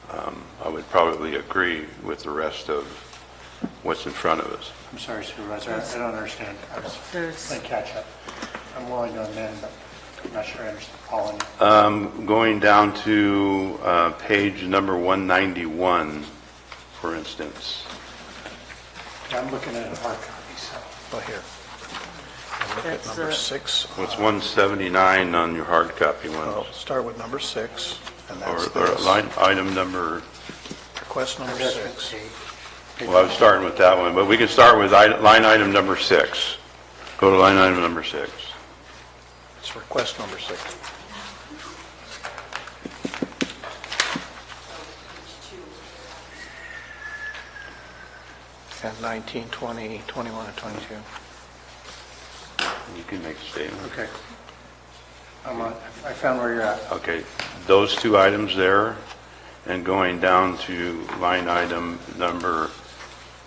I would probably agree with the rest of what's in front of us. I'm sorry, Supervisor, I don't understand. I was playing catch up. I'm willing to amend, but I'm not sure I understand following you. Going down to page number 191, for instance. Yeah, I'm looking at a hard copy, so. well, here. Look at That's, number 6. What's 179 on your hard copy Well, one? start with number 6, and Or that's or this. line item number, Request number 6. well, I was starting with that one, but we can start with line item number 6. Go to line item number 6. It's request number 6. And 19, 20, 21, and 22. You can make a statement. Okay. I found where you're at. Okay, those two items there, and going down to line item number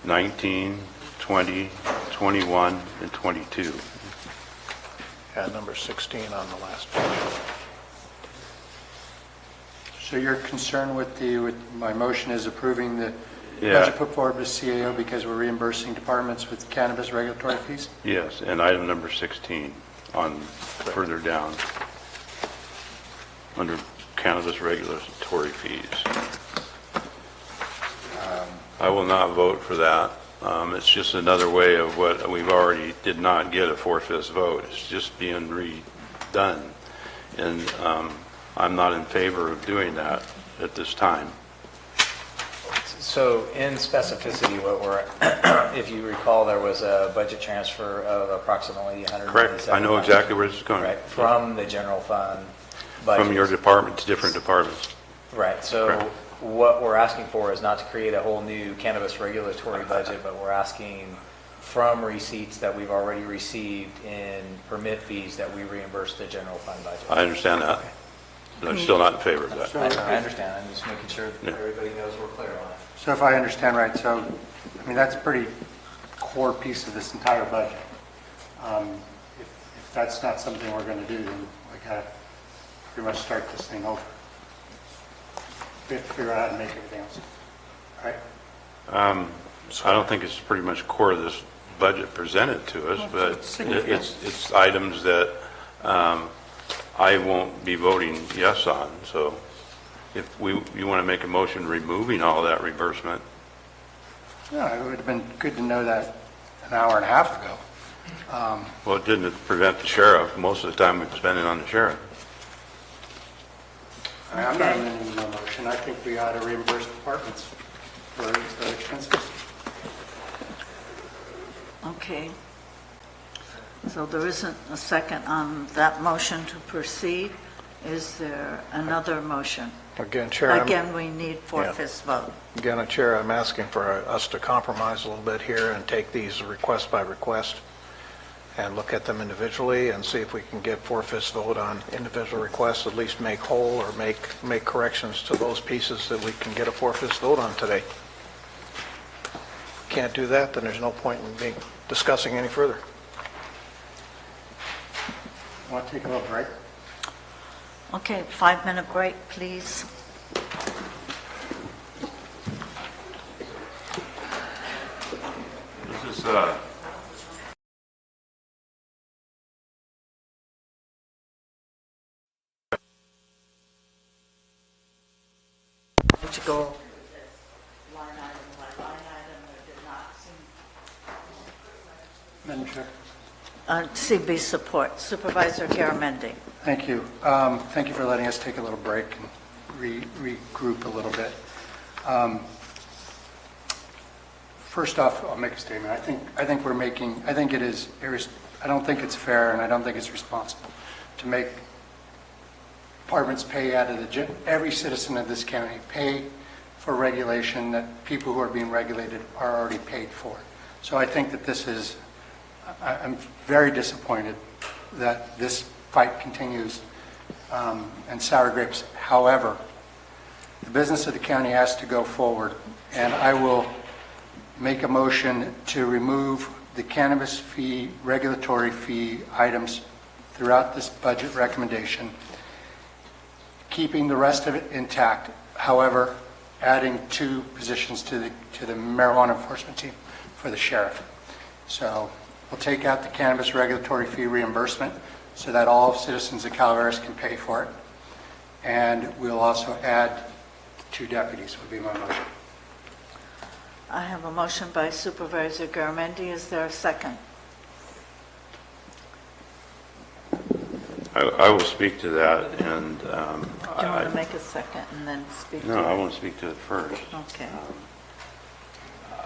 19, 20, 21, and 22. And number 16 on the last page. So you're concerned with my motion is approving the Yeah. budget put forward with CAO because we're reimbursing departments with cannabis regulatory fees? Yes, and item number 16 on further down, under cannabis regulatory fees. I will not vote for that. It's just another way of what we've already did not get a 4/5 vote. It's just being redone. And I'm not in favor of doing that at this time. So in specificity, what we're, if you recall, there was a budget transfer of approximately $197,000. Correct? I know exactly where this is going. Right, from the general fund budget. From your department to different departments. Right, so Correct. what we're asking for is not to create a whole new cannabis regulatory budget, but we're asking from receipts that we've already received in permit fees that we reimburse the general fund budget. I understand that, but I'm still not in favor of that. I understand, I'm just making sure that everybody knows we're clear on it. So if I understand right, so, I mean, that's a pretty core piece of this entire budget. If that's not something we're going to do, then we got to pretty much start this thing over. We have to figure out how to make everything else, right? I don't think it's pretty much core of this budget presented to us, but it's items that I won't be voting yes on. So if you want to make a motion removing all that reimbursement, Yeah, it would have been good to know that an hour and a half ago. well, it didn't prevent the sheriff. Most of the time we spend it on the sheriff. I'm not amending my motion. I think we ought to reimburse departments for their expenses. Okay. So there isn't a second on that motion to proceed. Is there another motion? Again, Chair, Again, we need four-fifths vote. Again, Chair, I'm asking for us to compromise a little bit here and take these request by request and look at them individually and see if we can get four-fifths vote on individual requests, at least make whole or make corrections to those pieces that we can get a four-fifths vote on today. If we can't do that, then there's no point in discussing any further. Want to take a little break? Okay, 5-minute break, please. This is, To go line item by line item, there did not seem... Madam Chair. CB support. Supervisor Garamendi. Thank you. Thank you for letting us take a little break and regroup a little bit. First off, I'll make a statement. I don't think it's fair and I don't think it's responsible to make departments pay out of every citizen of this county pay for regulation that people who are being regulated are already paid for. So I think that this is, I'm very disappointed that this fight continues and sour grapes. However, the business of the county has to go forward, and I will make a motion to remove the cannabis fee, regulatory fee items throughout this budget recommendation, keeping the rest of it intact. However, adding 2 positions to the marijuana enforcement team for the sheriff. So we'll take out the cannabis regulatory fee reimbursement so that all citizens of Calaveras can pay for it. And we'll also add 2 deputies would be my motion. I have a motion by Supervisor Garamendi. Is there a second? I will speak to that, and Do you want to make a second and then speak to it? no, I want to speak to it first. Okay.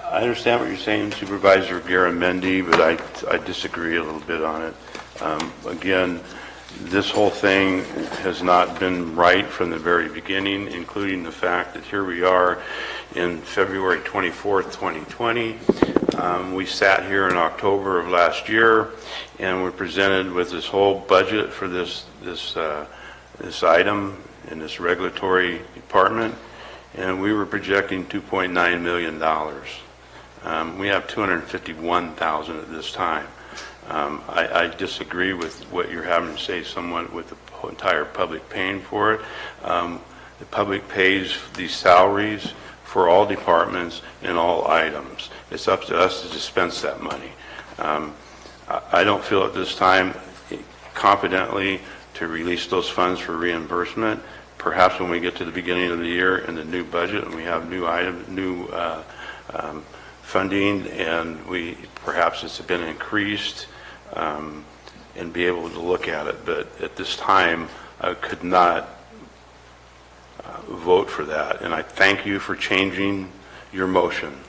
I understand what you're saying, Supervisor Garamendi, but I disagree a little bit on it. Again, this whole thing has not been right from the very beginning, including the fact that here we are in February 24th, 2020. We sat here in October of last year, and we're presented with this whole budget for this item in this regulatory department, and we were projecting $2.9 million. We have $251,000 at this time. I disagree with what you're having to say somewhat with the entire public paying for it. The public pays these salaries for all departments and all items. It's up to us to dispense that money. I don't feel at this time confidently to release those funds for reimbursement. Perhaps when we get to the beginning of the year in the new budget and we have new funding and perhaps it's been increased, and be able to look at it. But at this time, I could not vote for that. And I thank you for changing your motion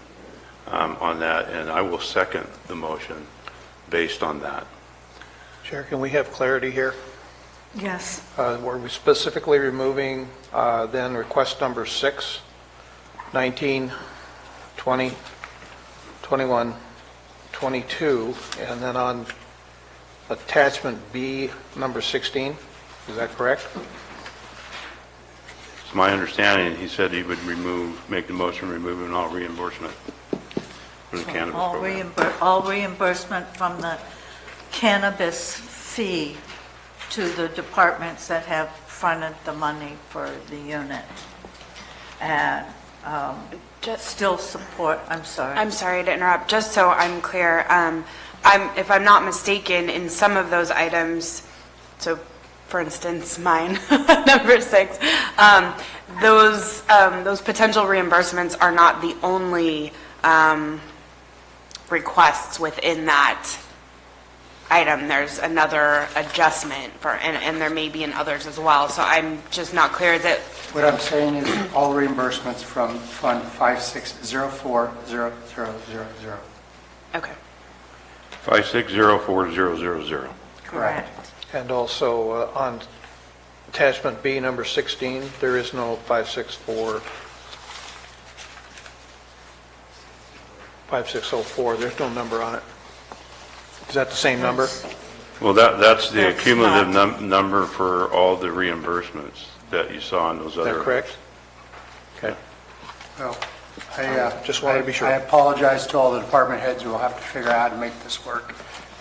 on that, and I will second the motion based on that. Chair, can we have clarity here? Yes. Were we specifically removing then request number 6, 19, 20, 21, 22, and then on attachment B, number 16? Is that correct? It's my understanding, he said he would make the motion removing all reimbursement from the cannabis program. All reimbursement from the cannabis fee to the departments that have fronted the money for the unit. And still support, I'm sorry. I'm sorry to interrupt. Just so I'm clear, if I'm not mistaken, in some of those items, so for instance, mine, number 6, those potential reimbursements are not the only requests within that item. There's another adjustment and there may be in others as well. So I'm just not clear. Is it? What I'm saying is all reimbursements from Fund 56040000. Okay. 5604,000. Correct. And also on attachment B, number 16, there is no 5604, there's no number on it. Is that the same number? Well, that's the That's cumulative not- number for all the reimbursements that you saw in those Is other. that correct? Okay. Well, Just wanted to be sure. I apologize to all the department heads who will have to figure out how to make this work,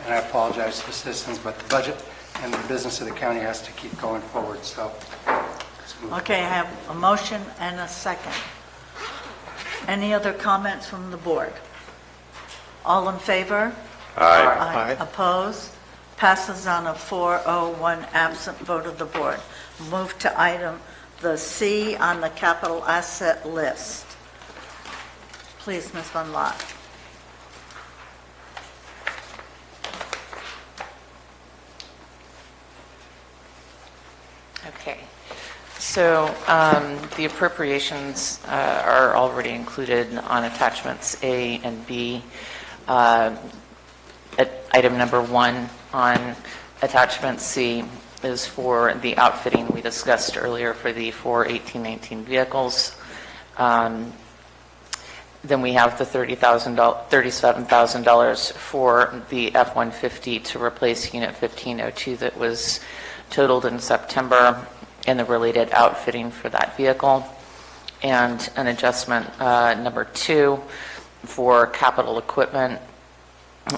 and I apologize to the citizens, but the budget and the business of the county has to keep going forward, so let's move. Okay, I have a motion and a second. Any other comments from the board? All in favor? Aye. Aye. Opposed? Passes on a 401 absent vote of the board. Move to item the C on the capital asset list. Please, Ms. Van Lock. Okay. So the appropriations are already included on attachments A and B. At item number 1 on attachment C is for the outfitting we discussed earlier for the 4 1819 vehicles. Then we have the $37,000 for the F-150 to replace Unit 1502 that was totaled in September, and the related outfitting for that vehicle. And an adjustment, number 2, for capital equipment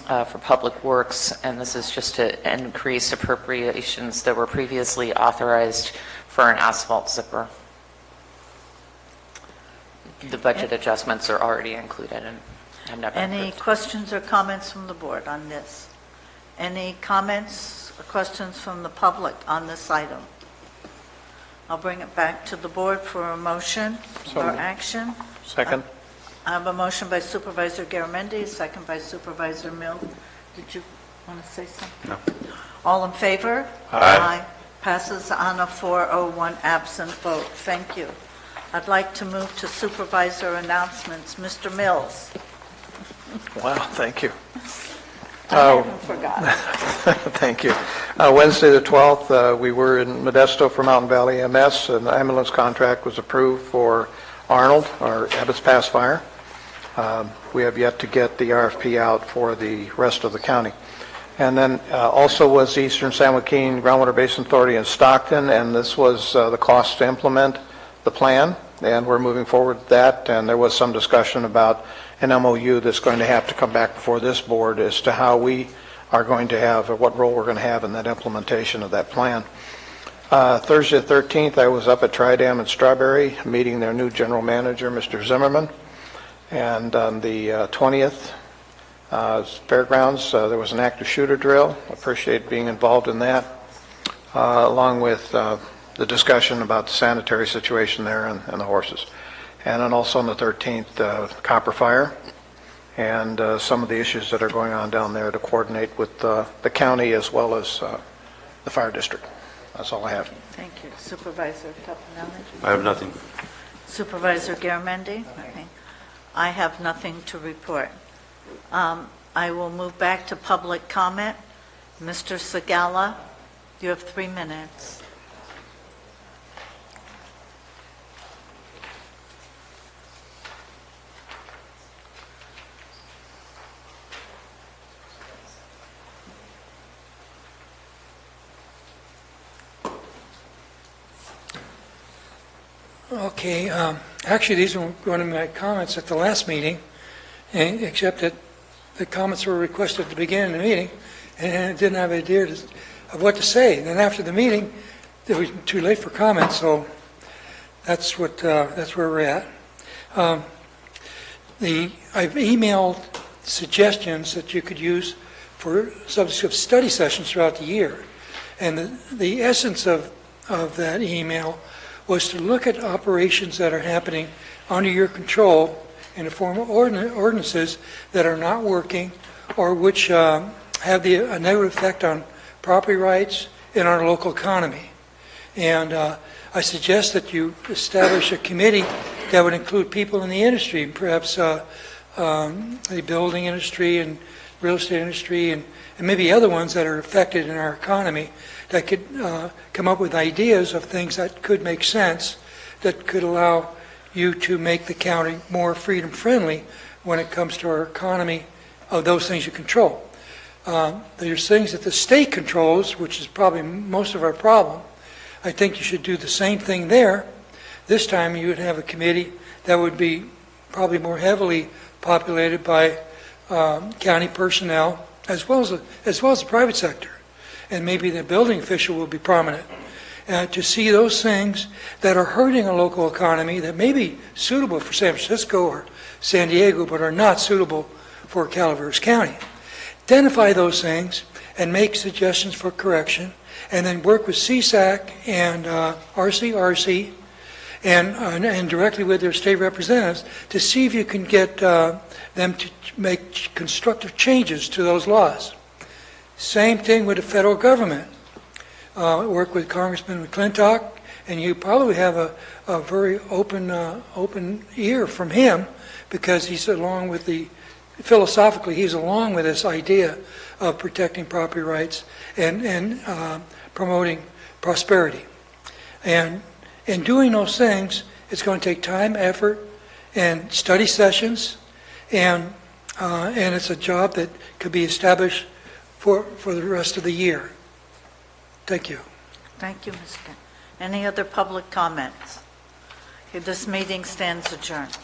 for Public Works, and this is just to increase appropriations that were previously authorized for an asphalt zipper. The budget adjustments are already included and have never been Any approved. questions or comments from the board on this? Any comments or questions from the public on this item? I'll bring it back to the board for a motion So or moved. action. Second? I have a motion by Supervisor Garamendi, a second by Supervisor Mills. Did you want to say something? No. All in favor? Aye. Passes on a 401 absent vote. Thank you. I'd like to move to supervisor announcements. Mr. Mills. Wow, thank you. I haven't forgotten. Thank you. Wednesday, the 12th, we were in Modesto for Mountain Valley MS. An ambulance contract was approved for Arnold, our Abbott's Pass Fire. We have yet to get the RFP out for the rest of the county. And then also was the Eastern San Joaquin Groundwater Basin Authority in Stockton, and this was the cost to implement the plan, and we're moving forward with that. And there was some discussion about an MOU that's going to have to come back before this board as to how we are going to have, or what role we're going to have in that implementation of that plan. Thursday the 13th, I was up at Tridam in Strawberry, meeting their new general manager, Mr. Zimmerman. And on the 20th, Fairgrounds, there was an active shooter drill. Appreciate being involved in that, along with the discussion about the sanitary situation there and the horses. And then also on the 13th, Copper Fire, and some of the issues that are going on down there to coordinate with the county as well as the fire district. That's all I have. Thank you. Supervisor Topanelli? I have nothing. Supervisor Garamendi? Nothing. I have nothing to report. I will move back to public comment. Mr. Segala, you have 3 minutes. Okay, actually, these were going to be my comments at the last meeting, except that the comments were requested at the beginning of the meeting, and I didn't have an idea of what to say. And then after the meeting, it was too late for comments, so that's where we're at. I've emailed suggestions that you could use for substantive study sessions throughout the year. And the essence of that email was to look at operations that are happening under your control in the form of ordinances that are not working or which have a negative effect on property rights in our local economy. And I suggest that you establish a committee that would include people in the industry, perhaps the building industry and real estate industry, and maybe other ones that are affected in our economy, that could come up with ideas of things that could make sense, that could allow you to make the county more freedom-friendly when it comes to our economy of those things you control. There's things that the state controls, which is probably most of our problem. I think you should do the same thing there. This time you would have a committee that would be probably more heavily populated by county personnel, as well as the private sector. And maybe the building official will be prominent. To see those things that are hurting a local economy that may be suitable for San Francisco or San Diego, but are not suitable for Calaveras County. Identify those things and make suggestions for correction, and then work with CSAC and RCRC and directly with their state representatives to see if you can get them to make constructive changes to those laws. Same thing with the federal government. Work with Congressman McClintock, and you probably have a very open ear from him, because he's philosophically he's along with this idea of protecting property rights and promoting prosperity. And in doing those things, it's going to take time, effort, and study sessions, and it's a job that could be established for the rest of the year. Thank you. Thank you, Mr. Any other public comments? Okay, this meeting stands adjourned.